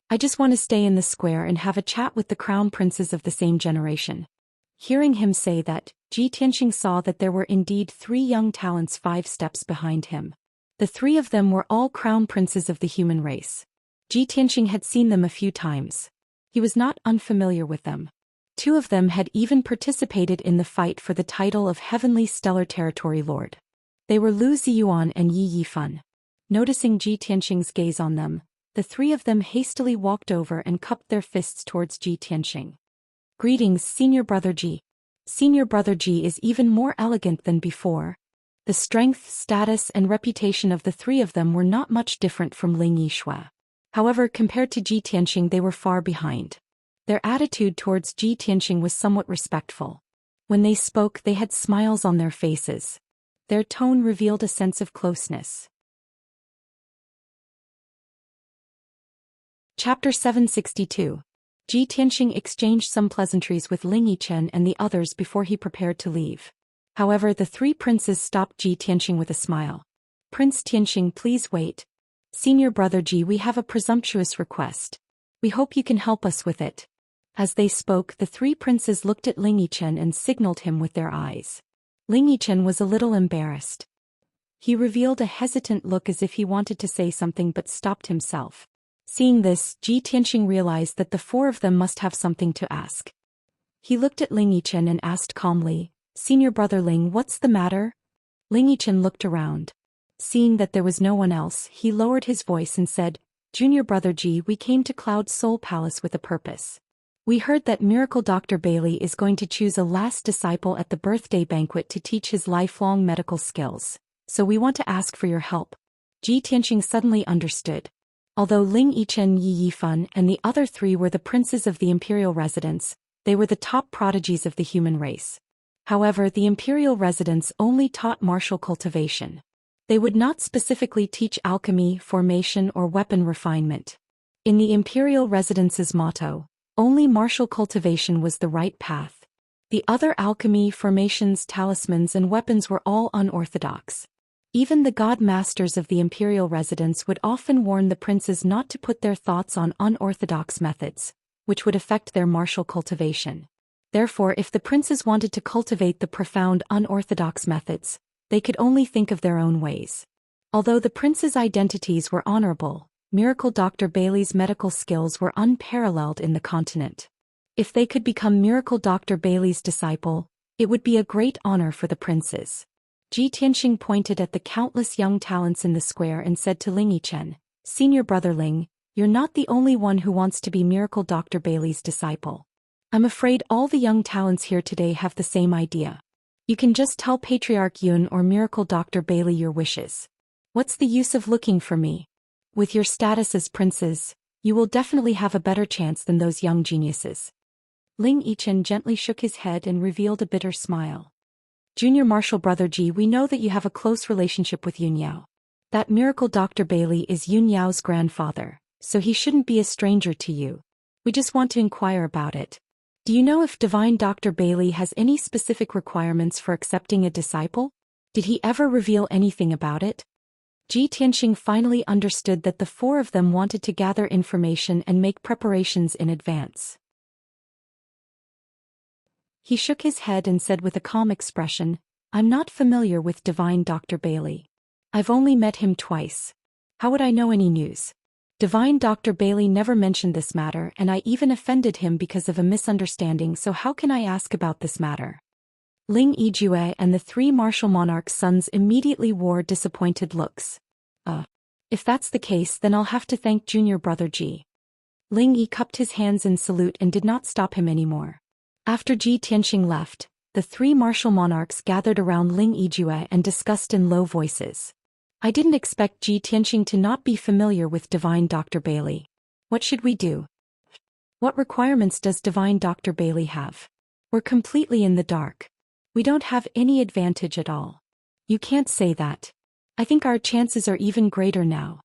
I just want to stay in the square and have a chat with the crown princes of the same generation." Hearing him say that, Ji Tianxing saw that there were indeed 3 young talents 5 steps behind him. The 3 of them were all crown princes of the human race. Ji Tianxing had seen them a few times. He was not unfamiliar with them. 2 of them had even participated in the fight for the title of Heavenly Stellar Territory Lord. They were Lu Ziyuan and Yi Yifan. Noticing Ji Tianxing's gaze on them, the 3 of them hastily walked over and cupped their fists towards Ji Tianxing. "Greetings, Senior Brother Ji." Senior Brother Ji is even more elegant than before. The strength, status and reputation of the 3 of them were not much different from Ling Yixue. However, compared to Ji Tianxing they were far behind. Their attitude towards Ji Tianxing was somewhat respectful. When they spoke they had smiles on their faces. Their tone revealed a sense of closeness. Chapter 762. Ji Tianxing exchanged some pleasantries with Ling Yichen and the others before he prepared to leave. However, the 3 princes stopped Ji Tianxing with a smile. "Prince Tianxing, please wait. Senior brother Ji, we have a presumptuous request. We hope you can help us with it." As they spoke, the 3 princes looked at Ling Yichen and signaled him with their eyes. Ling Yichen was a little embarrassed. He revealed a hesitant look as if he wanted to say something but stopped himself. Seeing this, Ji Tianxing realized that the 4 of them must have something to ask. He looked at Ling Yichen and asked calmly, "Senior brother Ling, what's the matter?" Ling Yichen looked around. Seeing that there was no one else, he lowered his voice and said, "Junior brother Ji, we came to Cloud Soul Palace with a purpose. We heard that Miracle Dr. Bailey is going to choose a last disciple at the birthday banquet to teach his lifelong medical skills, so we want to ask for your help." Ji Tianxing suddenly understood. Although Ling Yichen, Yi Yifan, and the other 3 were the princes of the imperial residence, they were the top prodigies of the human race. However, the imperial residence only taught martial cultivation. They would not specifically teach alchemy, formation, or weapon refinement. In the imperial residence's motto, only martial cultivation was the right path. The other alchemy, formations, talismans, and weapons were all unorthodox. Even the god masters of the imperial residence would often warn the princes not to put their thoughts on unorthodox methods, which would affect their martial cultivation. Therefore, if the princes wanted to cultivate the profound unorthodox methods, they could only think of their own ways. Although the princes' identities were honorable, Miracle Dr. Bailey's medical skills were unparalleled in the continent. If they could become Miracle Dr. Bailey's disciple, it would be a great honor for the princes. Ji Tianxing pointed at the countless young talents in the square and said to Ling Yichen, "Senior brother Ling, you're not the only one who wants to be Miracle Dr. Bailey's disciple. I'm afraid all the young talents here today have the same idea. You can just tell Patriarch Yun or Miracle Dr. Bailey your wishes. What's the use of looking for me? With your status as princes, You will definitely have a better chance than those young geniuses. Ling Yichen gently shook his head and revealed a bitter smile. Junior Marshal Brother Ji, we know that you have a close relationship with Yun Yao. That miracle Dr. Bailey is Yun Yao's grandfather, so he shouldn't be a stranger to you. We just want to inquire about it. Do you know if Divine Dr. Bailey has any specific requirements for accepting a disciple? Did he ever reveal anything about it? Ji Tianxing finally understood that the four of them wanted to gather information and make preparations in advance. He shook his head and said with a calm expression, I'm not familiar with Divine Dr. Bailey. I've only met him twice. How would I know any news? Divine Dr. Bailey never mentioned this matter, and I even offended him because of a misunderstanding, so how can I ask about this matter? Ling Yijue and the three martial monarchs' sons immediately wore disappointed looks. If that's the case, then I'll have to thank Junior Brother Ji. Ling Yi cupped his hands in salute and did not stop him anymore. After Ji Tianxing left, the three martial monarchs gathered around Ling Yijue and discussed in low voices. I didn't expect Ji Tianxing to not be familiar with Divine Dr. Bailey. What should we do? What requirements does Divine Dr. Bailey have? We're completely in the dark. We don't have any advantage at all. You can't say that. I think our chances are even greater now.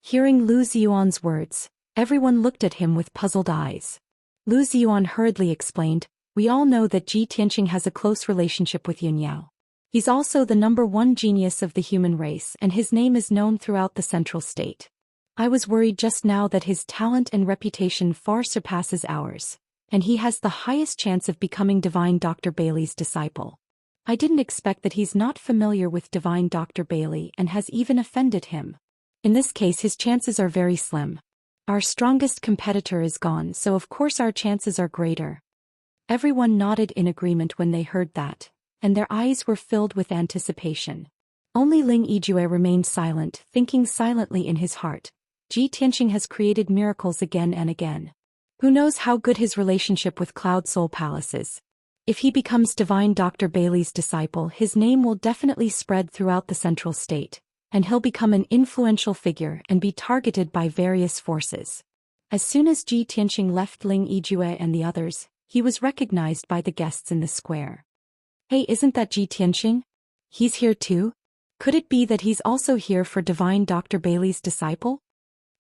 Hearing Lu Ziyuan's words, everyone looked at him with puzzled eyes. Lu Ziyuan hurriedly explained, we all know that Ji Tianxing has a close relationship with Yun Yao. He's also the #1 genius of the human race, and his name is known throughout the Central State. I was worried just now that his talent and reputation far surpasses ours, and he has the highest chance of becoming Divine Dr. Bailey's disciple. I didn't expect that he's not familiar with Divine Dr. Bailey and has even offended him. In this case, his chances are very slim. Our strongest competitor is gone, so of course our chances are greater. Everyone nodded in agreement when they heard that, and their eyes were filled with anticipation. Only Ling Yijue remained silent, thinking silently in his heart. Ji Tianxing has created miracles again and again. Who knows how good his relationship with Cloud Soul Palace is? If he becomes Divine Dr. Bailey's disciple, his name will definitely spread throughout the Central State, and he'll become an influential figure and be targeted by various forces. As soon as Ji Tianxing left Ling Yijue and the others, he was recognized by the guests in the square. Hey, isn't that Ji Tianxing? He's here too? Could it be that he's also here for Divine Dr. Bailey's disciple?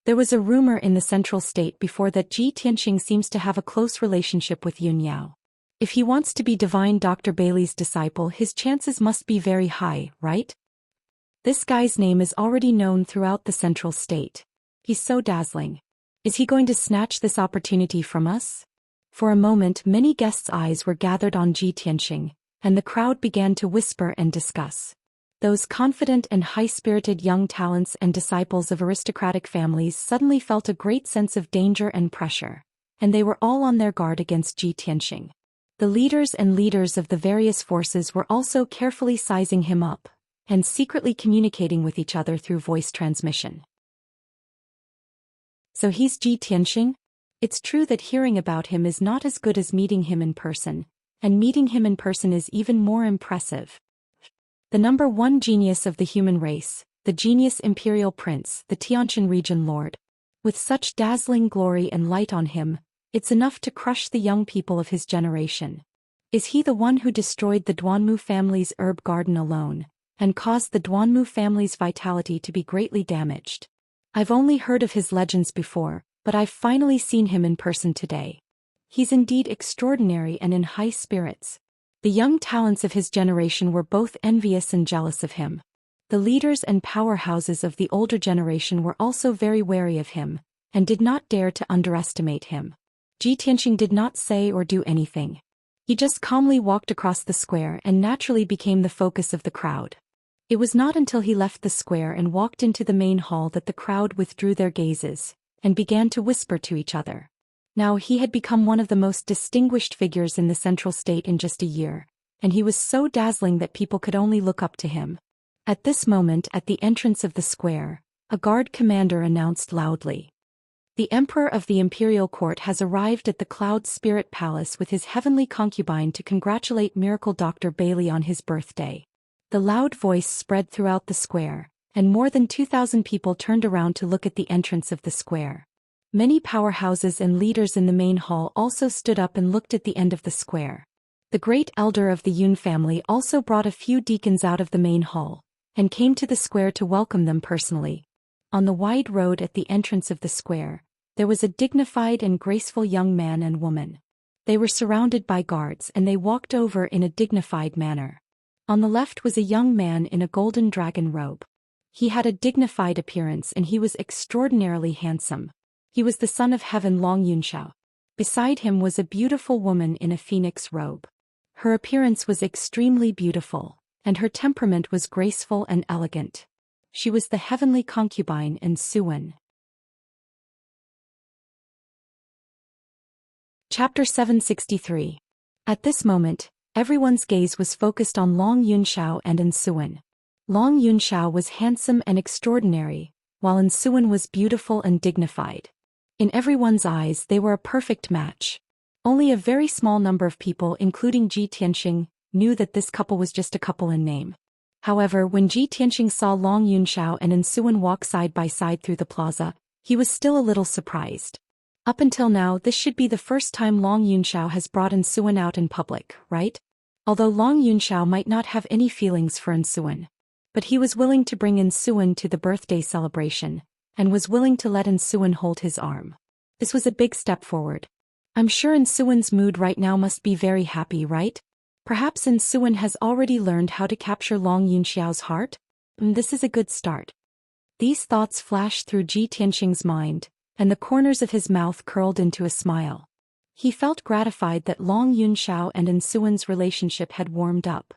There was a rumor in the Central State before that Ji Tianxing seems to have a close relationship with Yun Yao. If he wants to be Divine Dr. Bailey's disciple, his chances must be very high, right? This guy's name is already known throughout the Central State. He's so dazzling. Is he going to snatch this opportunity from us? For a moment, many guests' eyes were gathered on Ji Tianxing, and the crowd began to whisper and discuss. Those confident and high-spirited young talents and disciples of aristocratic families suddenly felt a great sense of danger and pressure, and they were all on their guard against Ji Tianxing. The leaders and leaders of the various forces were also carefully sizing him up, and secretly communicating with each other through voice transmission. So he's Ji Tianxing? It's true that hearing about him is not as good as meeting him in person, and meeting him in person is even more impressive. The #1 genius of the human race, the genius imperial prince, the Tianjin region lord. With such dazzling glory and light on him, it's enough to crush the young people of his generation. Is he the one who destroyed the Duanmu family's herb garden alone, and caused the Duanmu family's vitality to be greatly damaged? I've only heard of his legends before, but I've finally seen him in person today. He's indeed extraordinary and in high spirits. The young talents of his generation were both envious and jealous of him. The leaders and powerhouses of the older generation were also very wary of him, and did not dare to underestimate him. Ji Tianxing did not say or do anything. He just calmly walked across the square and naturally became the focus of the crowd. It was not until he left the square and walked into the main hall that the crowd withdrew their gazes, and began to whisper to each other. Now he had become one of the most distinguished figures in the Central State in just a year, and he was so dazzling that people could only look up to him. At this moment, at the entrance of the square, a guard commander announced loudly. The Emperor of the Imperial Court has arrived at the Cloud Spirit Palace with his heavenly concubine to congratulate Miracle Dr. Bailey on his birthday. The loud voice spread throughout the square, and more than 2,000 people turned around to look at the entrance of the square. Many powerhouses and leaders in the main hall also stood up and looked at the end of the square. The great elder of the Yun family also brought a few deacons out of the main hall, and came to the square to welcome them personally. On the wide road at the entrance of the square, there was a dignified and graceful young man and woman. They were surrounded by guards and they walked over in a dignified manner. On the left was a young man in a golden dragon robe. He had a dignified appearance and he was extraordinarily handsome. He was the son of heaven Long Yunxiao. Beside him was a beautiful woman in a phoenix robe. Her appearance was extremely beautiful, and her temperament was graceful and elegant. She was the heavenly concubine in Suwen. Chapter 763. At this moment, everyone's gaze was focused on Long Yunxiao and Suwen. Long Yunxiao was handsome and extraordinary, while Suwen was beautiful and dignified. In everyone's eyes they were a perfect match. Only a very small number of people, including Ji Tianxing, knew that this couple was just a couple in name. However, when Ji Tianxing saw Long Yunxiao and Suwen walk side by side through the plaza, he was still a little surprised. Up until now, this should be the first time Long Yunxiao has brought Suwen out in public, right? Although Long Yunxiao might not have any feelings for Suwen, but he was willing to bring Suwen to the birthday celebration, and was willing to let Suwen hold his arm. This was a big step forward. I'm sure Suwen's mood right now must be very happy, right? Perhaps Suwen has already learned how to capture Long Yunxiao's heart? This is a good start. These thoughts flashed through Ji Tianxing's mind, and the corners of his mouth curled into a smile. He felt gratified that Long Yunxiao and Suwen's relationship had warmed up.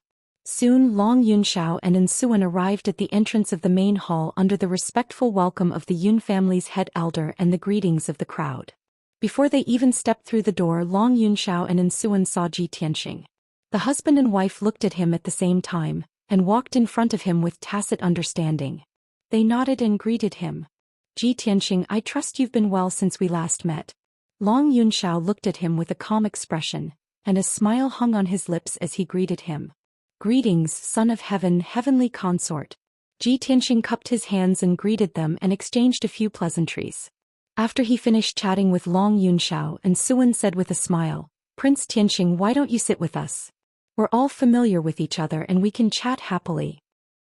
Soon Long Yunxiao and Suwen arrived at the entrance of the main hall under the respectful welcome of the Yun family's head elder and the greetings of the crowd. Before they even stepped through the door, Long Yunxiao and Suwen saw Ji Tianxing. The husband and wife looked at him at the same time, and walked in front of him with tacit understanding. They nodded and greeted him. Ji Tianxing, I trust you've been well since we last met. Long Yunxiao looked at him with a calm expression, and a smile hung on his lips as he greeted him. Greetings, son of heaven, heavenly consort. Ji Tianxing cupped his hands and greeted them and exchanged a few pleasantries. After he finished chatting with Long Yunxiao, Suwen said with a smile, Prince Tianxing, why don't you sit with us? We're all familiar with each other and we can chat happily.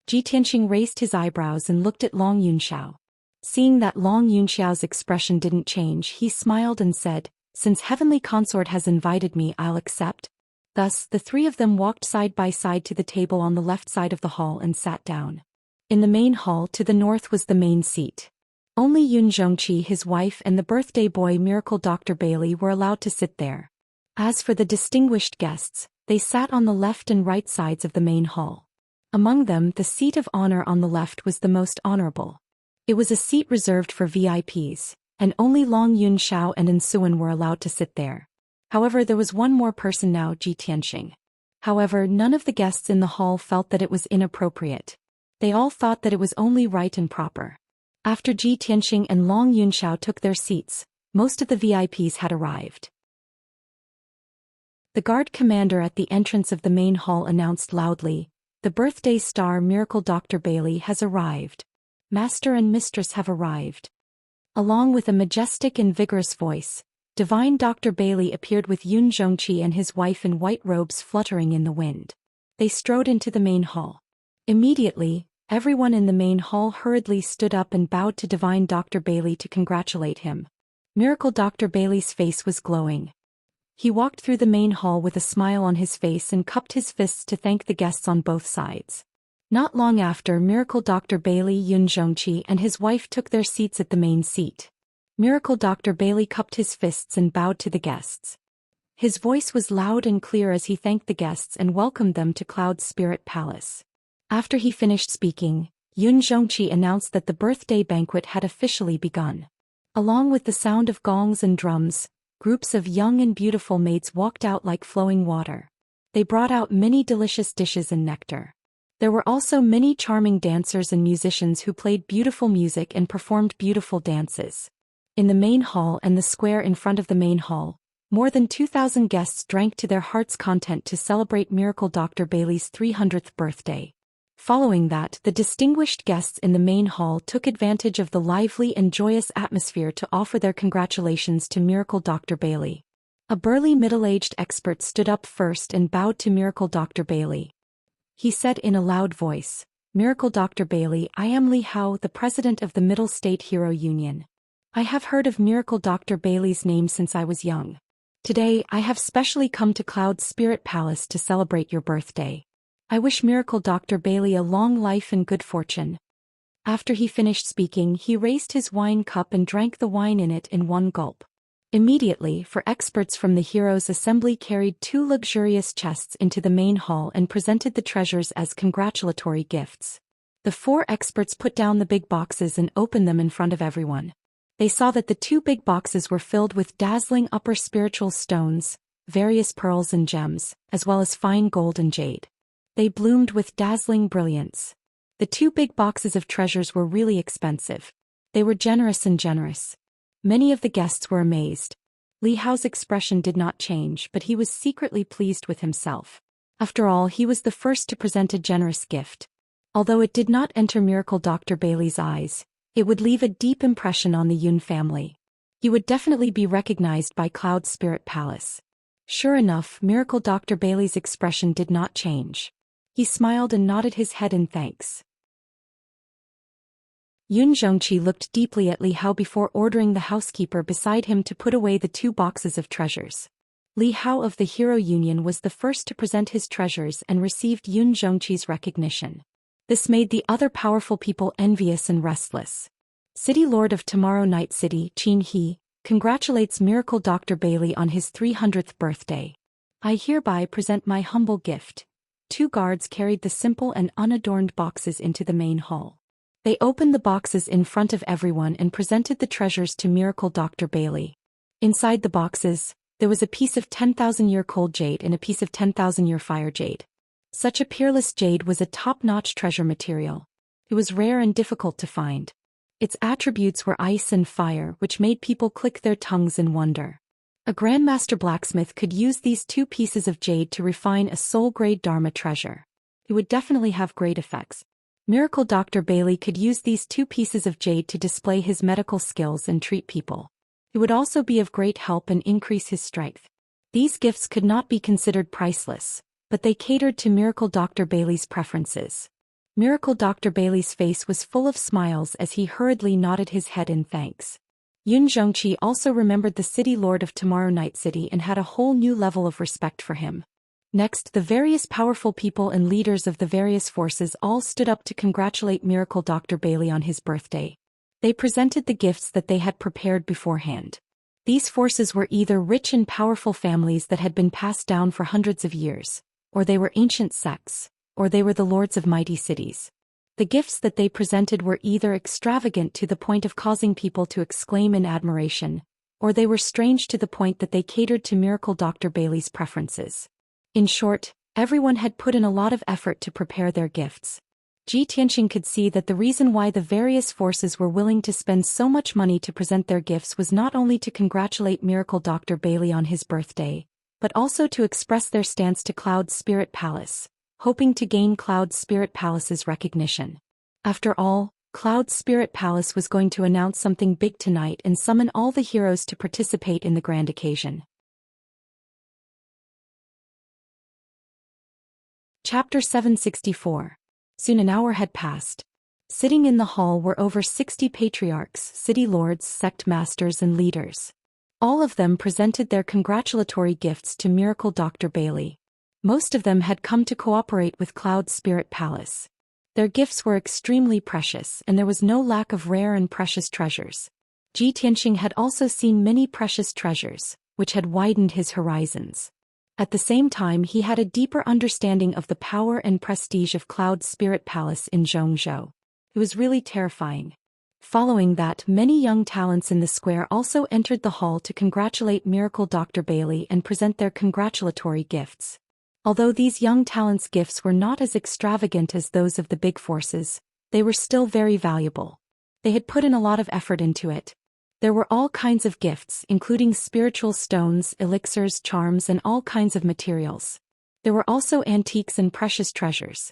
Ji Tianxing raised his eyebrows and looked at Long Yunxiao. Seeing that Long Yunxiao's expression didn't change, he smiled and said, since heavenly consort has invited me, I'll accept. Thus, the three of them walked side by side to the table on the left side of the hall and sat down. In the main hall to the north was the main seat. Only Yun Zhongqi, his wife, and the birthday boy Miracle Dr. Bailey were allowed to sit there. As for the distinguished guests, they sat on the left and right sides of the main hall. Among them, the seat of honor on the left was the most honorable. It was a seat reserved for VIPs, and only Long Yunxiao and Suwen were allowed to sit there. However, there was one more person now, Ji Tianxing. However, none of the guests in the hall felt that it was inappropriate. They all thought that it was only right and proper. After Ji Tianxing and Long Yunxiao took their seats, most of the VIPs had arrived. The guard commander at the entrance of the main hall announced loudly, the birthday star Miracle Dr. Bailey has arrived. Master and mistress have arrived. Along with a majestic and vigorous voice, Divine Dr. Bailey appeared with Yun Zhongqi and his wife in white robes fluttering in the wind. They strode into the main hall. Immediately, everyone in the main hall hurriedly stood up and bowed to Divine Dr. Bailey to congratulate him. Miracle Dr. Bailey's face was glowing. He walked through the main hall with a smile on his face and cupped his fists to thank the guests on both sides. Not long after, Miracle Dr. Bailey, Yun Zhongqi, and his wife took their seats at the main seat. Miracle Dr. Bailey cupped his fists and bowed to the guests. His voice was loud and clear as he thanked the guests and welcomed them to Cloud Spirit Palace. After he finished speaking, Yun Zhongqi announced that the birthday banquet had officially begun. Along with the sound of gongs and drums, groups of young and beautiful maids walked out like flowing water. They brought out many delicious dishes and nectar. There were also many charming dancers and musicians who played beautiful music and performed beautiful dances. In the main hall and the square in front of the main hall, more than 2,000 guests drank to their heart's content to celebrate Miracle Dr. Bailey's 300th birthday. Following that, the distinguished guests in the main hall took advantage of the lively and joyous atmosphere to offer their congratulations to Miracle Dr. Bailey. A burly middle-aged expert stood up first and bowed to Miracle Dr. Bailey. He said in a loud voice, "Miracle Dr. Bailey, I am Li Hao, the president of the Middle State Hero Union. I have heard of Miracle Dr. Bailey's name since I was young. Today, I have specially come to Cloud Spirit Palace to celebrate your birthday. I wish Miracle Dr. Bailey a long life and good fortune." After he finished speaking, he raised his wine cup and drank the wine in it in one gulp. Immediately, experts from the Heroes Assembly carried 2 luxurious chests into the main hall and presented the treasures as congratulatory gifts. The 4 experts put down the big boxes and opened them in front of everyone. They saw that the 2 big boxes were filled with dazzling upper spiritual stones, various pearls and gems, as well as fine gold and jade. They bloomed with dazzling brilliance. The 2 big boxes of treasures were really expensive. They were generous. Many of the guests were amazed. Li Hao's expression did not change, but he was secretly pleased with himself. After all, he was the first to present a generous gift. Although it did not enter Miracle Dr. Bailey's eyes, it would leave a deep impression on the Yun family. He would definitely be recognized by Cloud Spirit Palace. Sure enough, Miracle Dr. Bailey's expression did not change. He smiled and nodded his head in thanks. Yun Zhongqi looked deeply at Li Hao before ordering the housekeeper beside him to put away the 2 boxes of treasures. Li Hao of the Hero Union was the first to present his treasures and received Yun Zhongqi's recognition. This made the other powerful people envious and restless. City Lord of Tomorrow Night City, Qin He, congratulates Miracle Dr. Bailey on his 300th birthday. I hereby present my humble gift. 2 guards carried the simple and unadorned boxes into the main hall. They opened the boxes in front of everyone and presented the treasures to Miracle Dr. Bailey. Inside the boxes, there was a piece of 10,000-year cold jade and a piece of 10,000-year fire jade. Such a peerless jade was a top-notch treasure material. It was rare and difficult to find. Its attributes were ice and fire, which made people click their tongues in wonder. A Grandmaster blacksmith could use these 2 pieces of jade to refine a soul-grade Dharma treasure. It would definitely have great effects. Miracle Dr. Bailey could use these 2 pieces of jade to display his medical skills and treat people. It would also be of great help and increase his strength. These gifts could not be considered priceless, but they catered to Miracle Dr. Bailey's preferences. Miracle Dr. Bailey's face was full of smiles as he hurriedly nodded his head in thanks. Yun Zhongqi also remembered the City Lord of Tomorrow Night City and had a whole new level of respect for him. Next, the various powerful people and leaders of the various forces all stood up to congratulate Miracle Dr. Bailey on his birthday. They presented the gifts that they had prepared beforehand. These forces were either rich and powerful families that had been passed down for hundreds of years, or they were ancient sects, or they were the lords of mighty cities. The gifts that they presented were either extravagant to the point of causing people to exclaim in admiration, or they were strange to the point that they catered to Miracle Dr. Bailey's preferences. In short, everyone had put in a lot of effort to prepare their gifts. Tianxing could see that the reason why the various forces were willing to spend so much money to present their gifts was not only to congratulate Miracle Dr. Bailey on his birthday, but also to express their stance to Cloud Spirit Palace, hoping to gain Cloud Spirit Palace's recognition. After all, Cloud Spirit Palace was going to announce something big tonight and summon all the heroes to participate in the grand occasion. Chapter 764. Soon an hour had passed. Sitting in the hall were over 60 patriarchs, city lords, sect masters and leaders. All of them presented their congratulatory gifts to Miracle Dr. Bailey. Most of them had come to cooperate with Cloud Spirit Palace. Their gifts were extremely precious and there was no lack of rare and precious treasures. Tianxing had also seen many precious treasures, which had widened his horizons. At the same time, he had a deeper understanding of the power and prestige of Cloud Spirit Palace in Zhongzhou. It was really terrifying. Following that, many young talents in the square also entered the hall to congratulate Miracle Dr. Bailey and present their congratulatory gifts. Although these young talents' gifts were not as extravagant as those of the big forces, they were still very valuable. They had put in a lot of effort into it. There were all kinds of gifts, including spiritual stones, elixirs, charms, and all kinds of materials. There were also antiques and precious treasures.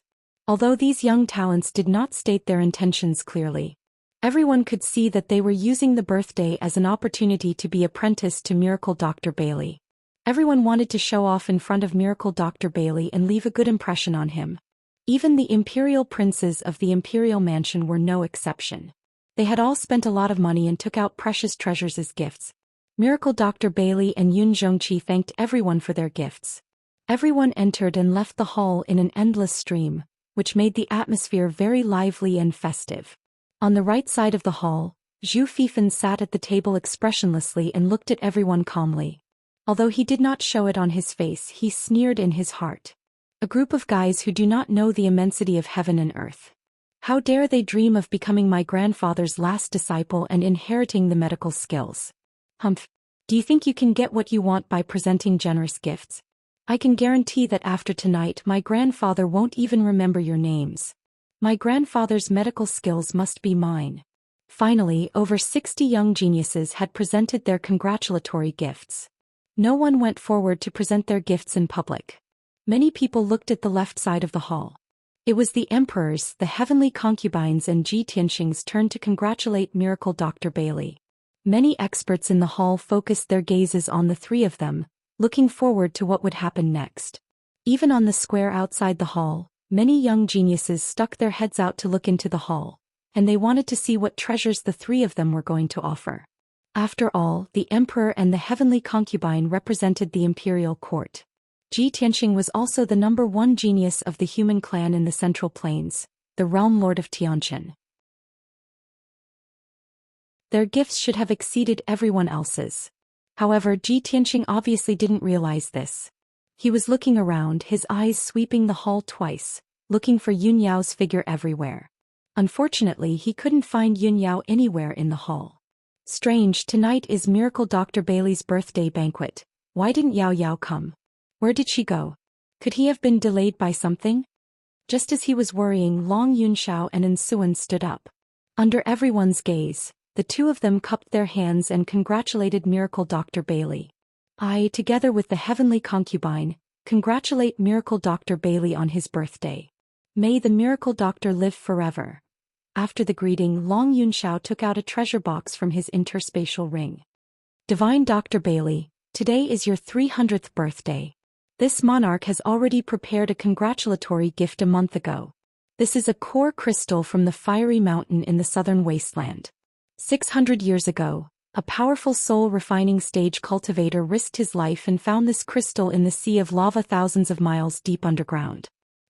Although these young talents did not state their intentions clearly, everyone could see that they were using the birthday as an opportunity to be apprenticed to Miracle Dr. Bailey. Everyone wanted to show off in front of Miracle Dr. Bailey and leave a good impression on him. Even the imperial princes of the imperial mansion were no exception. They had all spent a lot of money and took out precious treasures as gifts. Miracle Dr. Bailey and Yun Zhongqi thanked everyone for their gifts. Everyone entered and left the hall in an endless stream, which made the atmosphere very lively and festive. On the right side of the hall, Zhu Fifan sat at the table expressionlessly and looked at everyone calmly. Although he did not show it on his face, he sneered in his heart. A group of guys who do not know the immensity of heaven and earth. How dare they dream of becoming my grandfather's last disciple and inheriting the medical skills? Humph. Do you think you can get what you want by presenting generous gifts? I can guarantee that after tonight my grandfather won't even remember your names. My grandfather's medical skills must be mine. Finally, over 60 young geniuses had presented their congratulatory gifts. No one went forward to present their gifts in public. Many people looked at the left side of the hall. It was the emperors, the heavenly concubines and Ji Tianxing's turn to congratulate Miracle Dr. Bailey. Many experts in the hall focused their gazes on the three of them, looking forward to what would happen next. Even on the square outside the hall, many young geniuses stuck their heads out to look into the hall, and they wanted to see what treasures the three of them were going to offer. After all, the emperor and the heavenly concubine represented the imperial court. Ji Tianxing was also the #1 genius of the human clan in the Central Plains, the realm lord of Tianqian. Their gifts should have exceeded everyone else's. However, Ji Tianxing obviously didn't realize this. He was looking around, his eyes sweeping the hall twice, looking for Yun Yao's figure everywhere. Unfortunately, he couldn't find Yun Yao anywhere in the hall. Strange, tonight is Miracle Dr. Bailey's birthday banquet. Why didn't Yao Yao come? Where did she go? Could he have been delayed by something? Just as he was worrying, Long Yunxiao and Ensuan stood up. Under everyone's gaze, the two of them cupped their hands and congratulated Miracle Dr. Bailey. I, together with the heavenly concubine, congratulate Miracle Dr. Bailey on his birthday. May the Miracle Doctor live forever. After the greeting, Long Yunxiao took out a treasure box from his interspatial ring. Divine Dr. Bailey, today is your 300th birthday. This monarch has already prepared a congratulatory gift a month ago. This is a core crystal from the fiery mountain in the southern wasteland. 600 years ago, a powerful soul-refining stage cultivator risked his life and found this crystal in the sea of lava thousands of miles deep underground.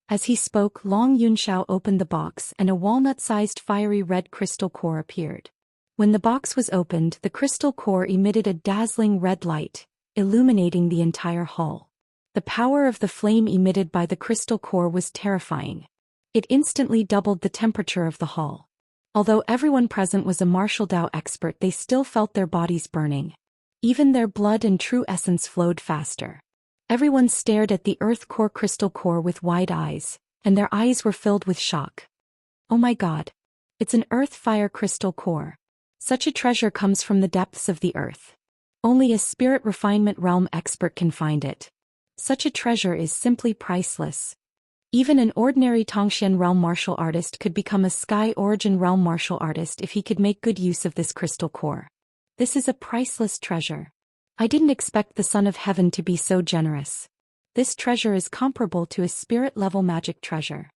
As he spoke, Long Yunxiao opened the box and a walnut-sized fiery red crystal core appeared. When the box was opened, the crystal core emitted a dazzling red light, illuminating the entire hall. The power of the flame emitted by the crystal core was terrifying. It instantly doubled the temperature of the hall. Although everyone present was a martial Dao expert, they still felt their bodies burning. Even their blood and true essence flowed faster. Everyone stared at the earth core crystal core with wide eyes, and their eyes were filled with shock. Oh my god! It's an earth fire crystal core. Such a treasure comes from the depths of the earth. Only a spirit refinement realm expert can find it. Such a treasure is simply priceless. Even an ordinary Tongxian realm martial artist could become a sky origin realm martial artist if he could make good use of this crystal core. This is a priceless treasure. I didn't expect the Son of Heaven to be so generous. This treasure is comparable to a spirit-level magic treasure.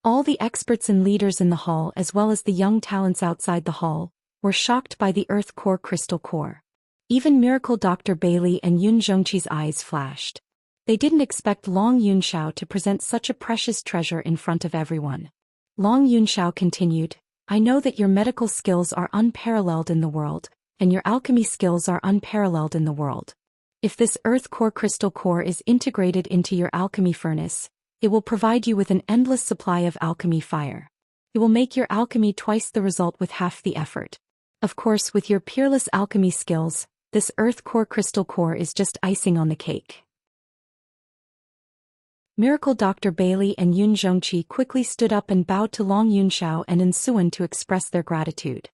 All the experts and leaders in the hall, as well as the young talents outside the hall, were shocked by the earth core crystal core. Even Miracle Dr. Bailey and Yun Zhongqi's eyes flashed. They didn't expect Long Yunxiao to present such a precious treasure in front of everyone. Long Yunxiao continued, I know that your medical skills are unparalleled in the world, and your alchemy skills are unparalleled in the world. If this earth core crystal core is integrated into your alchemy furnace, it will provide you with an endless supply of alchemy fire. It will make your alchemy twice the result with half the effort. Of course, with your peerless alchemy skills, this earth core crystal core is just icing on the cake. Miracle Dr. Bailey and Yun Zhongqi quickly stood up and bowed to Long Yunxiao and Ensuan to express their gratitude.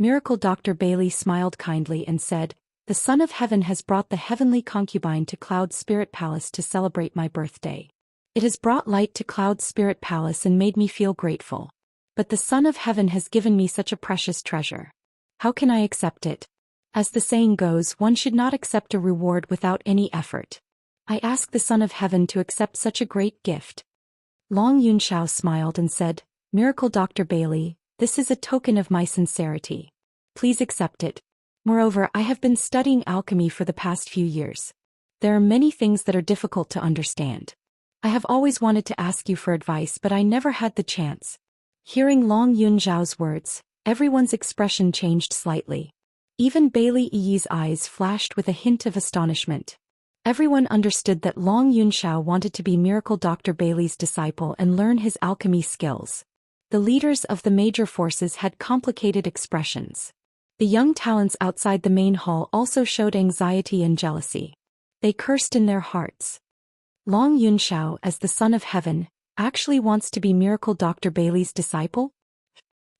Miracle Dr. Bailey smiled kindly and said, The Son of Heaven has brought the heavenly concubine to Cloud Spirit Palace to celebrate my birthday. It has brought light to Cloud's spirit palace and made me feel grateful. But the Son of Heaven has given me such a precious treasure. How can I accept it? As the saying goes, one should not accept a reward without any effort. I ask the Son of Heaven to accept such a great gift. Long Yunxiao smiled and said, Miracle Dr. Bailey, this is a token of my sincerity. Please accept it. Moreover, I have been studying alchemy for the past few years. There are many things that are difficult to understand. I have always wanted to ask you for advice, but I never had the chance. Hearing Long Yunxiao's words, everyone's expression changed slightly. Even Bailey Yi's eyes flashed with a hint of astonishment. Everyone understood that Long Yunxiao wanted to be Miracle Dr. Bailey's disciple and learn his alchemy skills. The leaders of the major forces had complicated expressions. The young talents outside the main hall also showed anxiety and jealousy. They cursed in their hearts. Long Yunxiao, as the Son of Heaven, actually wants to be Miracle Dr. Bailey's disciple?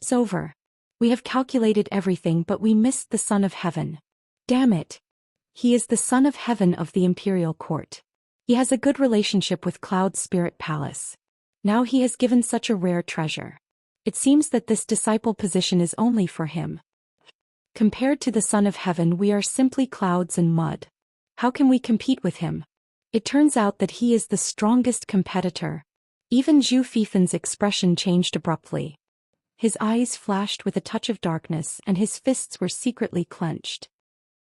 It's over. We have calculated everything, but we missed the Son of Heaven. Damn it. He is the Son of Heaven of the Imperial Court. He has a good relationship with Cloud's Spirit Palace. Now he has given such a rare treasure. It seems that this disciple position is only for him. Compared to the Son of Heaven, we are simply clouds and mud. How can we compete with him? It turns out that he is the strongest competitor. Even Zhu Xian's expression changed abruptly. His eyes flashed with a touch of darkness and his fists were secretly clenched.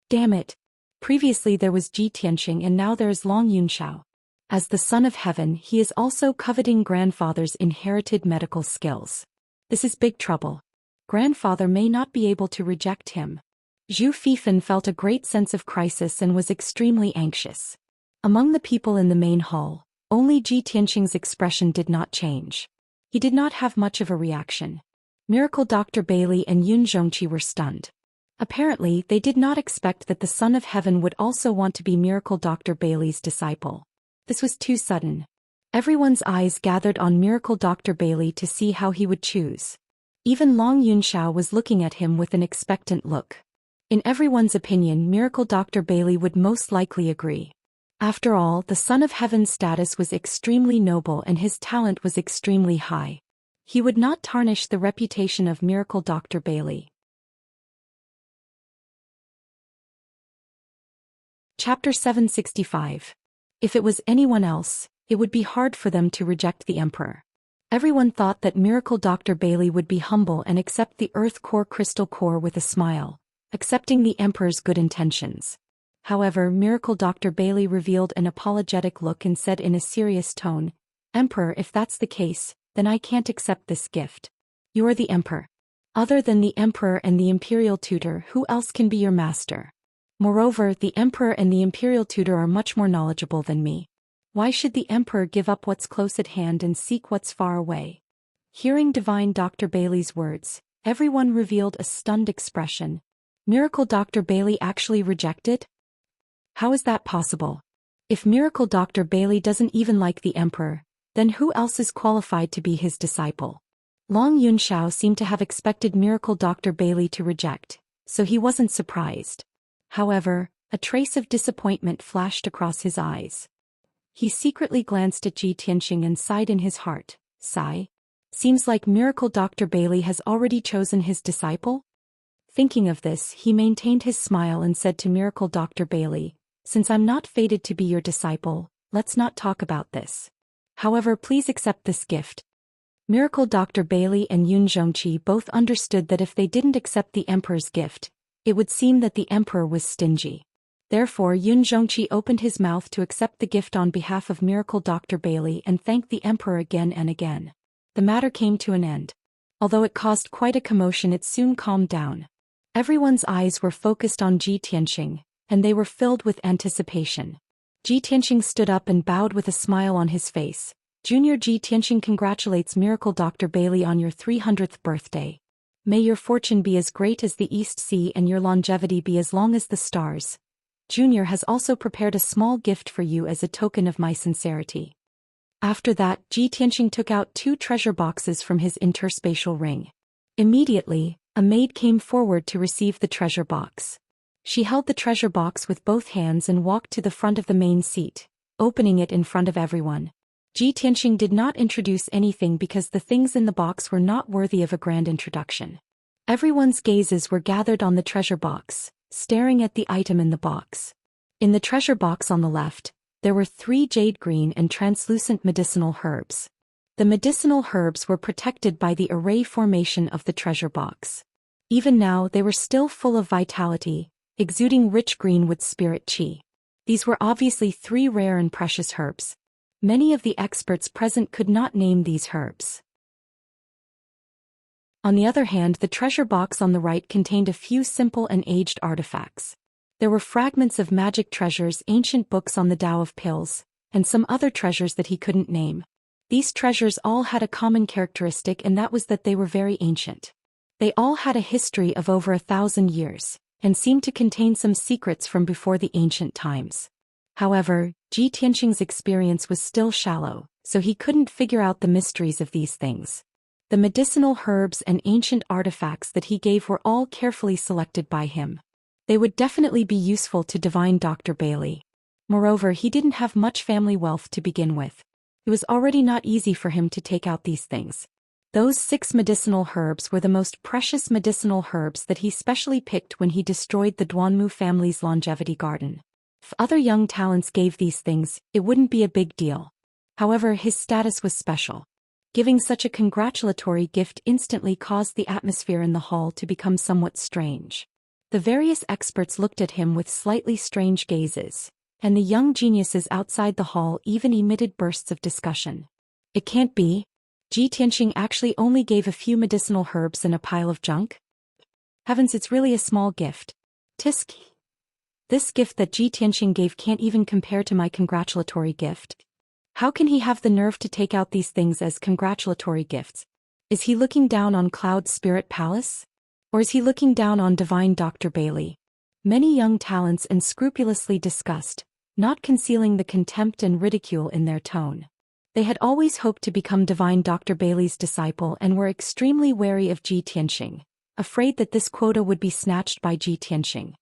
Damn it. Previously there was Ji Tianqing and now there is Long Yunxiao. As the Son of Heaven, he is also coveting grandfather's inherited medical skills. This is big trouble. Grandfather may not be able to reject him. Zhu Xian felt a great sense of crisis and was extremely anxious. Among the people in the main hall, only Ji Tianqing's expression did not change. He did not have much of a reaction. Miracle Dr. Bailey and Yun Zhongqi were stunned. Apparently, they did not expect that the Son of Heaven would also want to be Miracle Dr. Bailey's disciple. This was too sudden. Everyone's eyes gathered on Miracle Dr. Bailey to see how he would choose. Even Long Yunxiao was looking at him with an expectant look. In everyone's opinion, Miracle Dr. Bailey would most likely agree. After all, the Son of Heaven's status was extremely noble and his talent was extremely high. He would not tarnish the reputation of Miracle Dr. Bailey. Chapter 765. If it was anyone else, it would be hard for them to reject the Emperor. Everyone thought that Miracle Dr. Bailey would be humble and accept the Earth Core Crystal Core with a smile, accepting the Emperor's good intentions. However, Miracle Dr. Bailey revealed an apologetic look and said in a serious tone, Emperor, if that's the case, then I can't accept this gift. You're the Emperor. Other than the Emperor and the Imperial Tutor, who else can be your master? Moreover, the Emperor and the Imperial Tutor are much more knowledgeable than me. Why should the Emperor give up what's close at hand and seek what's far away? Hearing Divine Dr. Bailey's words, everyone revealed a stunned expression. Miracle Dr. Bailey actually rejected? How is that possible? If Miracle Dr. Bailey doesn't even like the Emperor, then who else is qualified to be his disciple? Long Yunxiao seemed to have expected Miracle Dr. Bailey to reject, so he wasn't surprised. However, a trace of disappointment flashed across his eyes. He secretly glanced at Ji Tianqing and sighed in his heart. Sigh. Seems like Miracle Dr. Bailey has already chosen his disciple? Thinking of this, he maintained his smile and said to Miracle Dr. Bailey, Since I'm not fated to be your disciple, let's not talk about this. However, please accept this gift. Miracle Dr. Bailey and Yun Zhongqi both understood that if they didn't accept the Emperor's gift, it would seem that the Emperor was stingy. Therefore, Yun Zhongqi opened his mouth to accept the gift on behalf of Miracle Dr. Bailey and thanked the Emperor again and again. The matter came to an end. Although it caused quite a commotion, it soon calmed down. Everyone's eyes were focused on Ji Tianqing, and they were filled with anticipation. Ji Tianqing stood up and bowed with a smile on his face. Junior Ji Tianqing congratulates Miracle Dr. Bailey on your 300th birthday. May your fortune be as great as the East Sea and your longevity be as long as the stars. Junior has also prepared a small gift for you as a token of my sincerity. After that, Ji Tianqing took out 2 treasure boxes from his interspatial ring. Immediately, a maid came forward to receive the treasure box. She held the treasure box with both hands and walked to the front of the main seat, opening it in front of everyone. Ji Tianxing did not introduce anything because the things in the box were not worthy of a grand introduction. Everyone's gazes were gathered on the treasure box, staring at the item in the box. In the treasure box on the left, there were 3 jade green and translucent medicinal herbs. The medicinal herbs were protected by the array formation of the treasure box. Even now they were still full of vitality, exuding rich green with spirit qi. These were obviously 3 rare and precious herbs. Many of the experts present could not name these herbs. On the other hand, the treasure box on the right contained a few simple and aged artifacts. There were fragments of magic treasures, ancient books on the Tao of pills, and some other treasures that he couldn't name. These treasures all had a common characteristic, and that was that they were very ancient. They all had a history of over 1,000 years, and seemed to contain some secrets from before the ancient times. However, Ji Tianxing's experience was still shallow, so he couldn't figure out the mysteries of these things. The medicinal herbs and ancient artifacts that he gave were all carefully selected by him. They would definitely be useful to divine Dr. Bailey. Moreover, he didn't have much family wealth to begin with. It was already not easy for him to take out these things. Those 6 medicinal herbs were the most precious medicinal herbs that he specially picked when he destroyed the Duanmu family's longevity garden. If other young talents gave these things, it wouldn't be a big deal. However, his status was special. Giving such a congratulatory gift instantly caused the atmosphere in the hall to become somewhat strange. The various experts looked at him with slightly strange gazes, and the young geniuses outside the hall even emitted bursts of discussion. It can't be. Ji Tianxing actually only gave a few medicinal herbs and a pile of junk? Heavens, it's really a small gift. Tisk. This gift that Ji Tianxing gave can't even compare to my congratulatory gift. How can he have the nerve to take out these things as congratulatory gifts? Is he looking down on Cloud Spirit Palace? Or is he looking down on divine Dr. Bailey? Many young talents unscrupulously discussed, not concealing the contempt and ridicule in their tone. They had always hoped to become divine Dr. Bailey's disciple and were extremely wary of Ji Tianxing, afraid that this quota would be snatched by Ji Tianxing.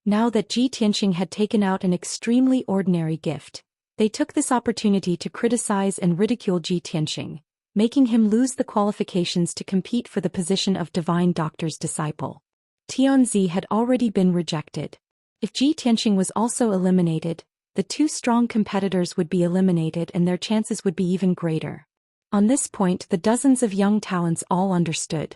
Now that Ji Tianxing had taken out an extremely ordinary gift, they took this opportunity to criticize and ridicule Ji Tianxing, making him lose the qualifications to compete for the position of divine doctor's disciple. Tianzi had already been rejected. If Ji Tianxing was also eliminated, the 2 strong competitors would be eliminated and their chances would be even greater. On this point, the dozens of young talents all understood.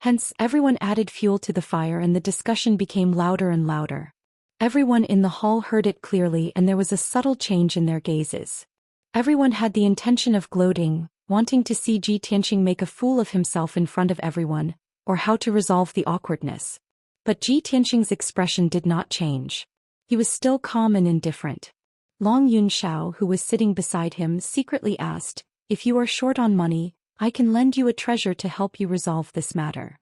Hence, everyone added fuel to the fire and the discussion became louder and louder. Everyone in the hall heard it clearly, and there was a subtle change in their gazes. Everyone had the intention of gloating, wanting to see Ji Tianxing make a fool of himself in front of everyone, or how to resolve the awkwardness. But Ji Tianxing's expression did not change. He was still calm and indifferent. Long Yunxiao, who was sitting beside him, secretly asked, "If you are short on money, I can lend you a treasure to help you resolve this matter."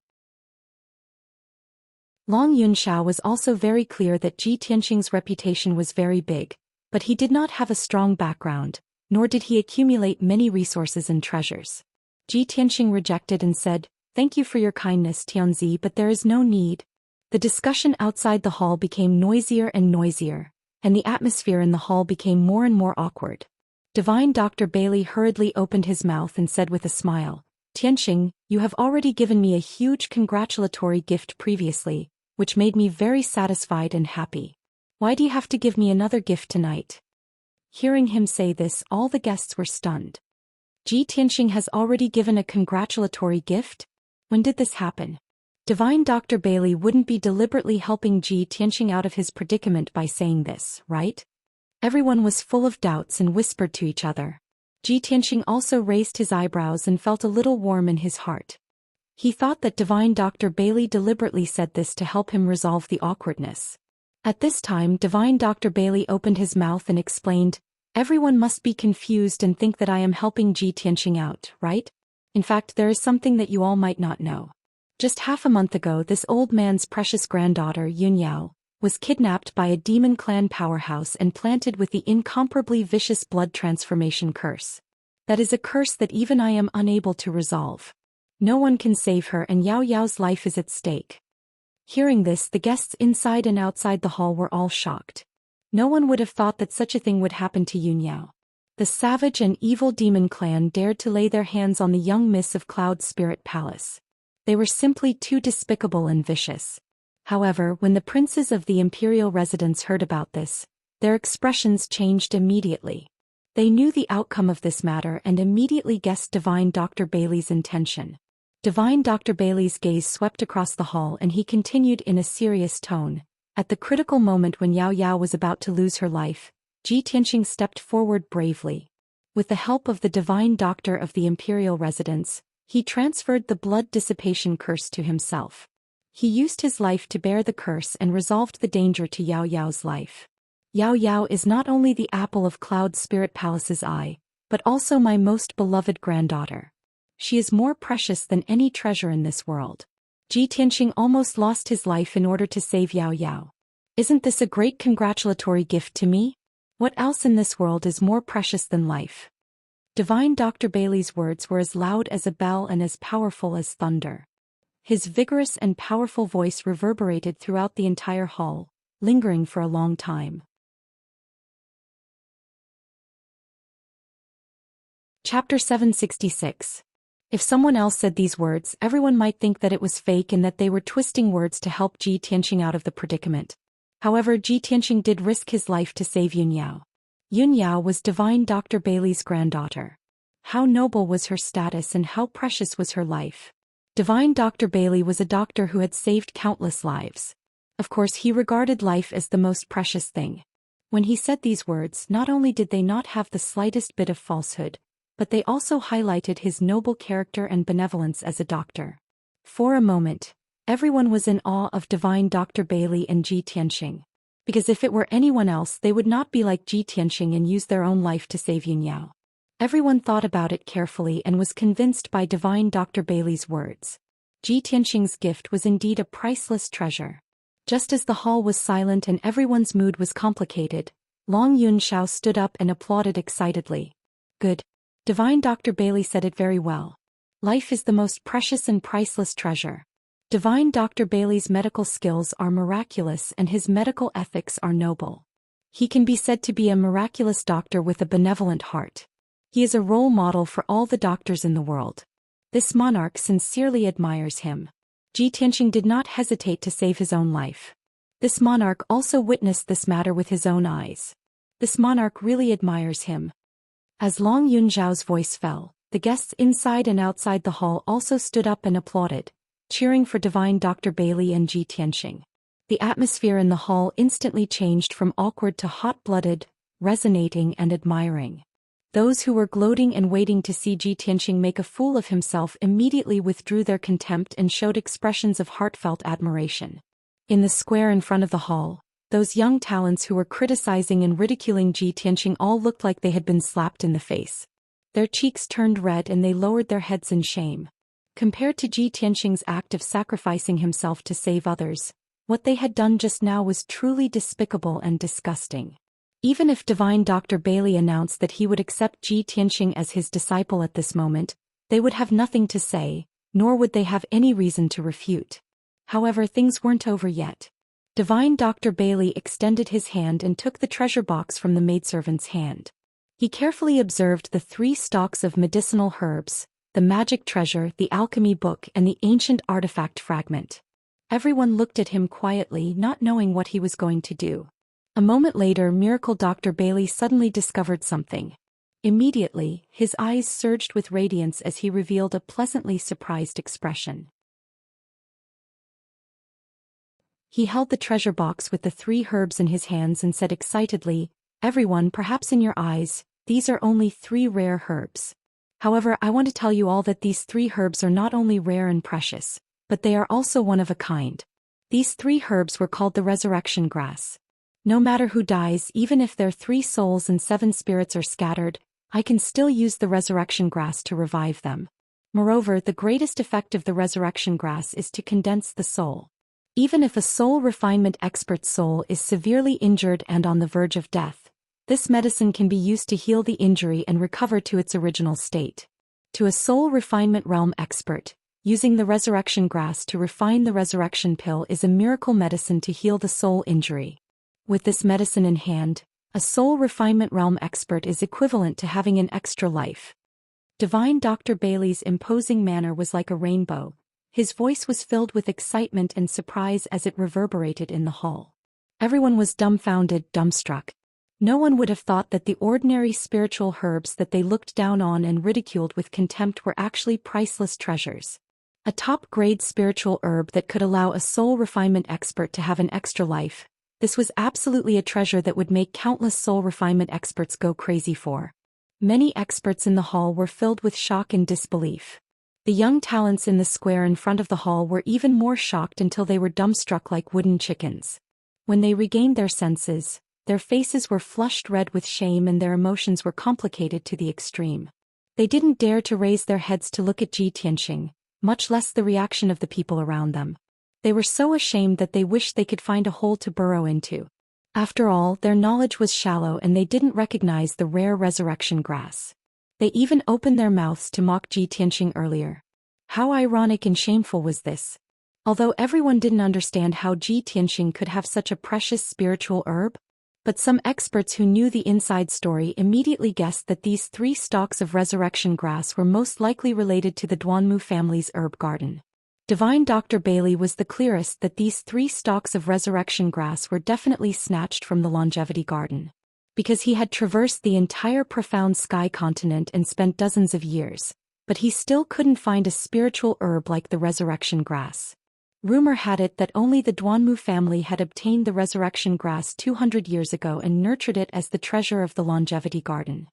Long Yunxiao was also very clear that Ji Tianxing's reputation was very big, but he did not have a strong background, nor did he accumulate many resources and treasures. Ji Tianxing rejected and said, "Thank you for your kindness, Tianzi, but there is no need." The discussion outside the hall became noisier and noisier, and the atmosphere in the hall became more and more awkward. Divine Dr. Bailey hurriedly opened his mouth and said with a smile, "Tianxing, you have already given me a huge congratulatory gift previously, which made me very satisfied and happy. Why do you have to give me another gift tonight?" Hearing him say this, all the guests were stunned. Ji Tianxing has already given a congratulatory gift? When did this happen? Divine Dr. Bailey wouldn't be deliberately helping Ji Tianxing out of his predicament by saying this, right? Everyone was full of doubts and whispered to each other. Ji Tianxing also raised his eyebrows and felt a little warm in his heart. He thought that divine Dr. Bailey deliberately said this to help him resolve the awkwardness. At this time, divine Dr. Bailey opened his mouth and explained, "Everyone must be confused and think that I am helping Ji Tianxing out, right? In fact, there is something that you all might not know. Just half a month ago, this old man's precious granddaughter, Yunyao, was kidnapped by a demon clan powerhouse and planted with the incomparably vicious blood transformation curse. That is a curse that even I am unable to resolve. No one can save her, and Yao Yao's life is at stake." Hearing this, the guests inside and outside the hall were all shocked. No one would have thought that such a thing would happen to Yunyao. The savage and evil demon clan dared to lay their hands on the young miss of Cloud Spirit Palace. They were simply too despicable and vicious. However, when the princes of the imperial residence heard about this, their expressions changed immediately. They knew the outcome of this matter and immediately guessed Divine Dr. Bailey's intention. Divine Dr. Bailey's gaze swept across the hall and he continued in a serious tone. At the critical moment when Yao Yao was about to lose her life, Ji Tianxing stepped forward bravely. With the help of the Divine Doctor of the imperial residence, he transferred the blood dissipation curse to himself. He used his life to bear the curse and resolved the danger to Yao Yao's life. Yao Yao is not only the apple of Cloud Spirit Palace's eye, but also my most beloved granddaughter. She is more precious than any treasure in this world. Ji Tianxing almost lost his life in order to save Yao Yao. Isn't this a great congratulatory gift to me? What else in this world is more precious than life? Divine Dr. Bailey's words were as loud as a bell and as powerful as thunder. His vigorous and powerful voice reverberated throughout the entire hall, lingering for a long time. Chapter 766. If someone else said these words, everyone might think that it was fake and that they were twisting words to help Ji Tianxing out of the predicament. However, Ji Tianxing did risk his life to save Yun Yao. Yun Yao was Divine Dr. Bailey's granddaughter. How noble was her status and how precious was her life. Divine Dr. Bailey was a doctor who had saved countless lives. Of course, he regarded life as the most precious thing. When he said these words, not only did they not have the slightest bit of falsehood, but they also highlighted his noble character and benevolence as a doctor. For a moment, everyone was in awe of Divine Dr. Bailey and Ji Tianxing. Because if it were anyone else, they would not be like Ji Tianxing and use their own life to save Yun Yao. Everyone thought about it carefully and was convinced by Divine Dr. Bailey's words. Ji Tianxing's gift was indeed a priceless treasure. Just as the hall was silent and everyone's mood was complicated, Long Yunxiao stood up and applauded excitedly. Good. Divine Dr. Bailey said it very well. Life is the most precious and priceless treasure. Divine Dr. Bailey's medical skills are miraculous and his medical ethics are noble. He can be said to be a miraculous doctor with a benevolent heart. He is a role model for all the doctors in the world. This monarch sincerely admires him. Ji Tianxing did not hesitate to save his own life. This monarch also witnessed this matter with his own eyes. This monarch really admires him. As Long Yunxiao's voice fell, the guests inside and outside the hall also stood up and applauded, cheering for Divine Dr. Bailey and Ji Tianxing. The atmosphere in the hall instantly changed from awkward to hot-blooded, resonating and admiring. Those who were gloating and waiting to see Ji Tianxing make a fool of himself immediately withdrew their contempt and showed expressions of heartfelt admiration. In the square in front of the hall, those young talents who were criticizing and ridiculing Ji Tianxing all looked like they had been slapped in the face. Their cheeks turned red and they lowered their heads in shame. Compared to Ji Tianxing's act of sacrificing himself to save others, what they had done just now was truly despicable and disgusting. Even if Divine Dr. Bailey announced that he would accept Ji Tianxing as his disciple at this moment, they would have nothing to say, nor would they have any reason to refute. However, things weren't over yet. Divine Dr. Bailey extended his hand and took the treasure box from the maidservant's hand. He carefully observed the 3 stalks of medicinal herbs, the magic treasure, the alchemy book, and the ancient artifact fragment. Everyone looked at him quietly, not knowing what he was going to do. A moment later, Miracle Dr. Bailey suddenly discovered something. Immediately, his eyes surged with radiance as he revealed a pleasantly surprised expression. He held the treasure box with the 3 herbs in his hands and said excitedly, "Everyone, perhaps in your eyes, these are only 3 rare herbs. However, I want to tell you all that these 3 herbs are not only rare and precious, but they are also one of a kind. These 3 herbs were called the resurrection grass. No matter who dies, even if their 3 souls and 7 spirits are scattered, I can still use the resurrection grass to revive them. Moreover, the greatest effect of the resurrection grass is to condense the soul. Even if a soul refinement expert's soul is severely injured and on the verge of death, this medicine can be used to heal the injury and recover to its original state. To a soul refinement realm expert, using the resurrection grass to refine the resurrection pill is a miracle medicine to heal the soul injury. With this medicine in hand, A soul refinement realm expert is equivalent to having an extra life. Divine Dr. Bailey's imposing manner was like a rainbow. His voice was filled with excitement and surprise as it reverberated in the hall. Everyone was dumbfounded, dumbstruck. No one would have thought that the ordinary spiritual herbs that they looked down on and ridiculed with contempt were actually priceless treasures. A top-grade spiritual herb that could allow a soul refinement expert to have an extra life. This was absolutely a treasure that would make countless soul refinement experts go crazy for. Many experts in the hall were filled with shock and disbelief. The young talents in the square in front of the hall were even more shocked until they were dumbstruck like wooden chickens. When they regained their senses, their faces were flushed red with shame and their emotions were complicated to the extreme. They didn't dare to raise their heads to look at Ji Tianxing, much less the reaction of the people around them. They were so ashamed that they wished they could find a hole to burrow into. After all, their knowledge was shallow and they didn't recognize the rare resurrection grass. They even opened their mouths to mock Ji Tianxing earlier. How ironic and shameful was this? Although everyone didn't understand how Ji Tianxing could have such a precious spiritual herb, but some experts who knew the inside story immediately guessed that these 3 stalks of resurrection grass were most likely related to the Duanmu family's herb garden. Divine Dr. Bailey was the clearest that these 3 stalks of resurrection grass were definitely snatched from the longevity garden. Because he had traversed the entire profound sky continent and spent dozens of years, but he still couldn't find a spiritual herb like the resurrection grass. Rumor had it that only the Duanmu family had obtained the resurrection grass 200 years ago and nurtured it as the treasure of the longevity garden.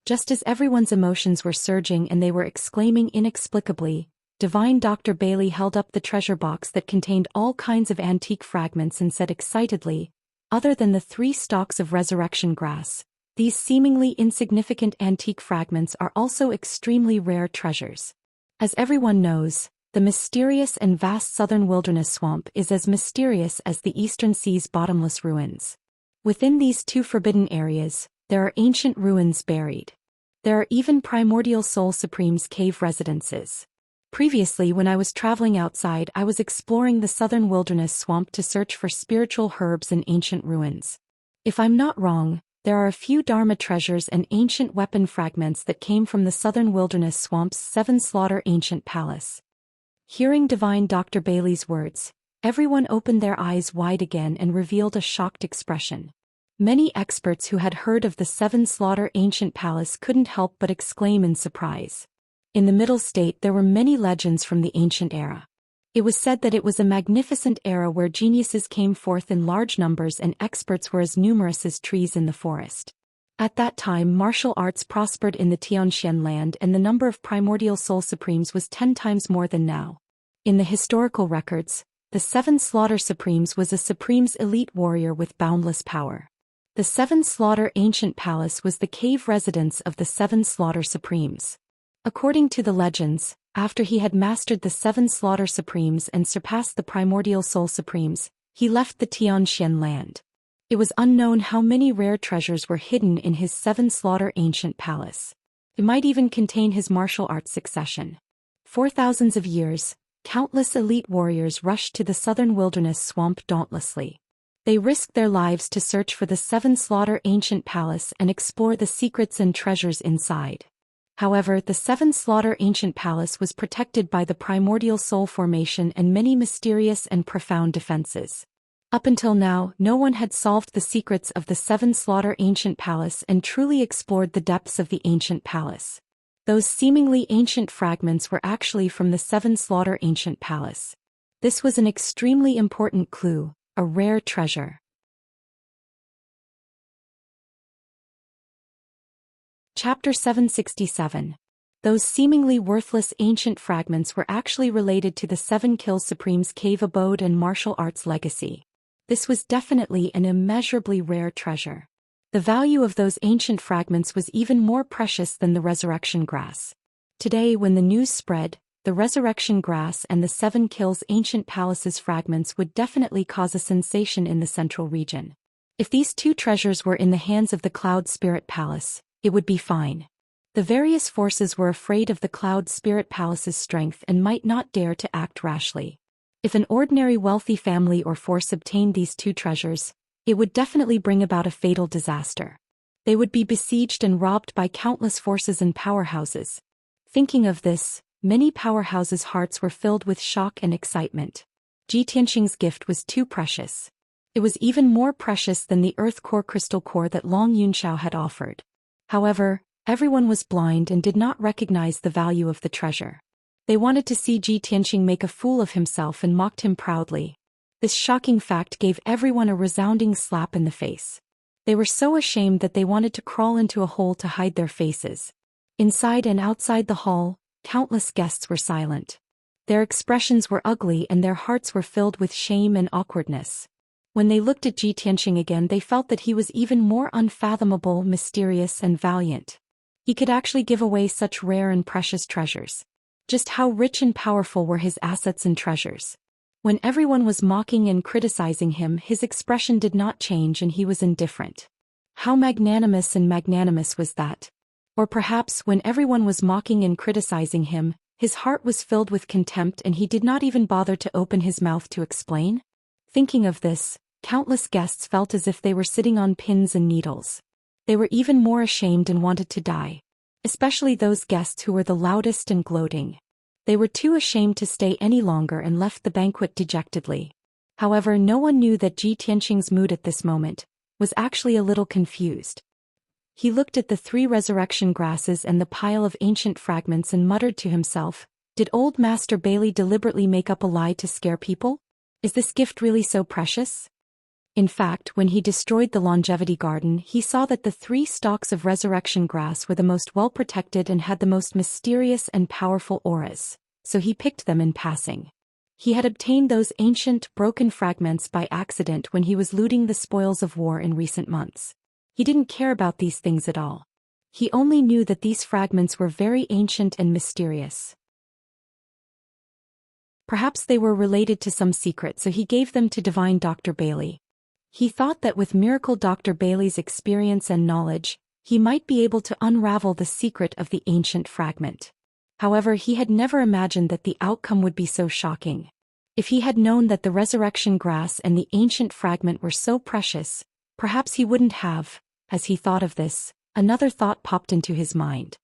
Just as everyone's emotions were surging and they were exclaiming inexplicably, Divine Dr. Bailey held up the treasure box that contained all kinds of antique fragments and said excitedly, "Other than the 3 stalks of resurrection grass, these seemingly insignificant antique fragments are also extremely rare treasures. As everyone knows, the mysterious and vast southern wilderness swamp is as mysterious as the eastern sea's bottomless ruins. Within these 2 forbidden areas, there are ancient ruins buried. There are even primordial soul supremes' cave residences. Previously, when I was traveling outside, I was exploring the southern wilderness swamp to search for spiritual herbs and ancient ruins. If I'm not wrong, there are a few Dharma treasures and ancient weapon fragments that came from the southern wilderness swamp's 7 Slaughter ancient palace." Hearing Divine Dr. Bailey's words, everyone opened their eyes wide again and revealed a shocked expression. Many experts who had heard of the 7 Slaughter ancient palace couldn't help but exclaim in surprise. In the Middle State there were many legends from the ancient era. It was said that it was a magnificent era where geniuses came forth in large numbers and experts were as numerous as trees in the forest. At that time martial arts prospered in the Xianxia land and the number of primordial soul supremes was 10 times more than now. In the historical records, the 7 Slaughter Supremes was a supreme's elite warrior with boundless power. The 7 Slaughter ancient palace was the cave residence of the 7 Slaughter Supremes. According to the legends, after he had mastered the 7 Slaughter Supremes and surpassed the primordial soul supremes, he left the Xianxia land. It was unknown how many rare treasures were hidden in his 7 Slaughter ancient palace. It might even contain his martial arts succession. For thousands of years, countless elite warriors rushed to the southern wilderness swamp dauntlessly. They risked their lives to search for the 7 Slaughter ancient palace and explore the secrets and treasures inside. However, the 7 Slaughter ancient palace was protected by the primordial soul formation and many mysterious and profound defenses. Up until now, no one had solved the secrets of the 7 Slaughter ancient palace and truly explored the depths of the ancient palace. Those seemingly ancient fragments were actually from the 7 Slaughter ancient palace. This was an extremely important clue, a rare treasure. Chapter 767. Those seemingly worthless ancient fragments were actually related to the 7 Kills Supreme's cave abode and martial arts legacy. This was definitely an immeasurably rare treasure. The value of those ancient fragments was even more precious than the resurrection grass. Today, when the news spread, the resurrection grass and the 7 Kills ancient palace's fragments would definitely cause a sensation in the central region. If these 2 treasures were in the hands of the Cloud Spirit Palace, it would be fine. The various forces were afraid of the Cloud Spirit Palace's strength and might not dare to act rashly. If an ordinary wealthy family or force obtained these 2 treasures, It would definitely bring about a fatal disaster. They would be besieged and robbed by countless forces and powerhouses. Thinking of this, many powerhouses' hearts were filled with shock and excitement. Ji Tianqing's gift was too precious. It was even more precious than the earth core crystal core that Long Yunxiao had offered. However, everyone was blind and did not recognize the value of the treasure. They wanted to see Ji Tianqing make a fool of himself and mocked him proudly. This shocking fact gave everyone a resounding slap in the face. They were so ashamed that they wanted to crawl into a hole to hide their faces. Inside and outside the hall, countless guests were silent. Their expressions were ugly and their hearts were filled with shame and awkwardness. When they looked at Ji Tianqing again, they felt that he was even more unfathomable, mysterious, and valiant. He could actually give away such rare and precious treasures. Just how rich and powerful were his assets and treasures. When everyone was mocking and criticizing him, his expression did not change and he was indifferent. How magnanimous was that? Or perhaps when everyone was mocking and criticizing him, his heart was filled with contempt and he did not even bother to open his mouth to explain? Thinking of this, countless guests felt as if they were sitting on pins and needles. They were even more ashamed and wanted to die. Especially those guests who were the loudest and gloating. They were too ashamed to stay any longer and left the banquet dejectedly. However, no one knew that Ji Tianqing's mood at this moment was actually a little confused. He looked at the 3 resurrection grasses and the pile of ancient fragments and muttered to himself, "Did old Master Bailey deliberately make up a lie to scare people? Is this gift really so precious?" In fact, when he destroyed the longevity garden, he saw that the 3 stalks of resurrection grass were the most well-protected and had the most mysterious and powerful auras, so he picked them in passing. He had obtained those ancient, broken fragments by accident when he was looting the spoils of war in recent months. He didn't care about these things at all. He only knew that these fragments were very ancient and mysterious. Perhaps they were related to some secret, so he gave them to divine Dr. Bailey. He thought that with miracle Dr. Bailey's experience and knowledge, he might be able to unravel the secret of the ancient fragment. However, he had never imagined that the outcome would be so shocking. If he had known that the resurrection grass and the ancient fragment were so precious, perhaps he wouldn't have. As he thought of this, another thought popped into his mind.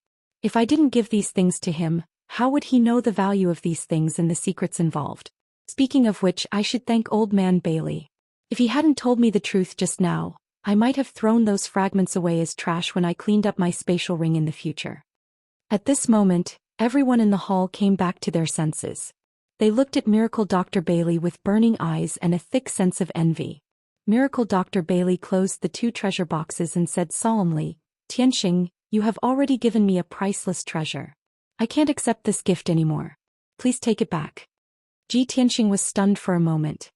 If I didn't give these things to him, how would he know the value of these things and the secrets involved? Speaking of which, I should thank old man Bailey. If he hadn't told me the truth just now, I might have thrown those fragments away as trash when I cleaned up my spatial ring in the future. At this moment, everyone in the hall came back to their senses. They looked at Miracle Dr. Bailey with burning eyes and a thick sense of envy. Miracle Dr. Bailey closed the 2 treasure boxes and said solemnly, "Tianqing, you have already given me a priceless treasure. I can't accept this gift anymore. Please take it back." Ji Tianqing was stunned for a moment.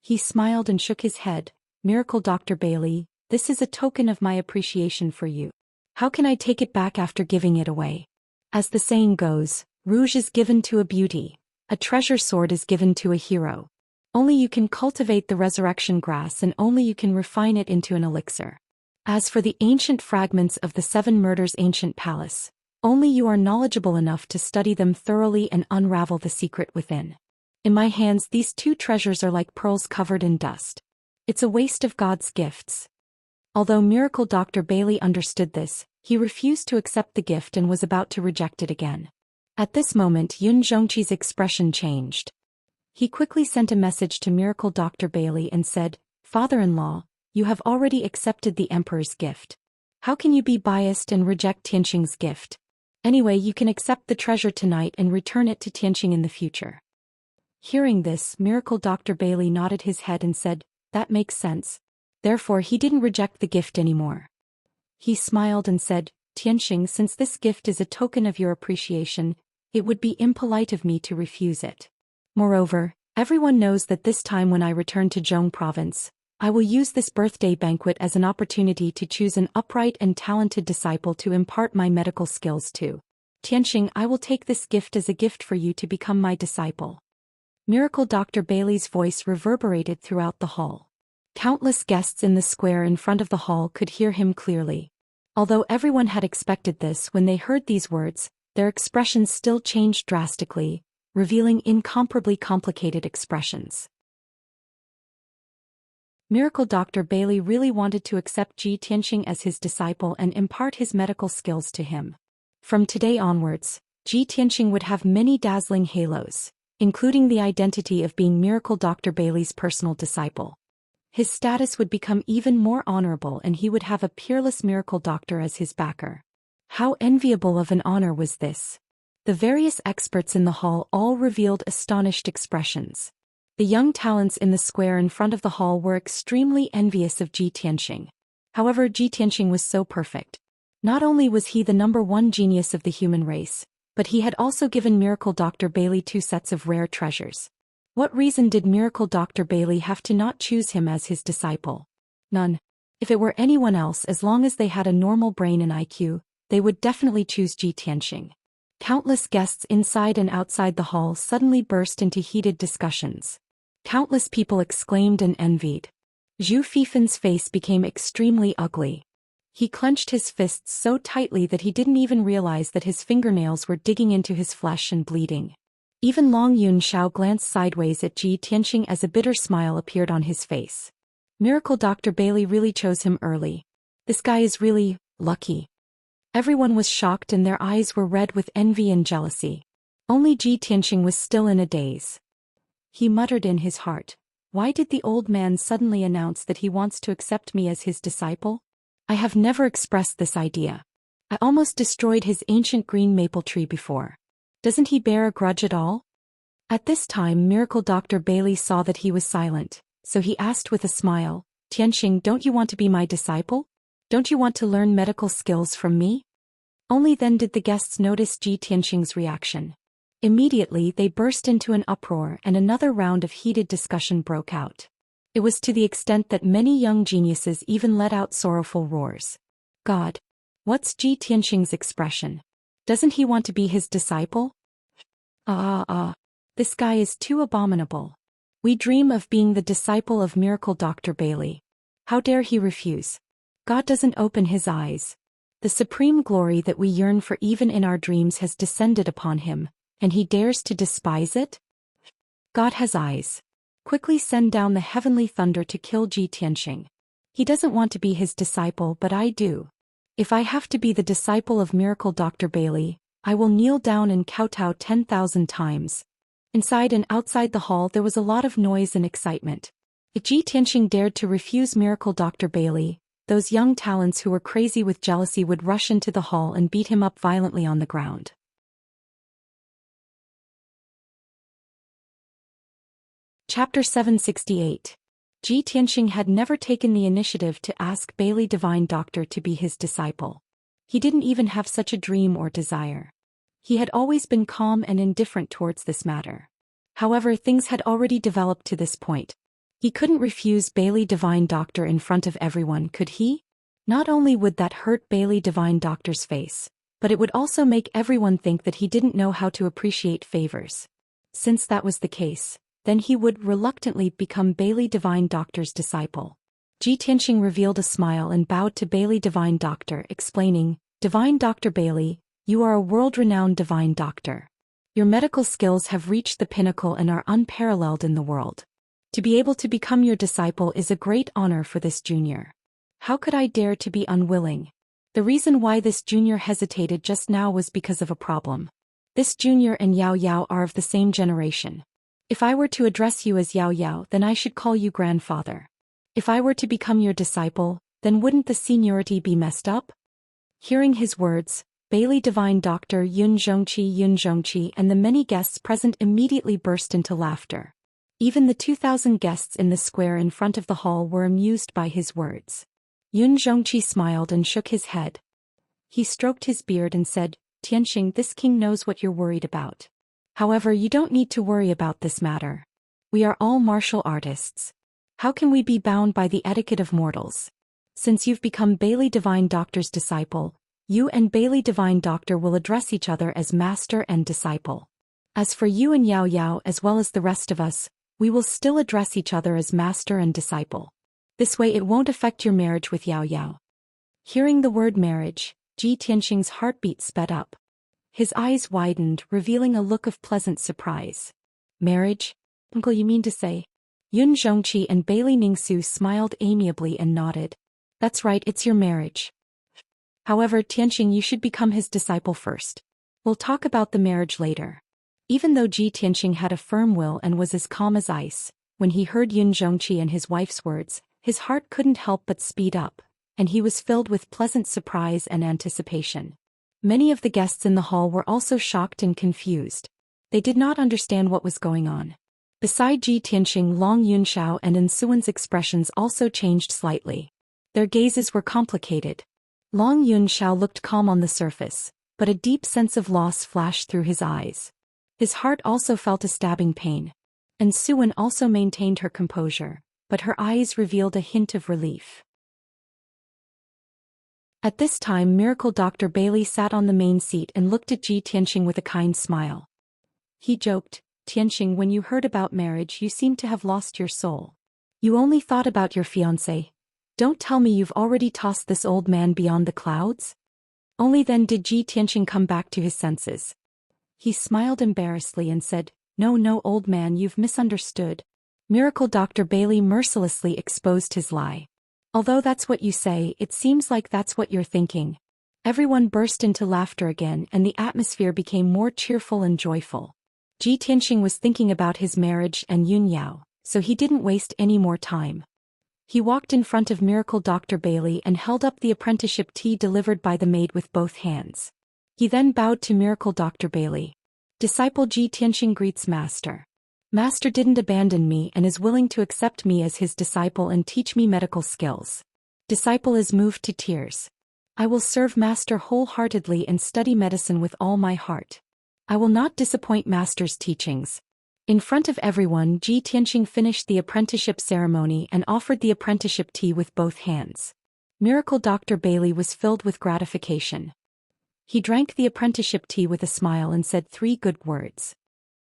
He smiled and shook his head. "Miracle Dr. Bailey, this is a token of my appreciation for you. How can I take it back after giving it away? As the saying goes, rouge is given to a beauty, a treasure sword is given to a hero. Only you can cultivate the resurrection grass and only you can refine it into an elixir. As for the ancient fragments of the 7 murders ancient palace, only you are knowledgeable enough to study them thoroughly and unravel the secret within. In my hands these 2 treasures are like pearls covered in dust. It's a waste of God's gifts." Although Miracle Dr. Bailey understood this, he refused to accept the gift and was about to reject it again. At this moment Yun Zhongqi's expression changed. He quickly sent a message to Miracle Dr. Bailey and said, "Father-in-law, you have already accepted the Emperor's gift. How can you be biased and reject Tianqing's gift? Anyway, you can accept the treasure tonight and return it to Tianqing in the future." Hearing this, Miracle Dr. Bailey nodded his head and said, "That makes sense." Therefore he didn't reject the gift anymore. He smiled and said, "Tianqing, since this gift is a token of your appreciation, it would be impolite of me to refuse it. Moreover, everyone knows that this time when I return to Zhong province, I will use this birthday banquet as an opportunity to choose an upright and talented disciple to impart my medical skills to. Tianqing, I will take this gift as a gift for you to become my disciple." Miracle Dr. Bailey's voice reverberated throughout the hall. Countless guests in the square in front of the hall could hear him clearly. Although everyone had expected this, when they heard these words, their expressions still changed drastically, revealing incomparably complicated expressions. Miracle Dr. Bailey really wanted to accept Ji Tianxing as his disciple and impart his medical skills to him. From today onwards, Ji Tianxing would have many dazzling halos, including the identity of being Miracle Dr. Bailey's personal disciple. His status would become even more honorable and he would have a peerless miracle doctor as his backer. How enviable of an honor was this! The various experts in the hall all revealed astonished expressions. The young talents in the square in front of the hall were extremely envious of Ji Tianxing. However, Ji Tianxing was so perfect. Not only was he the #1 genius of the human race, but he had also given Miracle Dr. Bailey 2 sets of rare treasures. What reason did Miracle Dr. Bailey have to not choose him as his disciple? None. If it were anyone else, as long as they had a normal brain and IQ, they would definitely choose Ji Tianxing. Countless guests inside and outside the hall suddenly burst into heated discussions. Countless people exclaimed and envied. Zhu Fifan's face became extremely ugly. He clenched his fists so tightly that he didn't even realize that his fingernails were digging into his flesh and bleeding. Even Long Yunxiao glanced sideways at Ji Tianxing as a bitter smile appeared on his face. Miracle Dr. Bailey really chose him early. This guy is really lucky. Everyone was shocked and their eyes were red with envy and jealousy. Only Ji Tianxing was still in a daze. He muttered in his heart, "Why did the old man suddenly announce that he wants to accept me as his disciple? I have never expressed this idea. I almost destroyed his ancient green maple tree before. Doesn't he bear a grudge at all?" At this time Miracle Dr. Bailey saw that he was silent, so he asked with a smile, "Tianxing, don't you want to be my disciple? Don't you want to learn medical skills from me?" Only then did the guests notice Ji Tianxing's reaction. Immediately they burst into an uproar and another round of heated discussion broke out. It was to the extent that many young geniuses even let out sorrowful roars. God! What's Ji Tianxing's expression? Doesn't he want to be his disciple? This guy is too abominable. We dream of being the disciple of Miracle Dr. Bailey. How dare he refuse? God doesn't open his eyes. The supreme glory that we yearn for even in our dreams has descended upon him, and he dares to despise it? God has eyes. Quickly send down the heavenly thunder to kill Ji Tianxing. He doesn't want to be his disciple, but I do. If I have to be the disciple of Miracle Dr. Bailey, I will kneel down and kowtow 10,000 times. Inside and outside the hall there was a lot of noise and excitement. If Ji Tianxing dared to refuse Miracle Dr. Bailey, those young talents who were crazy with jealousy would rush into the hall and beat him up violently on the ground. Chapter 768. Ji Tianxing had never taken the initiative to ask Bailey Divine Doctor to be his disciple. He didn't even have such a dream or desire. He had always been calm and indifferent towards this matter. However, things had already developed to this point. He couldn't refuse Bailey Divine Doctor in front of everyone, could he? Not only would that hurt Bailey Divine Doctor's face, but it would also make everyone think that he didn't know how to appreciate favors. Since that was the case, then he would reluctantly become Bailey Divine Doctor's disciple. Ji Tianxing revealed a smile and bowed to Bailey Divine Doctor, explaining, "Divine Dr. Bailey, you are a world-renowned divine doctor. Your medical skills have reached the pinnacle and are unparalleled in the world. To be able to become your disciple is a great honor for this junior. How could I dare to be unwilling?" The reason why this junior hesitated just now was because of a problem. This junior and Yao Yao are of the same generation. If I were to address you as Yao Yao, then I should call you grandfather. If I were to become your disciple, then wouldn't the seniority be messed up? Hearing his words, Bailey Divine Doctor Yun Zhongqi and the many guests present immediately burst into laughter. Even the 2,000 guests in the square in front of the hall were amused by his words. Yun Zhongqi smiled and shook his head. He stroked his beard and said, "Tianxing, this king knows what you're worried about. However, you don't need to worry about this matter. We are all martial artists. How can we be bound by the etiquette of mortals? Since you've become Bailey Divine Doctor's disciple, you and Bailey Divine Doctor will address each other as master and disciple. As for you and Yao Yao as well as the rest of us, we will still address each other as master and disciple. This way it won't affect your marriage with Yao Yao." Hearing the word marriage, Ji Tianxing's heartbeat sped up. His eyes widened, revealing a look of pleasant surprise. "Marriage? Uncle, you mean to say?" Yun Zhongqi and Bailey Ningsu smiled amiably and nodded. That's right, it's your marriage. However, Tianqing, you should become his disciple first. We'll talk about the marriage later. Even though Ji Tianqing had a firm will and was as calm as ice, when he heard Yun Zhongqi and his wife's words, his heart couldn't help but speed up, and he was filled with pleasant surprise and anticipation. Many of the guests in the hall were also shocked and confused. They did not understand what was going on. Beside Ji Tianqing, Long Yunxiao and Ensuan's expressions also changed slightly. Their gazes were complicated. Long Yunxiao looked calm on the surface, but a deep sense of loss flashed through his eyes. His heart also felt a stabbing pain. Ensuan also maintained her composure, but her eyes revealed a hint of relief. At this time, Miracle Dr. Bailey sat on the main seat and looked at Ji Tianqing with a kind smile. He joked, Tianqing, when you heard about marriage, you seemed to have lost your soul. You only thought about your fiancé. Don't tell me you've already tossed this old man beyond the clouds? Only then did Ji Tianqing come back to his senses. He smiled embarrassedly and said, No, old man, you've misunderstood. Miracle Dr. Bailey mercilessly exposed his lie. Although that's what you say, it seems like that's what you're thinking. Everyone burst into laughter again, and the atmosphere became more cheerful and joyful. Ji Tianqing was thinking about his marriage and Yun Yao, so he didn't waste any more time. He walked in front of Miracle Dr. Bailey and held up the apprenticeship tea delivered by the maid with both hands. He then bowed to Miracle Dr. Bailey. Disciple Ji Tianqing greets Master. Master didn't abandon me and is willing to accept me as his disciple and teach me medical skills. Disciple is moved to tears. I will serve Master wholeheartedly and study medicine with all my heart. I will not disappoint Master's teachings. In front of everyone, Ji Tianqing finished the apprenticeship ceremony and offered the apprenticeship tea with both hands. Miracle Dr. Bailey was filled with gratification. He drank the apprenticeship tea with a smile and said 3 good words.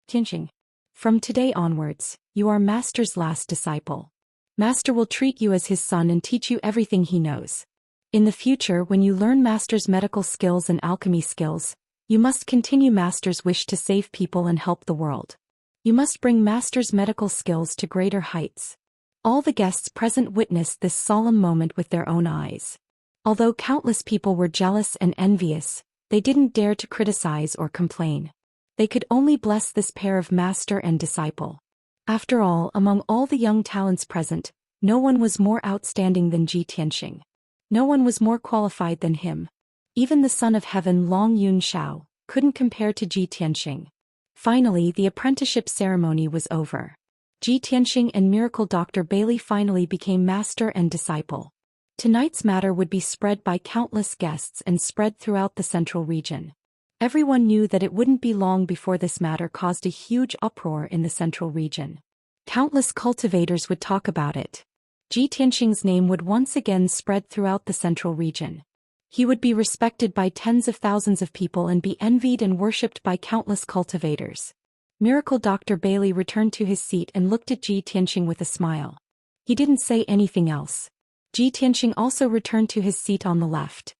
Tianqing. From today onwards, you are Master's last disciple. Master will treat you as his son and teach you everything he knows. In the future, when you learn Master's medical skills and alchemy skills, you must continue Master's wish to save people and help the world. You must bring Master's medical skills to greater heights. All the guests present witnessed this solemn moment with their own eyes. Although countless people were jealous and envious, they didn't dare to criticize or complain. They could only bless this pair of master and disciple. After all, among all the young talents present, no one was more outstanding than Ji Tianqing. No one was more qualified than him. Even the son of heaven Long Yunxiao couldn't compare to Ji Tianqing. Finally, the apprenticeship ceremony was over. Ji Tianqing and Miracle Dr. Bailey finally became master and disciple. Tonight's matter would be spread by countless guests and spread throughout the central region. Everyone knew that it wouldn't be long before this matter caused a huge uproar in the central region. Countless cultivators would talk about it. Ji Tianqing's name would once again spread throughout the central region. He would be respected by tens of thousands of people and be envied and worshipped by countless cultivators. Miracle Dr. Bailey returned to his seat and looked at Ji Tianqing with a smile. He didn't say anything else. Ji Tianqing also returned to his seat on the left.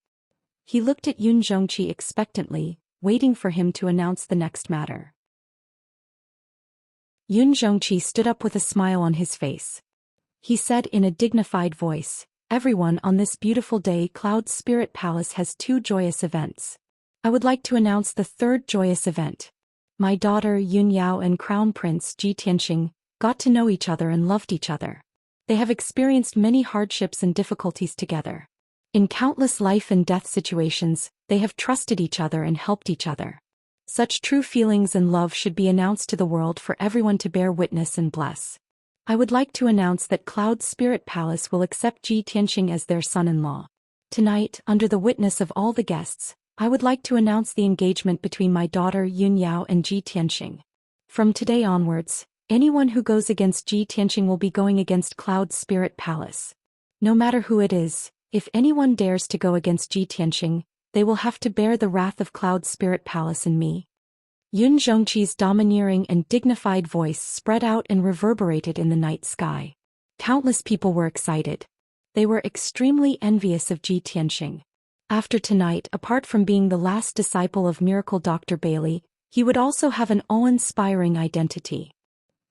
He looked at Yun Zhongqi expectantly, waiting for him to announce the next matter. Yun Zhongqi stood up with a smile on his face. He said in a dignified voice, Everyone, on this beautiful day, Cloud Spirit Palace has 2 joyous events. I would like to announce the 3rd joyous event. My daughter Yun Yao and Crown Prince Ji Tianqing got to know each other and loved each other. They have experienced many hardships and difficulties together. In countless life and death situations, they have trusted each other and helped each other. Such true feelings and love should be announced to the world for everyone to bear witness and bless. I would like to announce that Cloud Spirit Palace will accept Ji Tianqing as their son-in-law. Tonight, under the witness of all the guests, I would like to announce the engagement between my daughter Yun Yao and Ji Tianqing. From today onwards, anyone who goes against Ji Tianqing will be going against Cloud Spirit Palace. No matter who it is, if anyone dares to go against Ji Tianqing, they will have to bear the wrath of Cloud Spirit Palace and me. Yun Zhongqi's domineering and dignified voice spread out and reverberated in the night sky. Countless people were excited. They were extremely envious of Ji Tianqing. After tonight, apart from being the last disciple of Miracle Dr. Bailey, he would also have an awe-inspiring identity.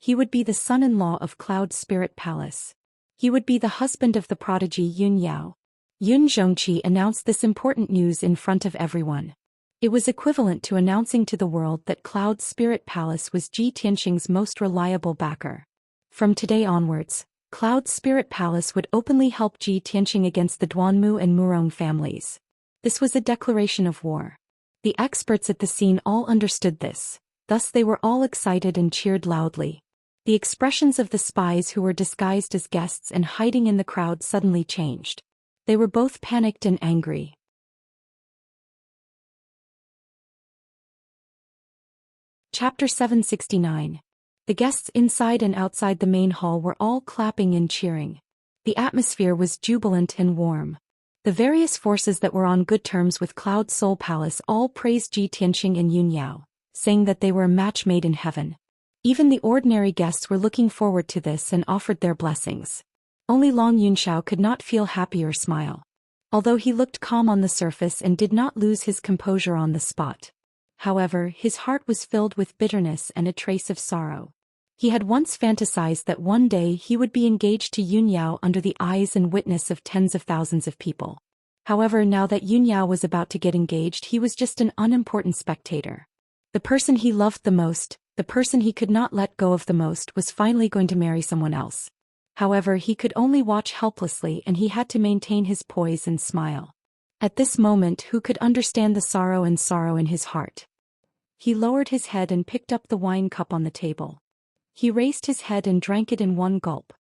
He would be the son-in-law of Cloud Spirit Palace. He would be the husband of the prodigy Yun Yao. Yun Zhongqi announced this important news in front of everyone. It was equivalent to announcing to the world that Cloud Spirit Palace was Ji Tianqing's most reliable backer. From today onwards, Cloud Spirit Palace would openly help Ji Tianqing against the Duanmu and Murong families. This was a declaration of war. The experts at the scene all understood this, thus they were all excited and cheered loudly. The expressions of the spies who were disguised as guests and hiding in the crowd suddenly changed. They were both panicked and angry. Chapter 769. The guests inside and outside the main hall were all clapping and cheering. The atmosphere was jubilant and warm. The various forces that were on good terms with Cloud Soul Palace all praised Ji Tianqing and Yun Yao, saying that they were a match made in heaven. Even the ordinary guests were looking forward to this and offered their blessings. Only Long Yunxiao could not feel happy or smile. Although he looked calm on the surface and did not lose his composure on the spot. However, his heart was filled with bitterness and a trace of sorrow. He had once fantasized that one day he would be engaged to Yun Yao under the eyes and witness of tens of thousands of people. However, now that Yun Yao was about to get engaged, he was just an unimportant spectator. The person he loved the most, the person he could not let go of the most, was finally going to marry someone else. However, he could only watch helplessly and he had to maintain his poise and smile. At this moment, who could understand the sorrow in his heart? He lowered his head and picked up the wine cup on the table. He raised his head and drank it in one gulp.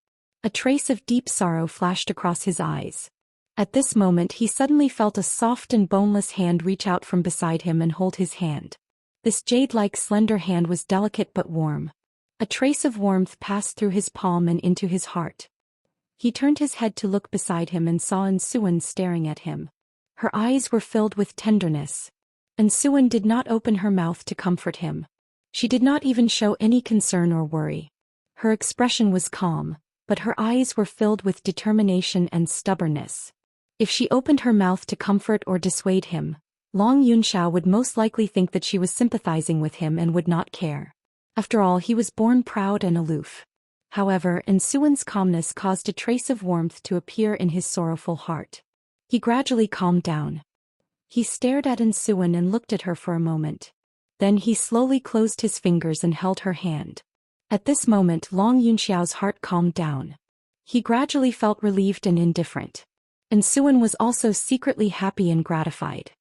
A trace of deep sorrow flashed across his eyes. At this moment he suddenly felt a soft and boneless hand reach out from beside him and hold his hand. This jade-like slender hand was delicate but warm. A trace of warmth passed through his palm and into his heart. He turned his head to look beside him and saw Suan staring at him. Her eyes were filled with tenderness. Suan did not open her mouth to comfort him. She did not even show any concern or worry. Her expression was calm, but her eyes were filled with determination and stubbornness. If she opened her mouth to comfort or dissuade him, Long Yunxiao would most likely think that she was sympathizing with him and would not care. After all, he was born proud and aloof. However, Suan's calmness caused a trace of warmth to appear in his sorrowful heart. He gradually calmed down. He stared at Suan and looked at her for a moment. Then he slowly closed his fingers and held her hand. At this moment Long Yunxiao's heart calmed down. He gradually felt relieved and indifferent. Suan was also secretly happy and gratified.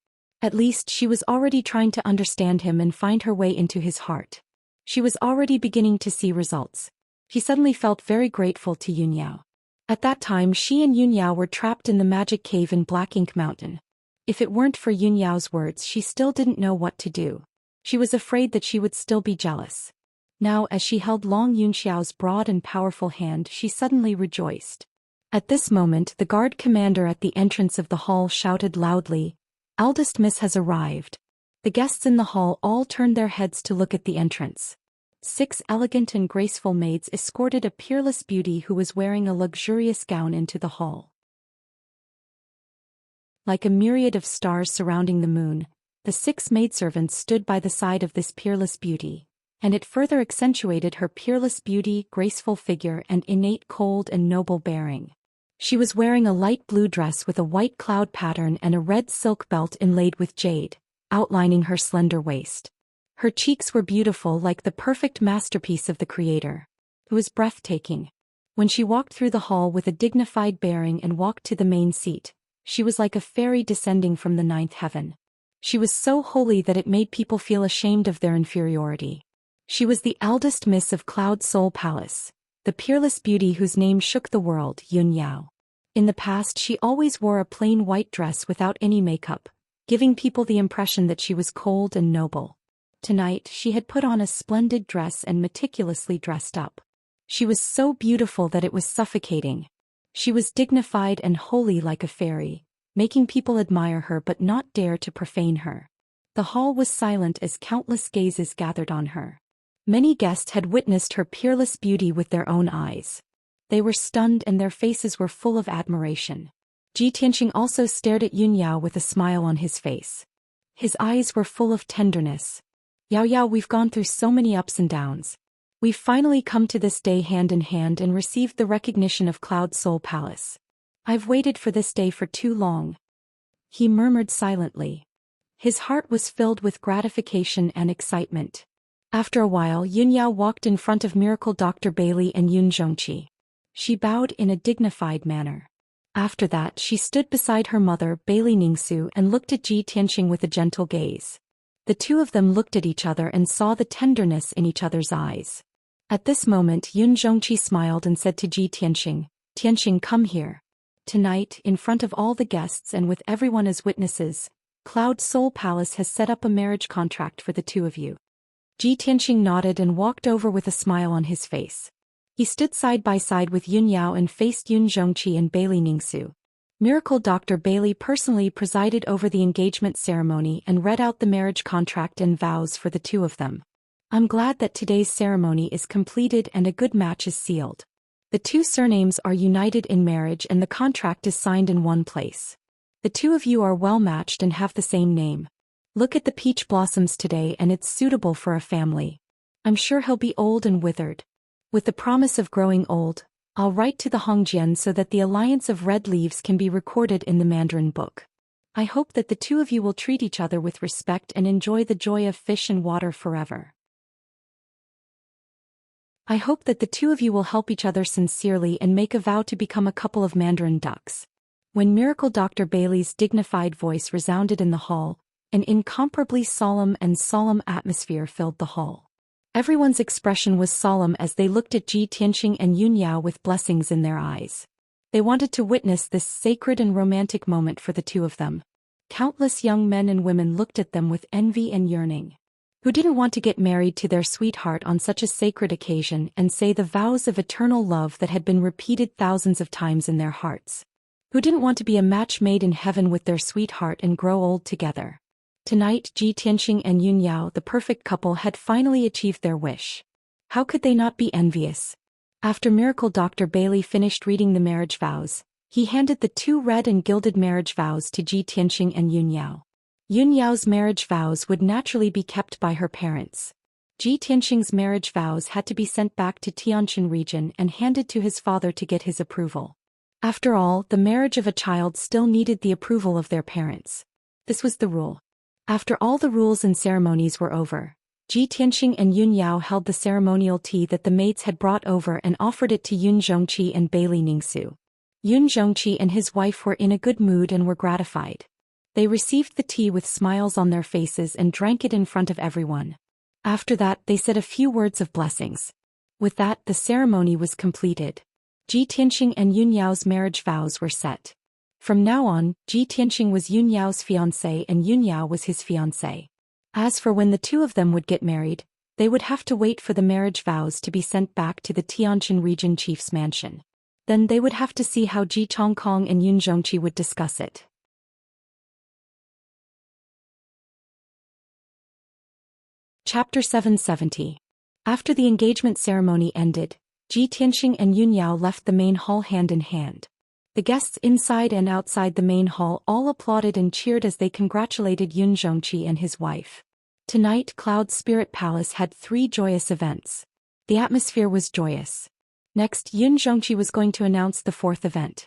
At least she was already trying to understand him and find her way into his heart. She was already beginning to see results. She suddenly felt very grateful to Yun Yao. At that time she and Yun Yao were trapped in the magic cave in Black Ink Mountain. If it weren't for Yun Yao's words, she still didn't know what to do. She was afraid that she would still be jealous. Now, as she held Long Yunxiao's broad and powerful hand, she suddenly rejoiced. At this moment the guard commander at the entrance of the hall shouted loudly, "Eldest Miss has arrived." The guests in the hall all turned their heads to look at the entrance. 6 elegant and graceful maids escorted a peerless beauty who was wearing a luxurious gown into the hall. Like a myriad of stars surrounding the moon, the 6 maidservants stood by the side of this peerless beauty, and it further accentuated her peerless beauty, graceful figure, and innate cold and noble bearing. She was wearing a light blue dress with a white cloud pattern and a red silk belt inlaid with jade, outlining her slender waist. Her cheeks were beautiful, like the perfect masterpiece of the Creator. It was breathtaking. When she walked through the hall with a dignified bearing and walked to the main seat, she was like a fairy descending from the 9th heaven. She was so holy that it made people feel ashamed of their inferiority. She was the eldest miss of Cloud Soul Palace, the peerless beauty whose name shook the world, Yun Yao. In the past she always wore a plain white dress without any makeup, giving people the impression that she was cold and noble. Tonight she had put on a splendid dress and meticulously dressed up. She was so beautiful that it was suffocating. She was dignified and holy like a fairy, making people admire her but not dare to profane her. The hall was silent as countless gazes gathered on her. Many guests had witnessed her peerless beauty with their own eyes. They were stunned and their faces were full of admiration. Ji Tianqing also stared at Yun Yao with a smile on his face. His eyes were full of tenderness. "Yao Yao, we've gone through so many ups and downs. We've finally come to this day hand in hand and received the recognition of Cloud Soul Palace. I've waited for this day for too long. He murmured silently. His heart was filled with gratification and excitement. After a while, Yunyao walked in front of Miracle Dr. Bailey and Yun Zhongqi. She bowed in a dignified manner. After that, she stood beside her mother, Bailey Ningsu, and looked at Ji Tianqing with a gentle gaze. The two of them looked at each other and saw the tenderness in each other's eyes. At this moment, Yun Zhongqi smiled and said to Ji Tianqing, "Tianqing, come here. Tonight, in front of all the guests and with everyone as witnesses, Cloud Soul Palace has set up a marriage contract for the two of you." Ji Tianqing nodded and walked over with a smile on his face. He stood side by side with Yun Yao and faced Yun Zhongqi and Bailey Ningsu. Miracle Dr. Bailey personally presided over the engagement ceremony and read out the marriage contract and vows for the two of them. I'm glad that today's ceremony is completed and a good match is sealed. The two surnames are united in marriage and the contract is signed in one place. The two of you are well matched and have the same name. Look at the peach blossoms today and it's suitable for a family. I'm sure he'll be old and withered. With the promise of growing old, I'll write to the Hongjian so that the alliance of red leaves can be recorded in the Mandarin book. I hope that the two of you will treat each other with respect and enjoy the joy of fish and water forever. I hope that the two of you will help each other sincerely and make a vow to become a couple of Mandarin ducks. When Miracle Dr. Bailey's dignified voice resounded in the hall, an incomparably solemn atmosphere filled the hall. Everyone's expression was solemn as they looked at Ji Tianqing and Yun Yao with blessings in their eyes. They wanted to witness this sacred and romantic moment for the two of them. Countless young men and women looked at them with envy and yearning. Who didn't want to get married to their sweetheart on such a sacred occasion and say the vows of eternal love that had been repeated thousands of times in their hearts? Who didn't want to be a match made in heaven with their sweetheart and grow old together? Tonight, Ji Tianqing and Yun Yao, the perfect couple, had finally achieved their wish. How could they not be envious? After Miracle Dr. Bailey finished reading the marriage vows, he handed the two red and gilded marriage vows to Ji Tianqing and Yun Yao. Yun Yao's marriage vows would naturally be kept by her parents. Ji Tianqing's marriage vows had to be sent back to Tianjin region and handed to his father to get his approval. After all, the marriage of a child still needed the approval of their parents. This was the rule. After all the rules and ceremonies were over, Ji Tianqing and Yun Yao held the ceremonial tea that the maids had brought over and offered it to Yun Zhongqi and Bailey Ningsu. Yun Zhongqi and his wife were in a good mood and were gratified. They received the tea with smiles on their faces and drank it in front of everyone. After that, they said a few words of blessings. With that, the ceremony was completed. Ji Tianqing and Yun Yao's marriage vows were set. From now on, Ji Tianqing was Yun Yao's fiancé and Yun Yao was his fiancé. As for when the two of them would get married, they would have to wait for the marriage vows to be sent back to the Tianjin region chief's mansion. Then they would have to see how Ji Chongkong and Yun Zhongqi would discuss it. Chapter 770. After the engagement ceremony ended, Ji Tianqing and Yun Yao left the main hall hand in hand. The guests inside and outside the main hall all applauded and cheered as they congratulated Yun Zhongqi and his wife. Tonight, Cloud Spirit Palace had 3 joyous events. The atmosphere was joyous. Next, Yun Zhongqi was going to announce the 4th event.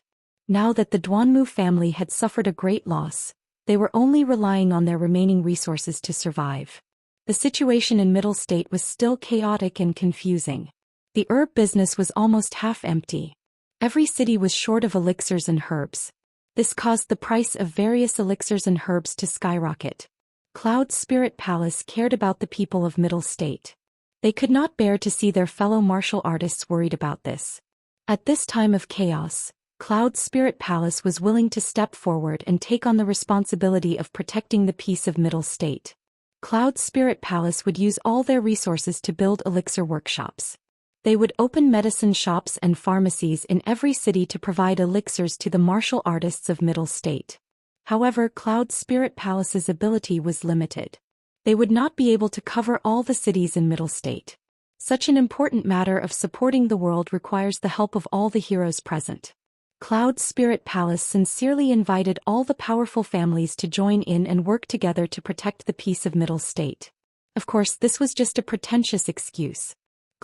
Now that the Duanmu family had suffered a great loss, they were only relying on their remaining resources to survive. The situation in Middle State was still chaotic and confusing. The herb business was almost half empty. Every city was short of elixirs and herbs. This caused the price of various elixirs and herbs to skyrocket. Cloud Spirit Palace cared about the people of Middle State. They could not bear to see their fellow martial artists worried about this. At this time of chaos, Cloud Spirit Palace was willing to step forward and take on the responsibility of protecting the peace of Middle State. Cloud Spirit Palace would use all their resources to build elixir workshops. They would open medicine shops and pharmacies in every city to provide elixirs to the martial artists of Middle State. However, Cloud Spirit Palace's ability was limited. They would not be able to cover all the cities in Middle State. Such an important matter of supporting the world requires the help of all the heroes present. Cloud Spirit Palace sincerely invited all the powerful families to join in and work together to protect the peace of Middle State. Of course, this was just a pretentious excuse.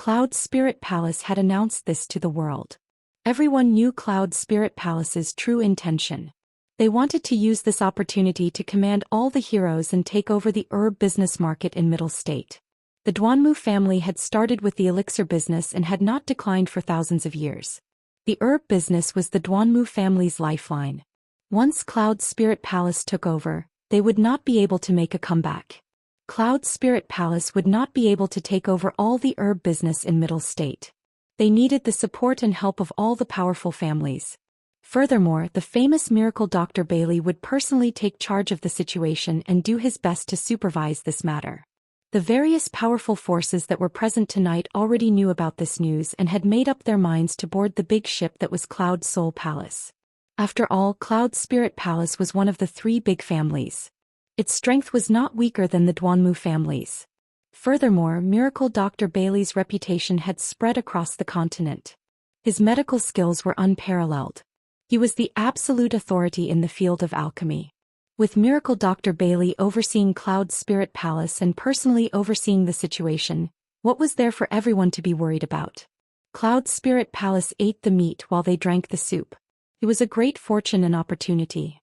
Cloud Spirit Palace had announced this to the world. Everyone knew Cloud Spirit Palace's true intention. They wanted to use this opportunity to command all the heroes and take over the herb business market in Middle State. The Duanmu family had started with the elixir business and had not declined for thousands of years. The herb business was the Duanmu family's lifeline. Once Cloud Spirit Palace took over, they would not be able to make a comeback. Cloud Spirit Palace would not be able to take over all the herb business in Middle State. They needed the support and help of all the powerful families. Furthermore, the famous miracle Dr. Bailey would personally take charge of the situation and do his best to supervise this matter. The various powerful forces that were present tonight already knew about this news and had made up their minds to board the big ship that was Cloud Soul Palace. After all, Cloud Spirit Palace was one of the three big families. Its strength was not weaker than the Duanmu families. Furthermore, Miracle Dr. Bailey's reputation had spread across the continent. His medical skills were unparalleled. He was the absolute authority in the field of alchemy. With Miracle Dr. Bailey overseeing Cloud Spirit Palace and personally overseeing the situation, what was there for everyone to be worried about? Cloud Spirit Palace ate the meat while they drank the soup. It was a great fortune and opportunity.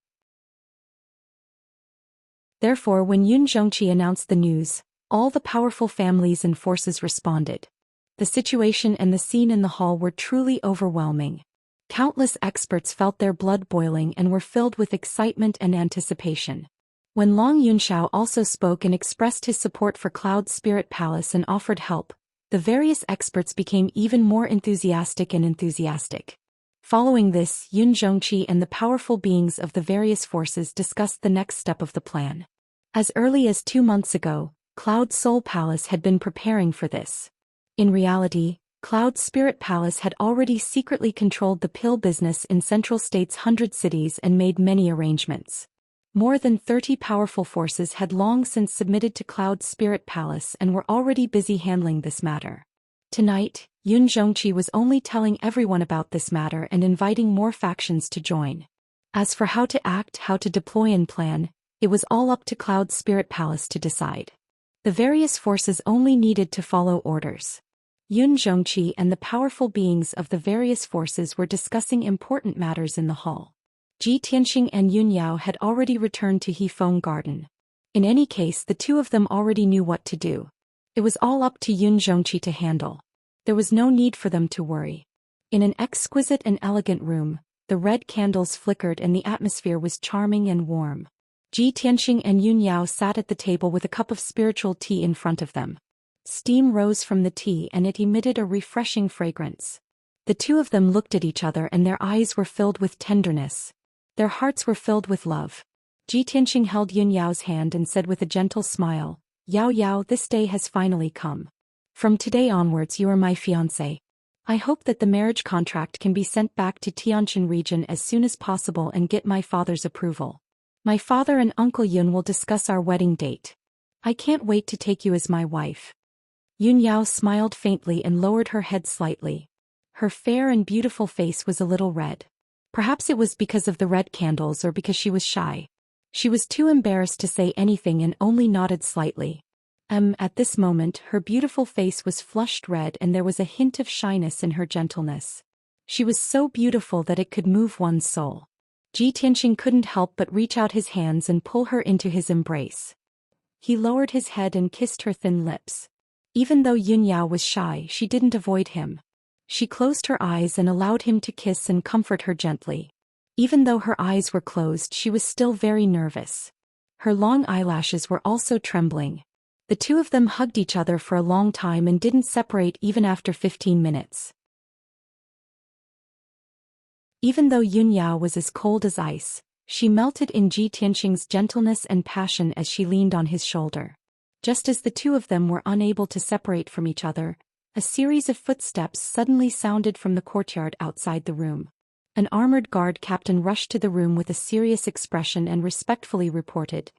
Therefore, when Xianxia announced the news, all the powerful families and forces responded. The situation and the scene in the hall were truly overwhelming. Countless experts felt their blood boiling and were filled with excitement and anticipation. When Long Yunxiao also spoke and expressed his support for Cloud Spirit Palace and offered help, the various experts became even more enthusiastic. Following this, Yun Zhongqi and the powerful beings of the various forces discussed the next step of the plan. As early as 2 months ago, Cloud Soul Palace had been preparing for this. In reality, Cloud Spirit Palace had already secretly controlled the pill business in Central State's 100 cities and made many arrangements. More than 30 powerful forces had long since submitted to Cloud Spirit Palace and were already busy handling this matter. Tonight, Yun Zhongqi was only telling everyone about this matter and inviting more factions to join. As for how to act, how to deploy and plan, it was all up to Cloud Spirit Palace to decide. The various forces only needed to follow orders. Yun Zhongqi and the powerful beings of the various forces were discussing important matters in the hall. Ji Tianxing and Yun Yao had already returned to Hefeng Garden. In any case, the two of them already knew what to do. It was all up to Yun Zhongqi to handle. There was no need for them to worry. In an exquisite and elegant room, the red candles flickered and the atmosphere was charming and warm. Ji Tianxing and Yun Yao sat at the table with a cup of spiritual tea in front of them. Steam rose from the tea and it emitted a refreshing fragrance. The two of them looked at each other and their eyes were filled with tenderness. Their hearts were filled with love. Ji Tianxing held Yun Yao's hand and said with a gentle smile, "Yao Yao, this day has finally come. From today onwards you are my fiancé. I hope that the marriage contract can be sent back to Tianjin region as soon as possible and get my father's approval. My father and Uncle Yun will discuss our wedding date. I can't wait to take you as my wife." Yun Yao smiled faintly and lowered her head slightly. Her fair and beautiful face was a little red. Perhaps it was because of the red candles or because she was shy. She was too embarrassed to say anything and only nodded slightly. At this moment, her beautiful face was flushed red and there was a hint of shyness in her gentleness. She was so beautiful that it could move one's soul. Ji Tianxing couldn't help but reach out his hands and pull her into his embrace. He lowered his head and kissed her thin lips. Even though Yun Yao was shy, she didn't avoid him. She closed her eyes and allowed him to kiss and comfort her gently. Even though her eyes were closed, she was still very nervous. Her long eyelashes were also trembling. The two of them hugged each other for a long time and didn't separate even after 15 minutes. Even though Yun Yao was as cold as ice, she melted in Ji Tianxing's gentleness and passion as she leaned on his shoulder. Just as the two of them were unable to separate from each other, a series of footsteps suddenly sounded from the courtyard outside the room. An armored guard captain rushed to the room with a serious expression and respectfully reported,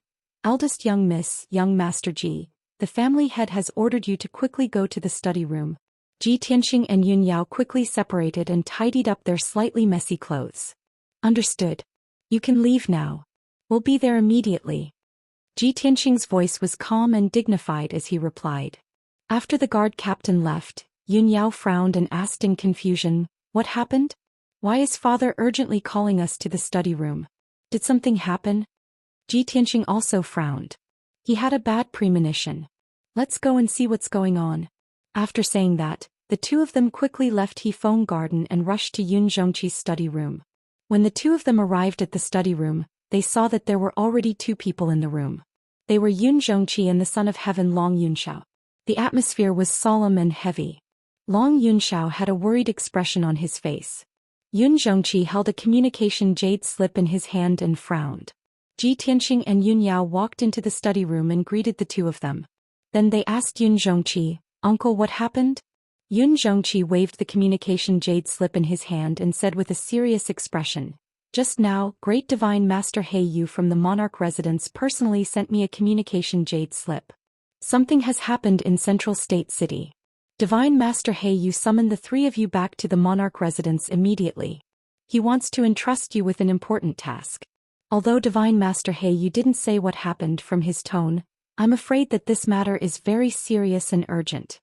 "Eldest young Miss, young Master Ji, the family head has ordered you to quickly go to the study room." Ji Tianxing and Yun Yao quickly separated and tidied up their slightly messy clothes. "Understood. You can leave now. We'll be there immediately." Ji Tianxing's voice was calm and dignified as he replied. After the guard captain left, Yun Yao frowned and asked in confusion, "What happened? Why is father urgently calling us to the study room? Did something happen?" Ji Tianxing also frowned. He had a bad premonition. "Let's go and see what's going on." After saying that, the two of them quickly left Hefeng Garden and rushed to Yun Zhongqi's study room. When the two of them arrived at the study room, they saw that there were already two people in the room. They were Yun Zhongqi and the son of heaven Long Yunxiao. The atmosphere was solemn and heavy. Long Yunxiao had a worried expression on his face. Yun Zhongqi held a communication jade slip in his hand and frowned. Ji Tianxing and Yun Yao walked into the study room and greeted the two of them. Then they asked Yun Zhongqi, "Uncle, what happened?" Yun Zhongqi waved the communication jade slip in his hand and said with a serious expression, "Just now, Great Divine Master He Yu from the Monarch Residence personally sent me a communication jade slip. Something has happened in Central State City. Divine Master He Yu summoned the three of you back to the Monarch Residence immediately. He wants to entrust you with an important task." Although Divine Master He Yu didn't say what happened from his tone, I'm afraid that this matter is very serious and urgent.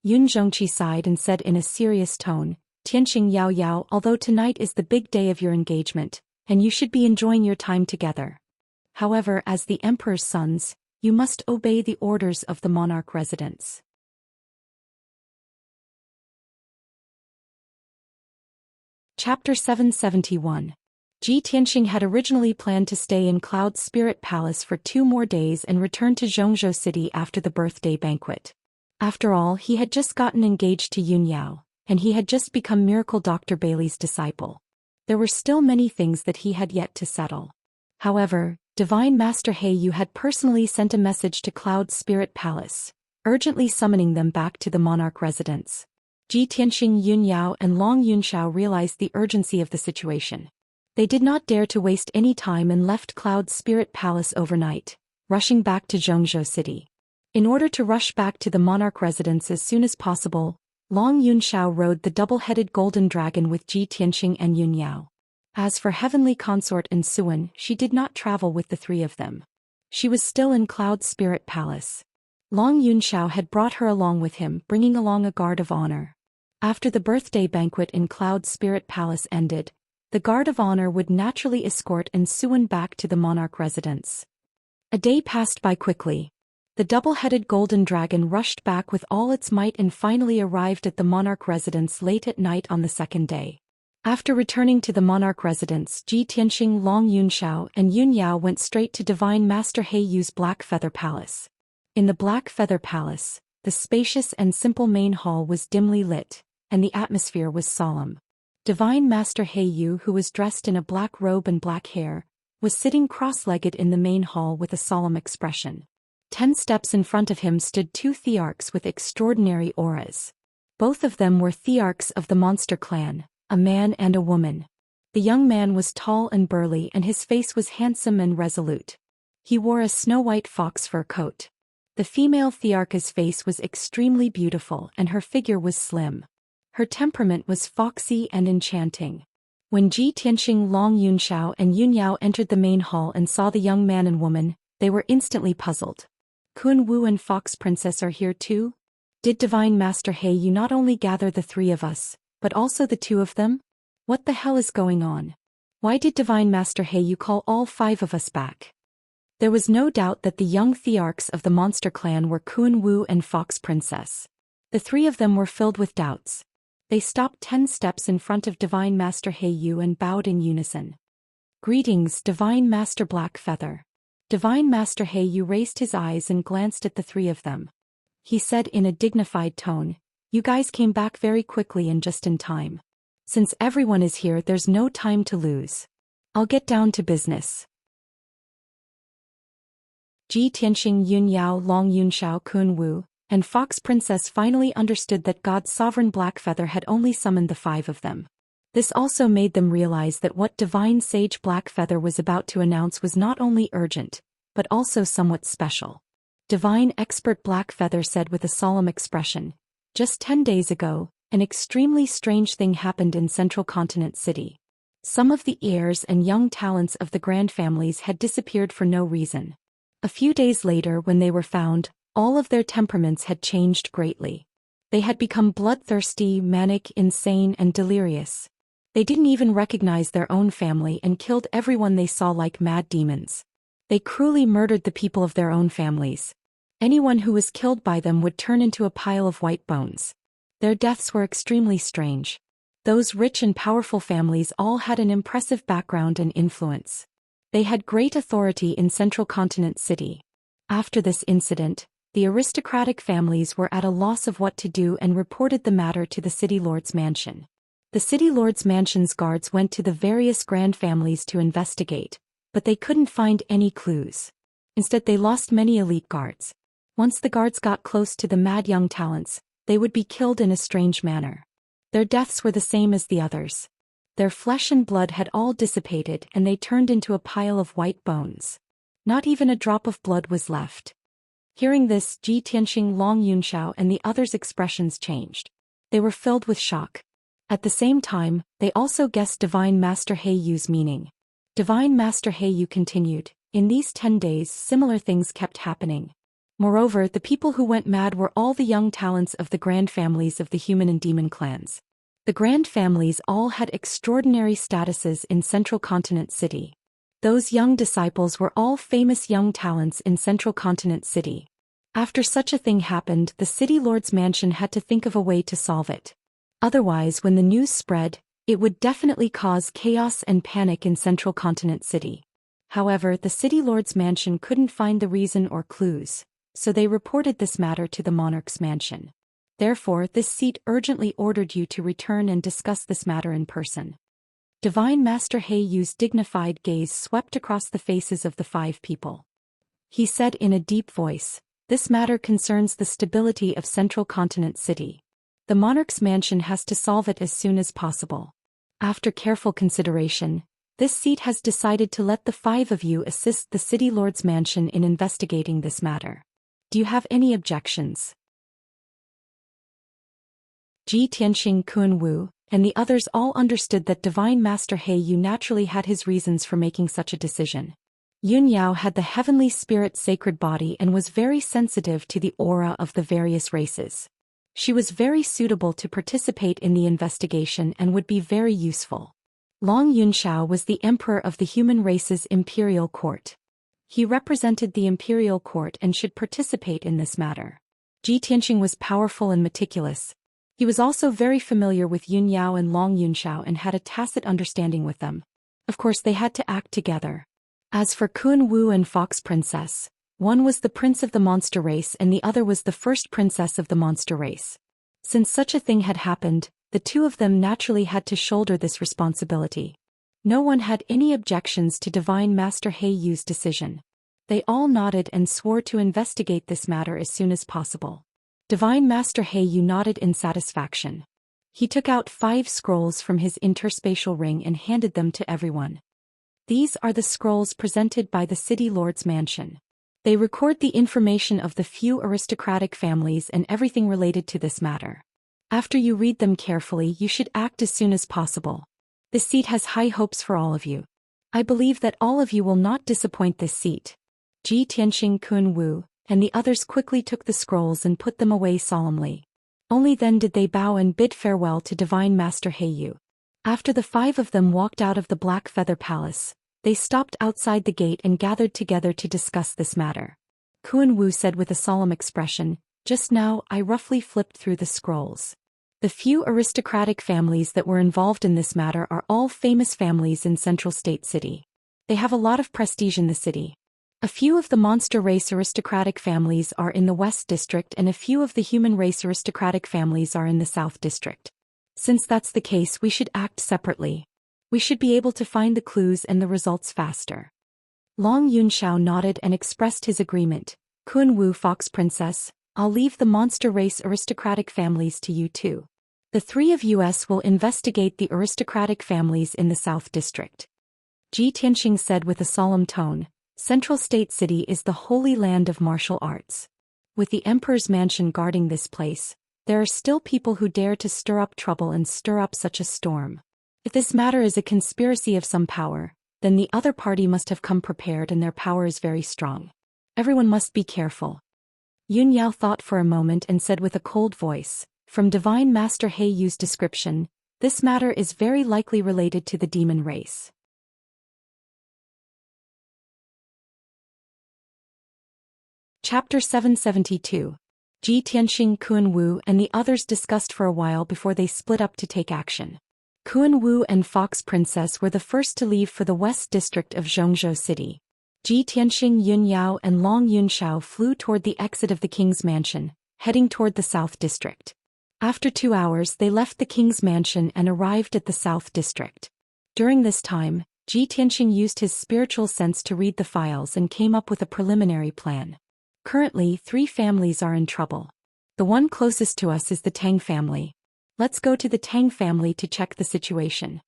Yun Zhongqi sighed and said in a serious tone, "Tianxing Yao Yao, although tonight is the big day of your engagement, and you should be enjoying your time together. However, as the Emperor's sons, you must obey the orders of the Monarch Residence." Chapter 771. Ji Tianxing had originally planned to stay in Cloud Spirit Palace for 2 more days and return to Zhongzhou City after the birthday banquet. After all, he had just gotten engaged to Yun Yao, and he had just become Miracle Dr. Bailey's disciple. There were still many things that he had yet to settle. However, Divine Master He Yu had personally sent a message to Cloud Spirit Palace, urgently summoning them back to the Monarch Residence. Ji Tianxing, Yun Yao and Long Yunxiao realized the urgency of the situation. They did not dare to waste any time and left Cloud Spirit Palace overnight, rushing back to Zhongzhou City. In order to rush back to the Monarch Residence as soon as possible, Long Yunxiao rode the double-headed golden dragon with Ji Tianxing and Yun Yao. As for Heavenly Consort and Suan, she did not travel with the three of them. She was still in Cloud Spirit Palace. Long Yunxiao had brought her along with him, bringing along a guard of honor. After the birthday banquet in Cloud Spirit Palace ended, the guard of honor would naturally escort and Suan back to the Monarch Residence. A day passed by quickly. The double-headed golden dragon rushed back with all its might and finally arrived at the Monarch Residence late at night on the second day. After returning to the Monarch Residence, Ji Tianxing, Long Yunxiao and Yun Yao went straight to Divine Master He Yu's Black Feather Palace. In the Black Feather Palace, the spacious and simple main hall was dimly lit, and the atmosphere was solemn. Divine Master He Yu, who was dressed in a black robe and black hair, was sitting cross-legged in the main hall with a solemn expression. 10 steps in front of him stood 2 thearchs with extraordinary auras. Both of them were thearchs of the monster clan, a man and a woman. The young man was tall and burly and his face was handsome and resolute. He wore a snow-white fox fur coat. The female thearch's face was extremely beautiful and her figure was slim. Her temperament was foxy and enchanting. When Ji Tianxing, Long Yunxiao and Yun Yao entered the main hall and saw the young man and woman, they were instantly puzzled. "Kun Wu and Fox Princess are here too? Did Divine Master He Yu not only gather the 3 of us, but also the 2 of them? What the hell is going on? Why did Divine Master He Yu call all 5 of us back?" There was no doubt that the young thearchs of the monster clan were Kun Wu and Fox Princess. The 3 of them were filled with doubts. They stopped 10 steps in front of Divine Master He Yu and bowed in unison. "Greetings, Divine Master Black Feather." Divine Master He Yu raised his eyes and glanced at the 3 of them. He said in a dignified tone, "You guys came back very quickly and just in time. Since everyone is here, there's no time to lose. I'll get down to business." Ji Tianxing, Yun Yao, Long Yunxiao, Kun Wu, and Fox Princess finally understood that God's sovereign Blackfeather had only summoned the 5 of them. This also made them realize that what Divine Sage Blackfeather was about to announce was not only urgent, but also somewhat special. Divine Expert Blackfeather said with a solemn expression, "Just 10 days ago, an extremely strange thing happened in Central Continent City. Some of the heirs and young talents of the grand families had disappeared for no reason. A few days later when they were found, all of their temperaments had changed greatly. They had become bloodthirsty, manic, insane, and delirious. They didn't even recognize their own family and killed everyone they saw like mad demons. They cruelly murdered the people of their own families. Anyone who was killed by them would turn into a pile of white bones. Their deaths were extremely strange. Those rich and powerful families all had an impressive background and influence. They had great authority in Central Continent City. After this incident, the aristocratic families were at a loss of what to do and reported the matter to the city lord's mansion. The city lord's mansion's guards went to the various grand families to investigate, but they couldn't find any clues. Instead, they lost many elite guards. Once the guards got close to the mad young talents, they would be killed in a strange manner. Their deaths were the same as the others. Their flesh and blood had all dissipated and they turned into a pile of white bones. Not even a drop of blood was left. Hearing this, Ji Tianxing, Long Yunxiao and the others' expressions changed. They were filled with shock. At the same time, they also guessed Divine Master He Yu's meaning. Divine Master He Yu continued, "In these 10 days similar things kept happening. Moreover, the people who went mad were all the young talents of the grand families of the human and demon clans. The grand families all had extraordinary statuses in Central Continent City. Those young disciples were all famous young talents in Central Continent City. After such a thing happened, the city lord's mansion had to think of a way to solve it. Otherwise, when the news spread, it would definitely cause chaos and panic in Central Continent City. However, the city lord's mansion couldn't find the reason or clues, so they reported this matter to the monarch's mansion. Therefore, this seat urgently ordered you to return and discuss this matter in person." Divine Master He Yu's dignified gaze swept across the faces of the 5 people. He said in a deep voice, "This matter concerns the stability of Central Continent City. The monarch's mansion has to solve it as soon as possible. After careful consideration, this seat has decided to let the 5 of you assist the city lord's mansion in investigating this matter. Do you have any objections?" Ji Tianxing, Kun Wu, and the others all understood that Divine Master He Yu naturally had his reasons for making such a decision. Yun Yao had the heavenly spirit sacred body and was very sensitive to the aura of the various races. She was very suitable to participate in the investigation and would be very useful. Long Yunxiao was the emperor of the human race's imperial court. He represented the imperial court and should participate in this matter. Ji Tianxing was powerful and meticulous. He was also very familiar with Yun Yao and Long Yunxiao and had a tacit understanding with them. Of course, they had to act together. As for Kun Wu and Fox Princess, one was the prince of the monster race and the other was the first princess of the monster race. Since such a thing had happened, the 2 of them naturally had to shoulder this responsibility. No one had any objections to Divine Master He Yu's decision. They all nodded and swore to investigate this matter as soon as possible. Divine Master He Yu nodded in satisfaction. He took out 5 scrolls from his interspatial ring and handed them to everyone. These are the scrolls presented by the city lord's mansion. They record the information of the few aristocratic families and everything related to this matter. After you read them carefully, you should act as soon as possible. This seat has high hopes for all of you. I believe that all of you will not disappoint this seat." Ji Tianxing, Kun Wu, and the others quickly took the scrolls and put them away solemnly. Only then did they bow and bid farewell to Divine Master He Yu. After the 5 of them walked out of the Black Feather Palace, they stopped outside the gate and gathered together to discuss this matter. Kun Wu said with a solemn expression, "Just now I roughly flipped through the scrolls. The few aristocratic families that were involved in this matter are all famous families in Central State City. They have a lot of prestige in the city. A few of the monster race aristocratic families are in the West District and a few of the human race aristocratic families are in the South District. Since that's the case, we should act separately. We should be able to find the clues and the results faster." Long Yunxiao nodded and expressed his agreement. "Kun Wu, Fox Princess, I'll leave the monster race aristocratic families to you too. The 3 of us will investigate the aristocratic families in the South District." Ji Tianxing said with a solemn tone, "Central State City is the holy land of martial arts. With the Emperor's mansion guarding this place, there are still people who dare to stir up trouble and stir up such a storm. If this matter is a conspiracy of some power, then the other party must have come prepared and their power is very strong. Everyone must be careful." Yun Yao thought for a moment and said with a cold voice, From Divine Master He Yu's description, this matter is very likely related to the demon race. Chapter 772. Ji Tianxing, Kuan Wu and the others discussed for a while before they split up to take action. Kuan Wu and Fox Princess were the first to leave for the west district of Zhongzhou City. Ji Tianxing, Yun Yao and Long Yunxiao flew toward the exit of the king's mansion, heading toward the south district. After 2 hours they left the king's mansion and arrived at the south district. During this time, Ji Tianxing used his spiritual sense to read the files and came up with a preliminary plan. Currently 3 families are in trouble. The one closest to us is the Tang family. Let's go to the Tang family to check the situation.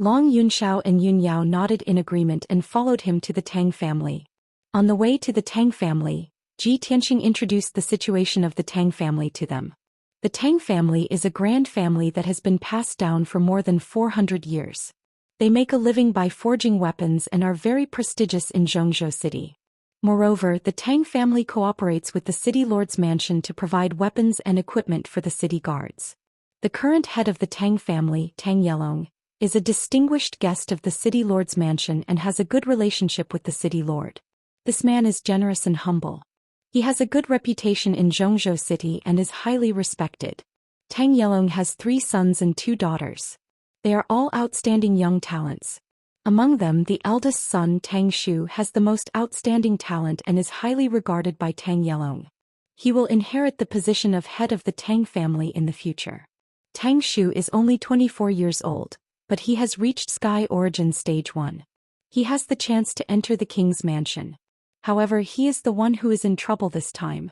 Long Yunxiao and Yun Yao nodded in agreement and followed him to the Tang family. On the way to the Tang family, Ji Tianxing introduced the situation of the Tang family to them. The Tang family is a grand family that has been passed down for more than 400 years. They make a living by forging weapons and are very prestigious in Zhongzhou City. Moreover, the Tang family cooperates with the city lord's mansion to provide weapons and equipment for the city guards. The current head of the Tang family, Tang Yelong, is a distinguished guest of the city lord's mansion and has a good relationship with the city lord. This man is generous and humble. He has a good reputation in Zhongzhou City and is highly respected. Tang Yelong has 3 sons and 2 daughters. They are all outstanding young talents. Among them, the eldest son Tang Shu has the most outstanding talent and is highly regarded by Tang Yelong. He will inherit the position of head of the Tang family in the future. Tang Shu is only 24 years old, but he has reached Sky Origin Stage 1. He has the chance to enter the king's mansion. However, he is the one who is in trouble this time.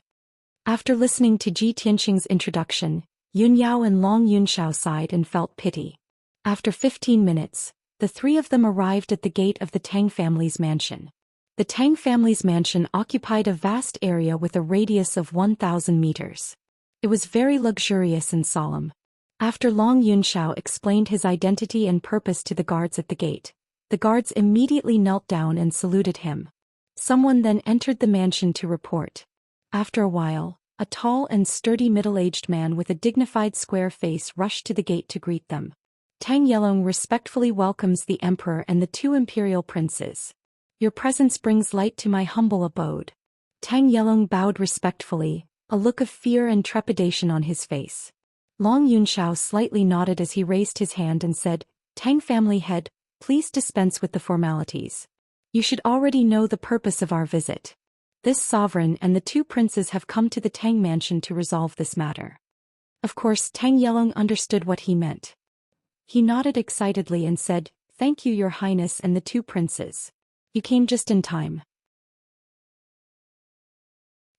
After listening to Ji Tianxing's introduction, Yun Yao and Long Yunxiao sighed and felt pity. After 15 minutes, the 3 of them arrived at the gate of the Tang family's mansion. The Tang family's mansion occupied a vast area with a radius of 1,000 meters. It was very luxurious and solemn. After Long Yunxiao explained his identity and purpose to the guards at the gate, the guards immediately knelt down and saluted him. Someone then entered the mansion to report. After a while, a tall and sturdy middle-aged man with a dignified square face rushed to the gate to greet them. Tang Yelong respectfully welcomes the emperor and the 2 imperial princes. Your presence brings light to my humble abode. Tang Yelong bowed respectfully, a look of fear and trepidation on his face. Long Yunxiao slightly nodded as he raised his hand and said, Tang family head, please dispense with the formalities. You should already know the purpose of our visit. This sovereign and the 2 princes have come to the Tang mansion to resolve this matter. Of course, Tang Yelong understood what he meant. He nodded excitedly and said, Thank you, Your Highness and the 2 princes. You came just in time.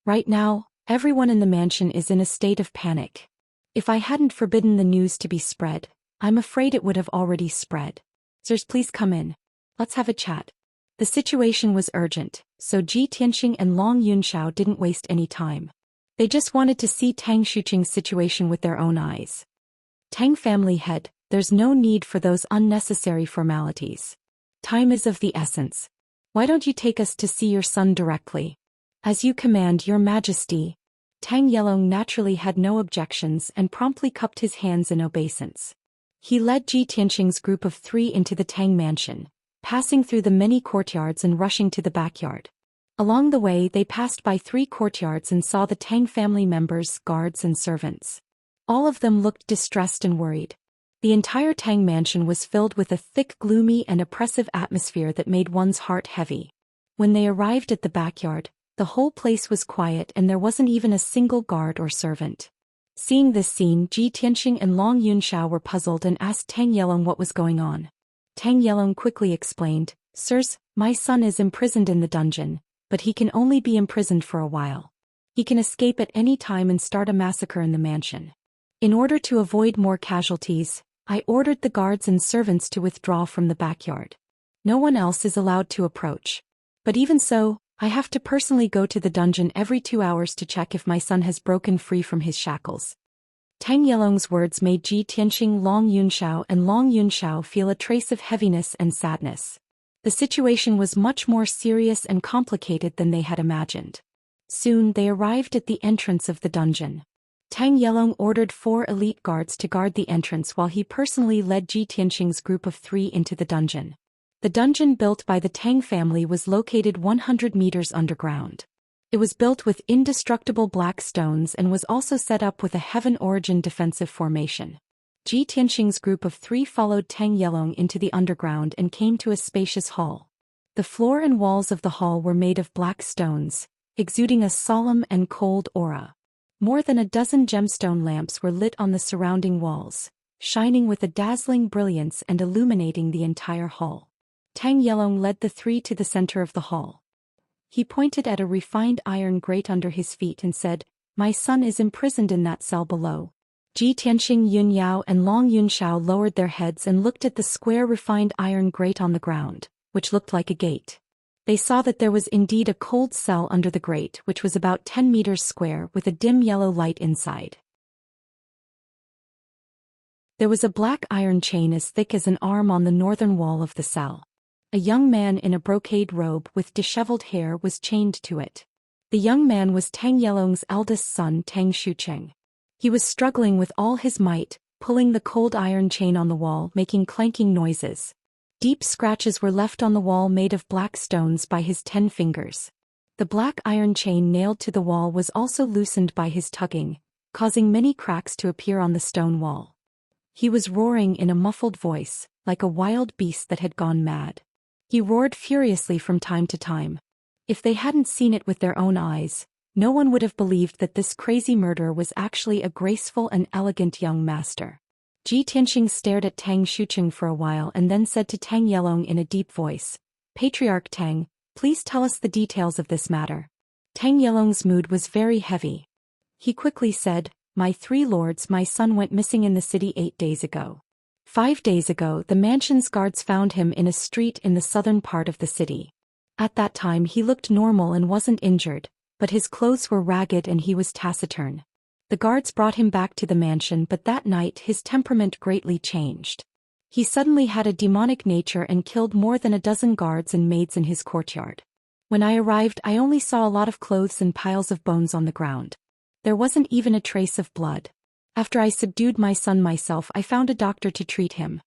Right now, everyone in the mansion is in a state of panic. If I hadn't forbidden the news to be spread, I'm afraid it would have already spread. Sirs, please come in. Let's have a chat. The situation was urgent, so Ji Tianxing and Long Yunxiao didn't waste any time. They just wanted to see Tang Shuqing's situation with their own eyes. Tang family head, there's no need for those unnecessary formalities. Time is of the essence. Why don't you take us to see your son directly? As you command, Your Majesty. Tang Yelong naturally had no objections and promptly cupped his hands in obeisance. He led Ji Tianxing's group of 3 into the Tang mansion, passing through the many courtyards and rushing to the backyard. Along the way they passed by 3 courtyards and saw the Tang family members, guards and servants. All of them looked distressed and worried. The entire Tang mansion was filled with a thick, gloomy and oppressive atmosphere that made one's heart heavy. When they arrived at the backyard, the whole place was quiet and there wasn't even a single guard or servant. Seeing this scene, Ji Tianxing and Long Yunxiao were puzzled and asked Tang Yelong what was going on. Tang Yelong quickly explained, Sirs, my son is imprisoned in the dungeon, but he can only be imprisoned for a while. He can escape at any time and start a massacre in the mansion. In order to avoid more casualties, I ordered the guards and servants to withdraw from the backyard. No one else is allowed to approach. But even so, I have to personally go to the dungeon every 2 hours to check if my son has broken free from his shackles. Tang Yelong's words made Ji Tianxing, Long Yunxiao feel a trace of heaviness and sadness. The situation was much more serious and complicated than they had imagined. Soon they arrived at the entrance of the dungeon. Tang Yelong ordered 4 elite guards to guard the entrance while he personally led Ji Tianxing's group of 3 into the dungeon. The dungeon built by the Tang family was located 100 meters underground. It was built with indestructible black stones and was also set up with a heaven origin defensive formation. Ji Tianxing's group of 3 followed Tang Yelong into the underground and came to a spacious hall. The floor and walls of the hall were made of black stones, exuding a solemn and cold aura. More than a dozen gemstone lamps were lit on the surrounding walls, shining with a dazzling brilliance and illuminating the entire hall. Tang Yelong led the 3 to the center of the hall. He pointed at a refined iron grate under his feet and said, "My son is imprisoned in that cell below." Ji Tianxing, Yun Yao and Long Yunxiao lowered their heads and looked at the square refined iron grate on the ground, which looked like a gate. They saw that there was indeed a cold cell under the grate which was about 10 meters square with a dim yellow light inside. There was a black iron chain as thick as an arm on the northern wall of the cell. A young man in a brocade robe with disheveled hair was chained to it. The young man was Tang Yelong's eldest son Tang Xiucheng. He was struggling with all his might, pulling the cold iron chain on the wall, making clanking noises. Deep scratches were left on the wall made of black stones by his 10 fingers. The black iron chain nailed to the wall was also loosened by his tugging, causing many cracks to appear on the stone wall. He was roaring in a muffled voice, like a wild beast that had gone mad. He roared furiously from time to time. If they hadn't seen it with their own eyes, no one would have believed that this crazy murderer was actually a graceful and elegant young master. Ji Tianxing stared at Tang Xiucheng for a while and then said to Tang Yelong in a deep voice, "Patriarch Tang, please tell us the details of this matter." Tang Yelong's mood was very heavy. He quickly said, "My 3 lords, my son went missing in the city 8 days ago. 5 days ago the mansion's guards found him in a street in the southern part of the city. At that time he looked normal and wasn't injured, but his clothes were ragged and he was taciturn. The guards brought him back to the mansion, but that night his temperament greatly changed. He suddenly had a demonic nature and killed more than a dozen guards and maids in his courtyard. When I arrived I only saw a lot of clothes and piles of bones on the ground. There wasn't even a trace of blood. After I subdued my son myself I found a doctor to treat him.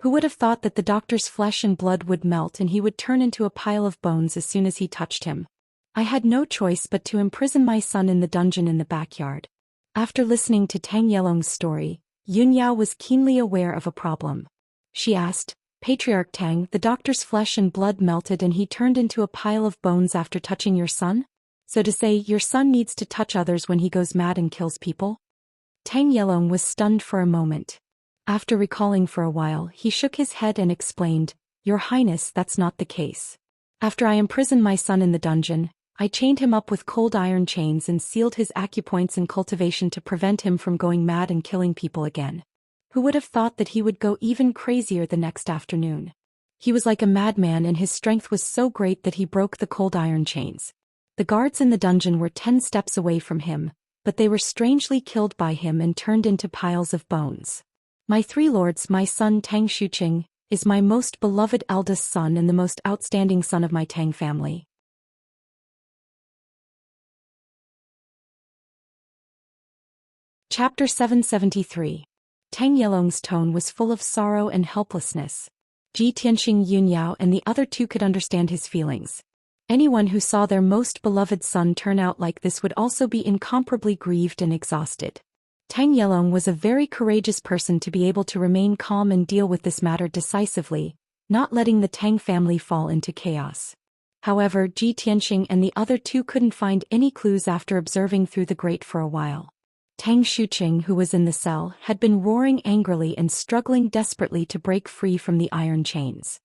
Who would have thought that the doctor's flesh and blood would melt and he would turn into a pile of bones as soon as he touched him. I had no choice but to imprison my son in the dungeon in the backyard." After listening to Tang Yelong's story, Yun Yao was keenly aware of a problem. She asked, "Patriarch Tang, the doctor's flesh and blood melted and he turned into a pile of bones after touching your son? So to say, your son needs to touch others when he goes mad and kills people?" Tang Yelong was stunned for a moment. After recalling for a while, he shook his head and explained, "Your Highness, that's not the case. After I imprisoned my son in the dungeon, I chained him up with cold iron chains and sealed his acupoints in cultivation to prevent him from going mad and killing people again. Who would have thought that he would go even crazier the next afternoon? He was like a madman and his strength was so great that he broke the cold iron chains. The guards in the dungeon were 10 steps away from him, but they were strangely killed by him and turned into piles of bones. My 3 lords, my son Tang Xiucheng, is my most beloved eldest son and the most outstanding son of my Tang family." Chapter 773. Tang Yelong's tone was full of sorrow and helplessness. Ji Tianxing, Yun Yao and the other 2 could understand his feelings. Anyone who saw their most beloved son turn out like this would also be incomparably grieved and exhausted. Tang Yelong was a very courageous person to be able to remain calm and deal with this matter decisively, not letting the Tang family fall into chaos. However, Ji Tianxing and the other 2 couldn't find any clues after observing through the grate for a while. Tang Xiucheng, who was in the cell, had been roaring angrily and struggling desperately to break free from the iron chains.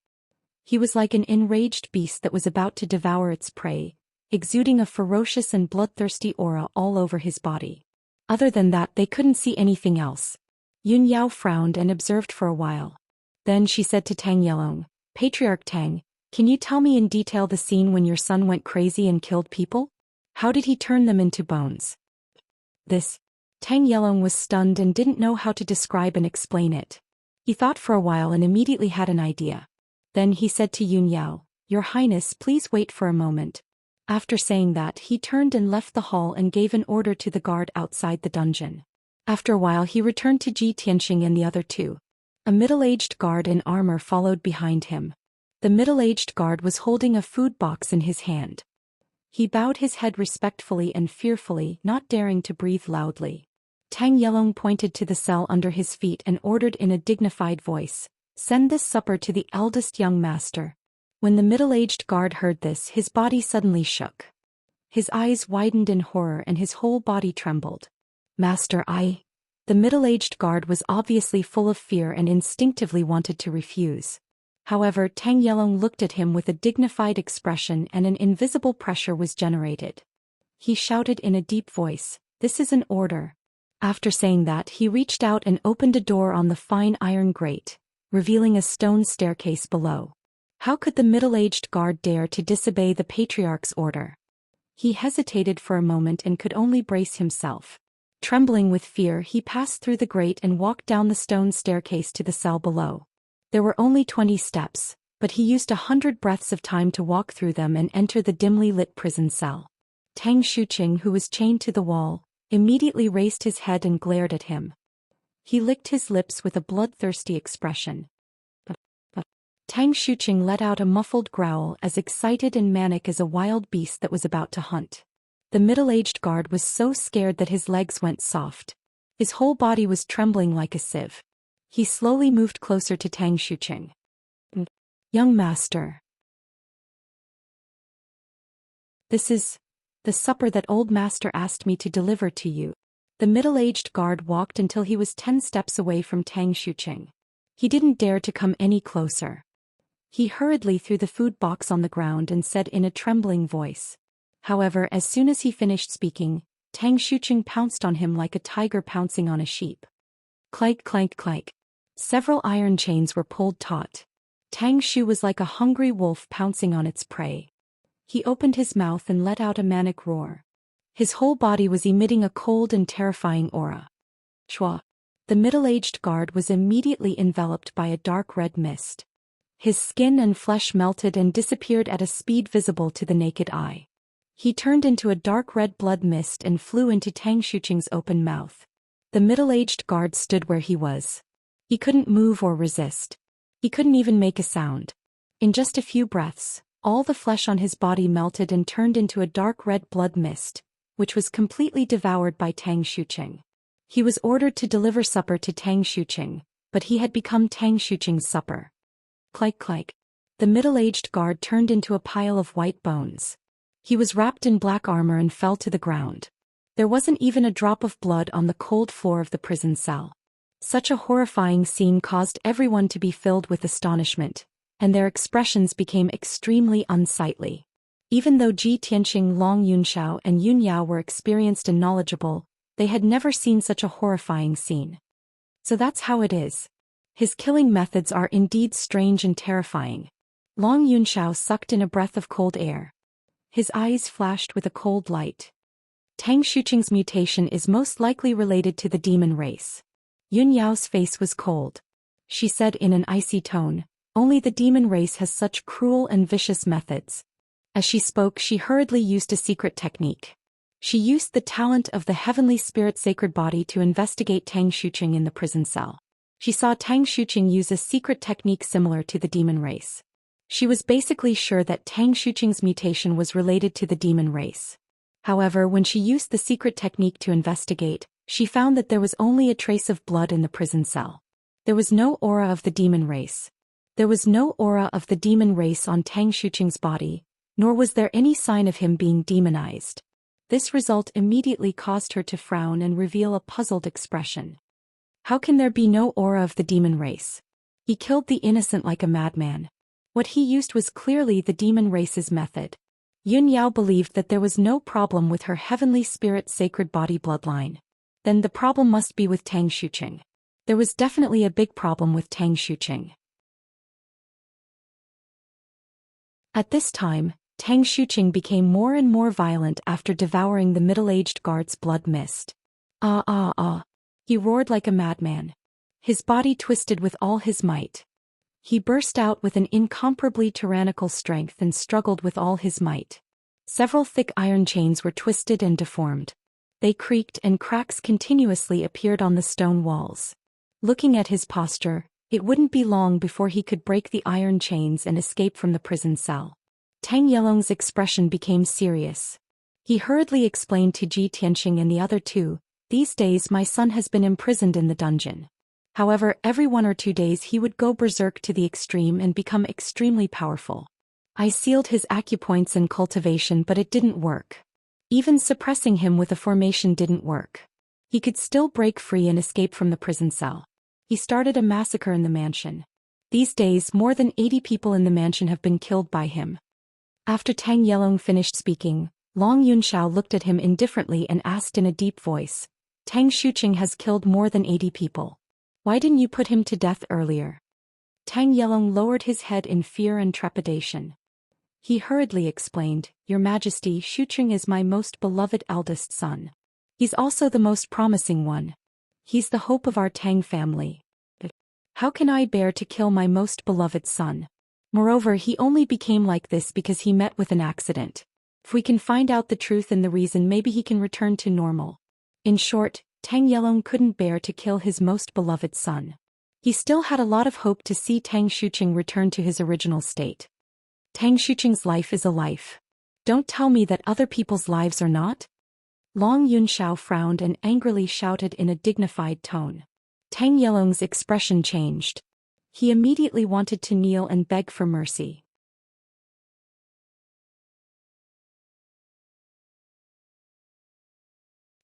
He was like an enraged beast that was about to devour its prey, exuding a ferocious and bloodthirsty aura all over his body. Other than that they couldn't see anything else. Yun Yao frowned and observed for a while. Then she said to Tang Yelong, "Patriarch Tang, can you tell me in detail the scene when your son went crazy and killed people? How did he turn them into bones?" Tang Yelong was stunned and didn't know how to describe and explain it. He thought for a while and immediately had an idea. Then he said to Yun Yao, "Your Highness, please wait for a moment." After saying that, he turned and left the hall and gave an order to the guard outside the dungeon. After a while he returned to Ji Tianqing and the other two. A middle-aged guard in armor followed behind him. The middle-aged guard was holding a food box in his hand. He bowed his head respectfully and fearfully, not daring to breathe loudly. Tang Yelong pointed to the cell under his feet and ordered in a dignified voice, "Send this supper to the eldest young master." When the middle-aged guard heard this, his body suddenly shook. His eyes widened in horror and his whole body trembled. "Master, I..." The middle-aged guard was obviously full of fear and instinctively wanted to refuse. However, Tang Yelong looked at him with a dignified expression and an invisible pressure was generated. He shouted in a deep voice, "This is an order." After saying that, he reached out and opened a door on the fine iron grate, revealing a stone staircase below. How could the middle-aged guard dare to disobey the patriarch's order? He hesitated for a moment and could only brace himself. Trembling with fear, he passed through the grate and walked down the stone staircase to the cell below. There were only 20 steps, but he used 100 breaths of time to walk through them and enter the dimly lit prison cell. Tang Xuqing, who was chained to the wall, immediately raised his head and glared at him. He licked his lips with a bloodthirsty expression. Tang Xuqing let out a muffled growl, as excited and manic as a wild beast that was about to hunt. The middle-aged guard was so scared that his legs went soft. His whole body was trembling like a sieve. He slowly moved closer to Tang Xuqing. "Young master. This is the supper that old master asked me to deliver to you." The middle-aged guard walked until he was 10 steps away from Tang Xuqing. He didn't dare to come any closer. He hurriedly threw the food box on the ground and said in a trembling voice. However, as soon as he finished speaking, Tang Xuqing pounced on him like a tiger pouncing on a sheep. Clank, clank, clank. Several iron chains were pulled taut. Tang Xu was like a hungry wolf pouncing on its prey. He opened his mouth and let out a manic roar. His whole body was emitting a cold and terrifying aura. Chua. The middle-aged guard was immediately enveloped by a dark red mist. His skin and flesh melted and disappeared at a speed visible to the naked eye. He turned into a dark red blood mist and flew into Tang Xuqing's open mouth. The middle-aged guard stood where he was. He couldn't move or resist. He couldn't even make a sound. In just a few breaths, all the flesh on his body melted and turned into a dark red blood mist, which was completely devoured by Tang Xuqing. He was ordered to deliver supper to Tang Xuqing, but he had become Tang Xuqing's supper. Clank, clank. The middle-aged guard turned into a pile of white bones. He was wrapped in black armor and fell to the ground. There wasn't even a drop of blood on the cold floor of the prison cell. Such a horrifying scene caused everyone to be filled with astonishment, and their expressions became extremely unsightly. Even though Ji Tianqing, Long Yunxiao and Yun Yao were experienced and knowledgeable, they had never seen such a horrifying scene. So that's how it is. His killing methods are indeed strange and terrifying. Long Yunxiao sucked in a breath of cold air. His eyes flashed with a cold light. Tang Xuqing's mutation is most likely related to the demon race. Yun Yao's face was cold. She said in an icy tone, "Only the demon race has such cruel and vicious methods." As she spoke, she hurriedly used a secret technique. She used the talent of the heavenly spirit sacred body to investigate Tang Xuqing in the prison cell. She saw Tang Xuqing use a secret technique similar to the demon race. She was basically sure that Tang Xuqing's mutation was related to the demon race. However, when she used the secret technique to investigate, she found that there was only a trace of blood in the prison cell. There was no aura of the demon race. There was no aura of the demon race on Tang Xuqing's body, nor was there any sign of him being demonized. This result immediately caused her to frown and reveal a puzzled expression. How can there be no aura of the demon race? He killed the innocent like a madman. What he used was clearly the demon race's method. Yun Yao believed that there was no problem with her heavenly spirit sacred body bloodline. Then the problem must be with Tang Xuqing. There was definitely a big problem with Tang Xuqing. At this time, Tang Xuqing became more and more violent after devouring the middle-aged guard's blood mist. Ah ah ah. He roared like a madman. His body twisted with all his might. He burst out with an incomparably tyrannical strength and struggled with all his might. Several thick iron chains were twisted and deformed. They creaked and cracks continuously appeared on the stone walls. Looking at his posture, it wouldn't be long before he could break the iron chains and escape from the prison cell. Tang Yelong's expression became serious. He hurriedly explained to Ji Tianqing and the other two, "These days my son has been imprisoned in the dungeon. However, every 1 or 2 days he would go berserk to the extreme and become extremely powerful. I sealed his acupoints and cultivation, but it didn't work. Even suppressing him with a formation didn't work. He could still break free and escape from the prison cell. He started a massacre in the mansion. These days more than 80 people in the mansion have been killed by him." After Tang Yelong finished speaking, Long Yunxiao looked at him indifferently and asked in a deep voice, "Tang Xuqing has killed more than 80 people. Why didn't you put him to death earlier?" Tang Yelong lowered his head in fear and trepidation. He hurriedly explained, "Your Majesty, Xuqing is my most beloved eldest son. He's also the most promising one. He's the hope of our Tang family. How can I bear to kill my most beloved son? Moreover, he only became like this because he met with an accident. If we can find out the truth and the reason, maybe he can return to normal." In short, Tang Yelong couldn't bear to kill his most beloved son. He still had a lot of hope to see Tang Xuqing return to his original state. Tang Xuqing's life is a life. Don't tell me that other people's lives are not? Long Yunxiao frowned and angrily shouted in a dignified tone. Tang Yelong's expression changed. He immediately wanted to kneel and beg for mercy.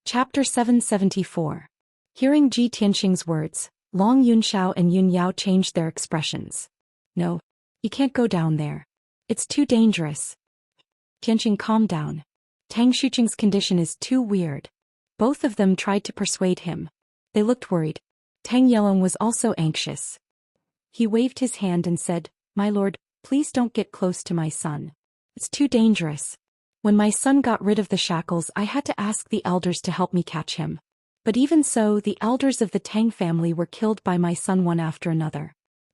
Chapter 774. Hearing Ji Tianqing's words, Long Yunxiao and Yun Yao changed their expressions. "No. You can't go down there. It's too dangerous." Tianqing, calm down. Tang Xuqing's condition is too weird. Both of them tried to persuade him. They looked worried. Tang Yelong was also anxious. He waved his hand and said, "My lord, please don't get close to my son. It's too dangerous. When my son got rid of the shackles, I had to ask the elders to help me catch him. But even so, the elders of the Tang family were killed by my son one after another.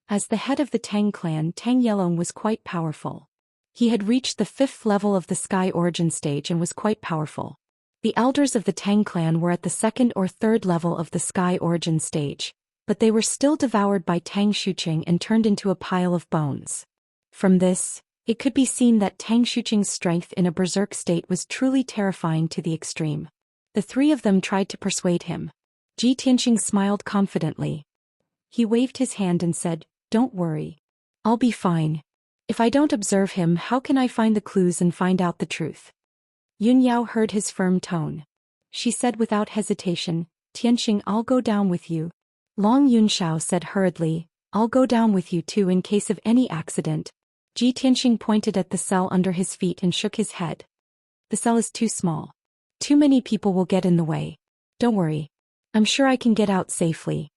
As the head of the Tang clan, Tang Yelong was quite powerful. He had reached the 5th level of the Sky Origin stage and was quite powerful. The elders of the Tang clan were at the 2nd or 3rd level of the Sky Origin stage, but they were still devoured by Tang Xuqing and turned into a pile of bones. From this, it could be seen that Tang Xuqing's strength in a berserk state was truly terrifying to the extreme. The three of them tried to persuade him. Ji Tianqing smiled confidently. He waved his hand and said, "Don't worry. I'll be fine. If I don't observe him, how can I find the clues and find out the truth?" Yun Yao heard his firm tone. She said without hesitation, "Tianqing, I'll go down with you." Long Yunxiao said hurriedly, "I'll go down with you too in case of any accident." Ji Tianqing pointed at the cell under his feet and shook his head. "The cell is too small. Too many people will get in the way. Don't worry. I'm sure I can get out safely."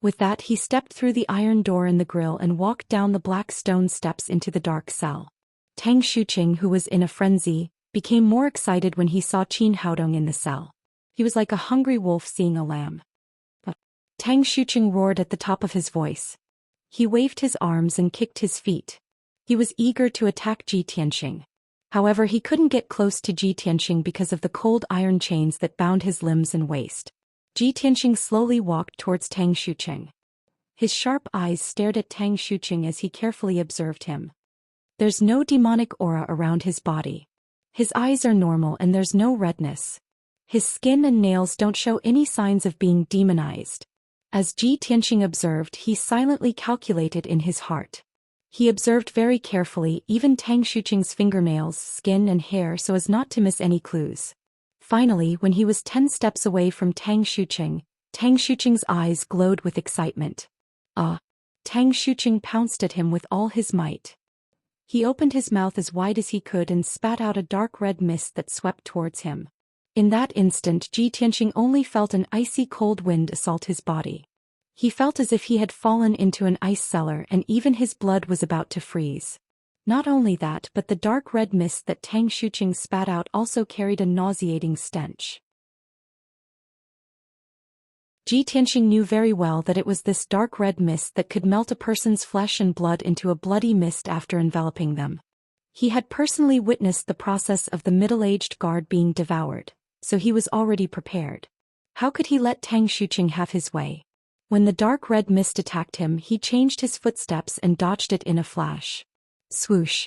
With that, he stepped through the iron door in the grill and walked down the black stone steps into the dark cell. Tang Xuqing, who was in a frenzy, became more excited when he saw Qin Haodong in the cell. He was like a hungry wolf seeing a lamb. Tang Xuqing roared at the top of his voice. He waved his arms and kicked his feet. He was eager to attack Ji Tianqing. However, he couldn't get close to Ji Tianqing because of the cold iron chains that bound his limbs and waist. Ji Tianqing slowly walked towards Tang Xuqing. His sharp eyes stared at Tang Xuqing as he carefully observed him. There's no demonic aura around his body. His eyes are normal and there's no redness. His skin and nails don't show any signs of being demonized. As Ji Tianqing observed, he silently calculated in his heart. He observed very carefully even Tang Xuqing's fingernails, skin and hair so as not to miss any clues. Finally, when he was 10 steps away from Tang Xuqing's eyes glowed with excitement. Tang Xuqing pounced at him with all his might. He opened his mouth as wide as he could and spat out a dark red mist that swept towards him. In that instant, Ji Tianqing only felt an icy cold wind assault his body. He felt as if he had fallen into an ice cellar and even his blood was about to freeze. Not only that, but the dark red mist that Tang Xuqing spat out also carried a nauseating stench. Ji Tianqing knew very well that it was this dark red mist that could melt a person's flesh and blood into a bloody mist after enveloping them. He had personally witnessed the process of the middle-aged guard being devoured, so he was already prepared. How could he let Tang Xuqing have his way? When the dark red mist attacked him, he changed his footsteps and dodged it in a flash. Swoosh!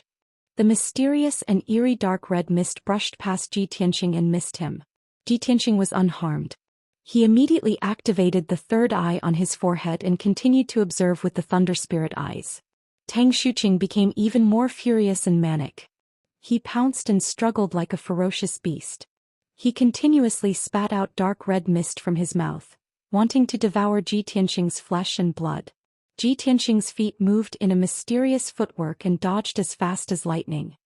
The mysterious and eerie dark red mist brushed past Ji Tianqing and missed him. Ji Tianqing was unharmed. He immediately activated the third eye on his forehead and continued to observe with the thunder spirit eyes. Tang Xuqing became even more furious and manic. He pounced and struggled like a ferocious beast. He continuously spat out dark red mist from his mouth, wanting to devour Ji Tianqing's flesh and blood. Ji Tianqing's feet moved in a mysterious footwork and dodged as fast as lightning.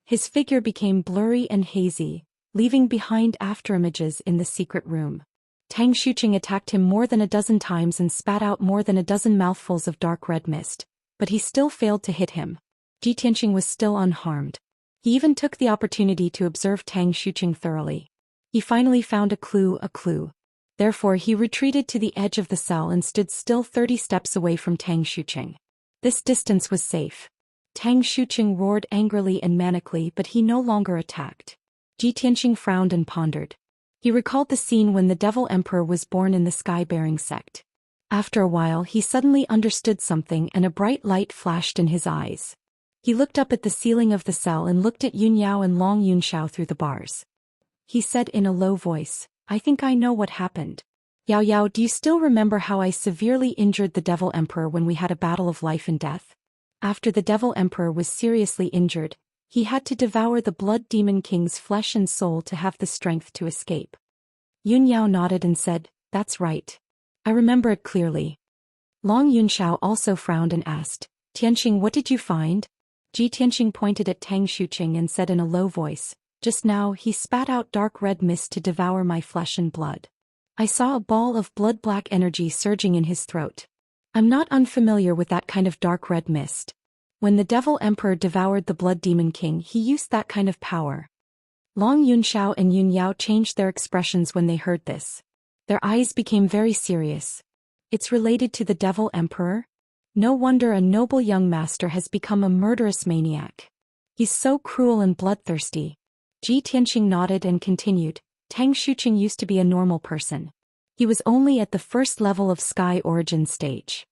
His figure became blurry and hazy, leaving behind afterimages in the secret room. Tang Xuqing attacked him more than a dozen times and spat out more than a dozen mouthfuls of dark red mist, but he still failed to hit him. Ji Tianqing was still unharmed. He even took the opportunity to observe Tang Xuqing thoroughly. He finally found a clue. Therefore he retreated to the edge of the cell and stood still 30 steps away from Tang Xuqing. This distance was safe. Tang Xuqing roared angrily and manically, but he no longer attacked. Ji Tianqing frowned and pondered. He recalled the scene when the Devil Emperor was born in the sky-bearing sect. After a while he suddenly understood something and a bright light flashed in his eyes. He looked up at the ceiling of the cell and looked at Yun Yao and Long Yunxiao through the bars. He said in a low voice, "I think I know what happened. Yao Yao, do you still remember how I severely injured the Devil Emperor when we had a battle of life and death? After the Devil Emperor was seriously injured, he had to devour the Blood Demon King's flesh and soul to have the strength to escape." Yun Yao nodded and said, "That's right. I remember it clearly." Long Yunxiao also frowned and asked, "Tianqing, what did you find?" Ji Tianqing pointed at Tang Xuqing and said in a low voice, "Just now he spat out dark red mist to devour my flesh and blood. I saw a ball of blood-black energy surging in his throat. I'm not unfamiliar with that kind of dark red mist. When the Devil Emperor devoured the Blood Demon King, he used that kind of power." Long Yunxiao and Yun Yao changed their expressions when they heard this. Their eyes became very serious. It's related to the Devil Emperor? No wonder a noble young master has become a murderous maniac. He's so cruel and bloodthirsty. Ji Tianqing nodded and continued, "Tang Xuqing used to be a normal person. He was only at the first level of Sky Origin stage.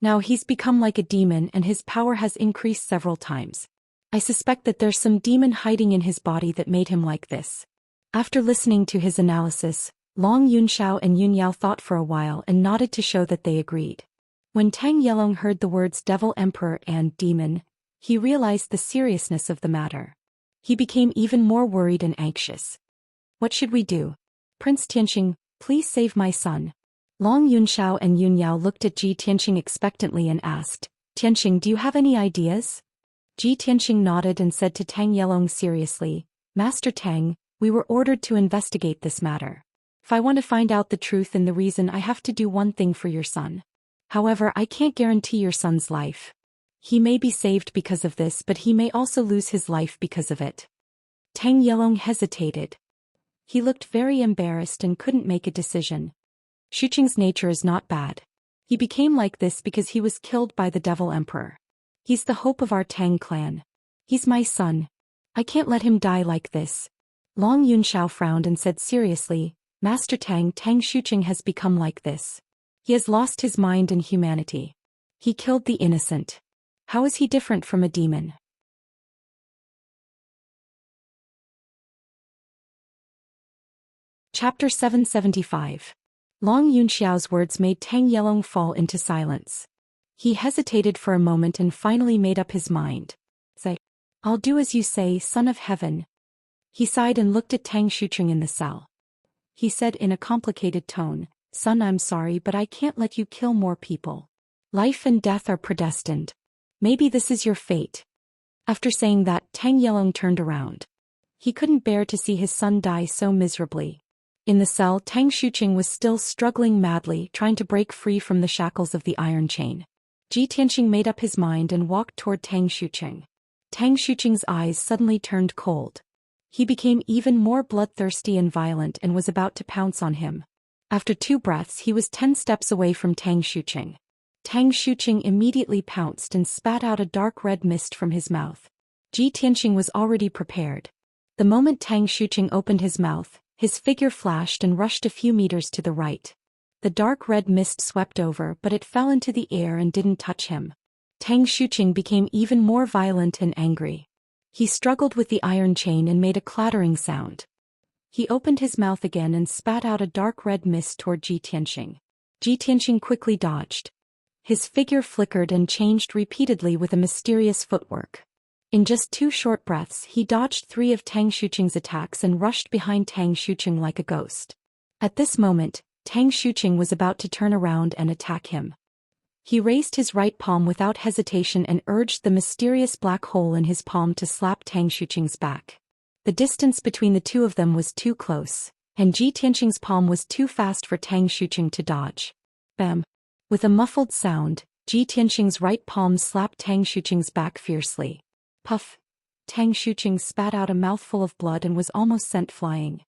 Now he's become like a demon and his power has increased several times. I suspect that there's some demon hiding in his body that made him like this." After listening to his analysis, Long Yunxiao and Yun Yao thought for a while and nodded to show that they agreed. When Tang Yelong heard the words Devil Emperor and Demon, he realized the seriousness of the matter. He became even more worried and anxious. "What should we do? Prince Tianqing, please save my son." Long Yunxiao and Yun Yao looked at Ji Tianqing expectantly and asked, "Tianqing, do you have any ideas?" Ji Tianqing nodded and said to Tang Yelong seriously, "Master Tang, we were ordered to investigate this matter. If I want to find out the truth and the reason, I have to do one thing for your son. However, I can't guarantee your son's life. He may be saved because of this, but he may also lose his life because of it." Tang Yelong hesitated. He looked very embarrassed and couldn't make a decision. Xuqing's nature is not bad. He became like this because he was killed by the Devil Emperor. He's the hope of our Tang clan. He's my son. I can't let him die like this. Long Yunxiao frowned and said seriously, "Master Tang, Tang Xuqing has become like this. He has lost his mind and humanity. He killed the innocent. How is he different from a demon?" Chapter 775. Long Yunxiao's words made Tang Yelong fall into silence. He hesitated for a moment and finally made up his mind. "Say, I'll do as you say, son of heaven." He sighed and looked at Tang Xuqing in the cell. He said in a complicated tone, "Son, I'm sorry, but I can't let you kill more people. Life and death are predestined. Maybe this is your fate." After saying that, Tang Yelong turned around. He couldn't bear to see his son die so miserably. In the cell, Tang Xuqing was still struggling madly, trying to break free from the shackles of the iron chain. Ji Tianqing made up his mind and walked toward Tang Xuqing. Tang Xuqing's eyes suddenly turned cold. He became even more bloodthirsty and violent and was about to pounce on him. After 2 breaths, he was 10 steps away from Tang Xuqing. Tang Xuqing immediately pounced and spat out a dark red mist from his mouth. Ji Tianqing was already prepared. The moment Tang Xuqing opened his mouth, his figure flashed and rushed a few meters to the right. The dark red mist swept over, but it fell into the air and didn't touch him. Tang Xuqing became even more violent and angry. He struggled with the iron chain and made a clattering sound. He opened his mouth again and spat out a dark red mist toward Ji Tianxing. Ji Tianxing quickly dodged. His figure flickered and changed repeatedly with a mysterious footwork. In just 2 short breaths, he dodged 3 of Tang Xuqing's attacks and rushed behind Tang Xuqing like a ghost. At this moment, Tang Xuqing was about to turn around and attack him. He raised his right palm without hesitation and urged the mysterious black hole in his palm to slap Tang Xuqing's back. The distance between the two of them was too close, and Ji Tianxing's palm was too fast for Tang Xuqing to dodge. Bam! With a muffled sound, Ji Tianxing's right palm slapped Tang Xuqing's back fiercely. Puff! Tang Xuqing spat out a mouthful of blood and was almost sent flying.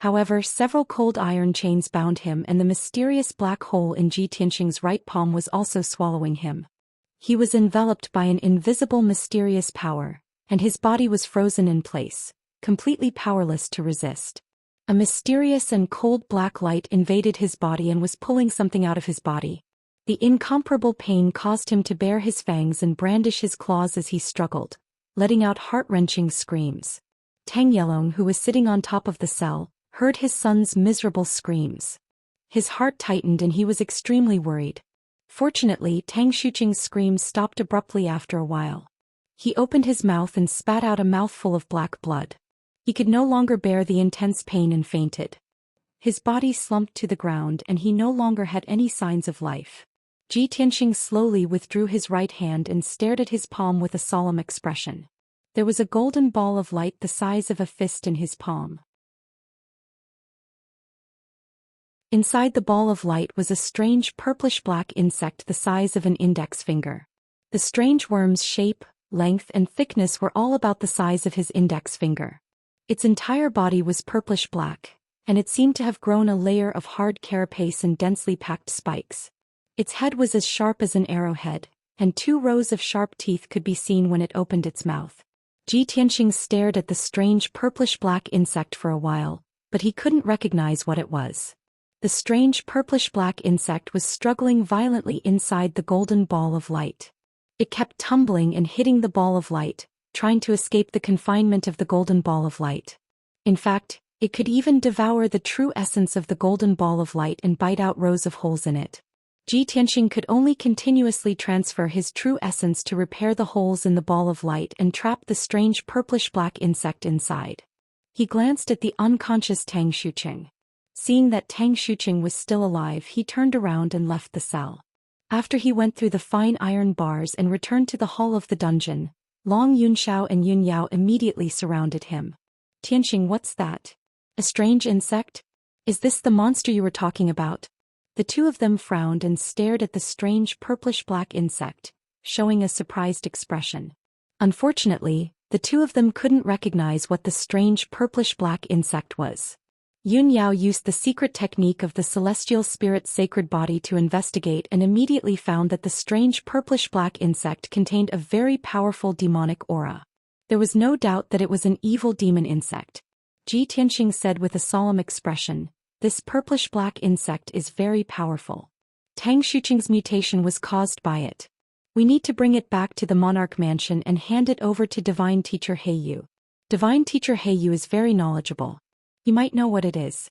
However, several cold iron chains bound him, and the mysterious black hole in Ji Tianxing's right palm was also swallowing him. He was enveloped by an invisible mysterious power, and his body was frozen in place, completely powerless to resist. A mysterious and cold black light invaded his body and was pulling something out of his body. The incomparable pain caused him to bare his fangs and brandish his claws as he struggled, letting out heart-wrenching screams. Tang Yelong, who was sitting on top of the cell, heard his son's miserable screams. His heart tightened and he was extremely worried. Fortunately, Tang Xuqing's screams stopped abruptly after a while. He opened his mouth and spat out a mouthful of black blood. He could no longer bear the intense pain and fainted. His body slumped to the ground and he no longer had any signs of life. Ji Tianxing slowly withdrew his right hand and stared at his palm with a solemn expression. There was a golden ball of light the size of a fist in his palm. Inside the ball of light was a strange purplish-black insect the size of an index finger. The strange worm's shape, length and thickness were all about the size of his index finger. Its entire body was purplish-black, and it seemed to have grown a layer of hard carapace and densely packed spikes. Its head was as sharp as an arrowhead, and 2 rows of sharp teeth could be seen when it opened its mouth. Ji Tianxing stared at the strange purplish-black insect for a while, but he couldn't recognize what it was. The strange purplish-black insect was struggling violently inside the golden ball of light. It kept tumbling and hitting the ball of light, trying to escape the confinement of the golden ball of light. In fact, it could even devour the true essence of the golden ball of light and bite out rows of holes in it. Ji Tianxing could only continuously transfer his true essence to repair the holes in the ball of light and trap the strange purplish-black insect inside. He glanced at the unconscious Tang Xuqing. Seeing that Tang Xuqing was still alive, he turned around and left the cell. After he went through the fine iron bars and returned to the hall of the dungeon, Long Yunxiao and Yun Yao immediately surrounded him. Tianxing, what's that? A strange insect? Is this the monster you were talking about? The two of them frowned and stared at the strange purplish-black insect, showing a surprised expression. Unfortunately, the two of them couldn't recognize what the strange purplish-black insect was. Yun Yao used the secret technique of the celestial spirit's sacred body to investigate and immediately found that the strange purplish-black insect contained a very powerful demonic aura. There was no doubt that it was an evil demon insect. Ji Tianxing said with a solemn expression, "This purplish-black insect is very powerful. Tang Xuqing's mutation was caused by it. We need to bring it back to the monarch mansion and hand it over to Divine Teacher Heiyu. Divine Teacher Heiyu is very knowledgeable. He might know what it is."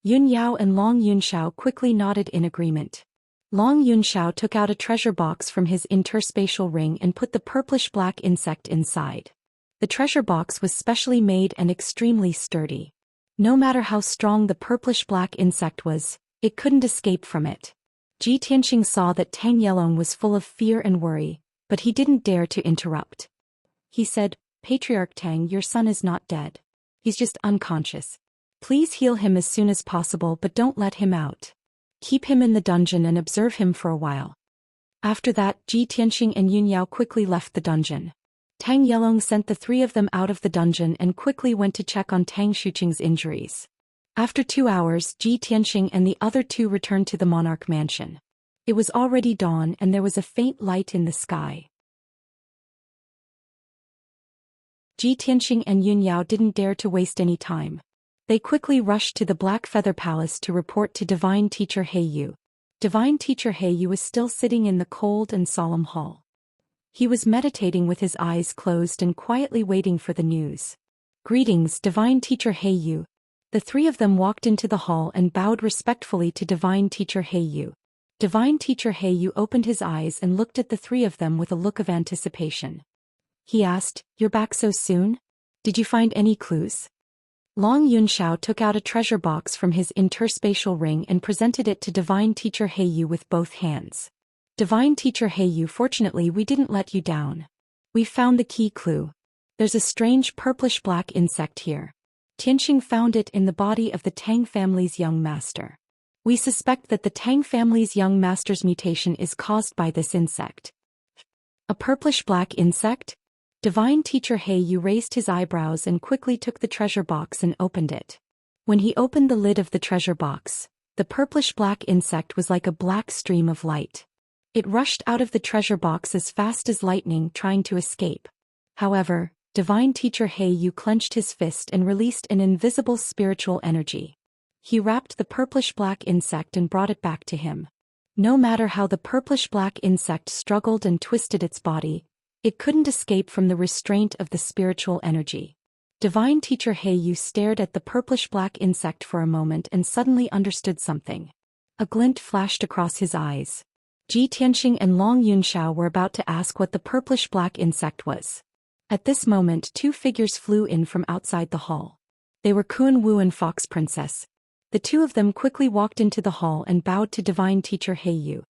Yun Yao and Long Yunxiao quickly nodded in agreement. Long Yunxiao took out a treasure box from his interspatial ring and put the purplish-black insect inside. The treasure box was specially made and extremely sturdy. No matter how strong the purplish-black insect was, it couldn't escape from it. Ji Tianxing saw that Tang Yelong was full of fear and worry, but he didn't dare to interrupt. He said, "Patriarch Tang, your son is not dead. He's just unconscious. Please heal him as soon as possible, but don't let him out. Keep him in the dungeon and observe him for a while." After that, Ji Tianxing and Yun Yao quickly left the dungeon. Tang Yelong sent the 3 of them out of the dungeon and quickly went to check on Tang Xuqing's injuries. After 2 hours, Ji Tianxing and the other 2 returned to the monarch mansion. It was already dawn and there was a faint light in the sky. Ji Tianxing and Yun Yao didn't dare to waste any time. They quickly rushed to the Black Feather Palace to report to Divine Teacher He Yu. Divine Teacher He Yu was still sitting in the cold and solemn hall. He was meditating with his eyes closed and quietly waiting for the news. "Greetings, Divine Teacher He Yu." The three of them walked into the hall and bowed respectfully to Divine Teacher He Yu. Divine Teacher He Yu opened his eyes and looked at the three of them with a look of anticipation. He asked, "You're back so soon? Did you find any clues?" Long Yunxiao took out a treasure box from his interspatial ring and presented it to Divine Teacher He Yu with both hands. "Divine Teacher He Yu, fortunately we didn't let you down. We found the key clue. There's a strange purplish-black insect here. Tianxing found it in the body of the Tang family's young master. We suspect that the Tang family's young master's mutation is caused by this insect." "A purplish-black insect?" Divine Teacher He Yu raised his eyebrows and quickly took the treasure box and opened it. When he opened the lid of the treasure box, the purplish-black insect was like a black stream of light. It rushed out of the treasure box as fast as lightning, trying to escape. However, Divine Teacher He Yu clenched his fist and released an invisible spiritual energy. He wrapped the purplish-black insect and brought it back to him. No matter how the purplish-black insect struggled and twisted its body, it couldn't escape from the restraint of the spiritual energy. Divine Teacher He Yu stared at the purplish-black insect for a moment and suddenly understood something. A glint flashed across his eyes. Ji Tianxing and Long Yunxiao were about to ask what the purplish-black insect was. At this moment, two figures flew in from outside the hall. They were Kun Wu and Fox Princess. The two of them quickly walked into the hall and bowed to Divine Teacher He Yu.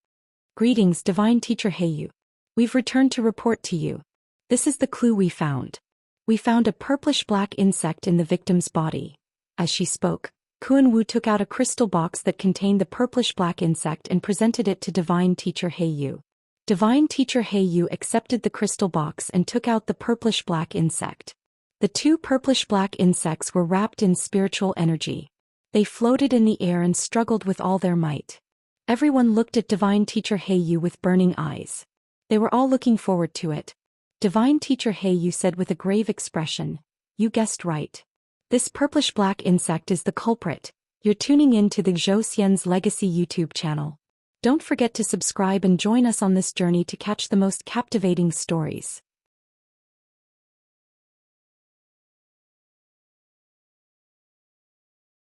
"Greetings, Divine Teacher He Yu. We've returned to report to you. This is the clue we found. We found a purplish-black insect in the victim's body." As she spoke, Kun Wu took out a crystal box that contained the purplish-black insect and presented it to Divine Teacher He Yu. Divine Teacher He Yu accepted the crystal box and took out the purplish-black insect. The two purplish-black insects were wrapped in spiritual energy. They floated in the air and struggled with all their might. Everyone looked at Divine Teacher He Yu with burning eyes. They were all looking forward to it. Divine Teacher He Yu said with a grave expression, "You guessed right. This purplish-black insect is the culprit." You're tuning in to the Zhou Xian's Legacy YouTube channel. Don't forget to subscribe and join us on this journey to catch the most captivating stories.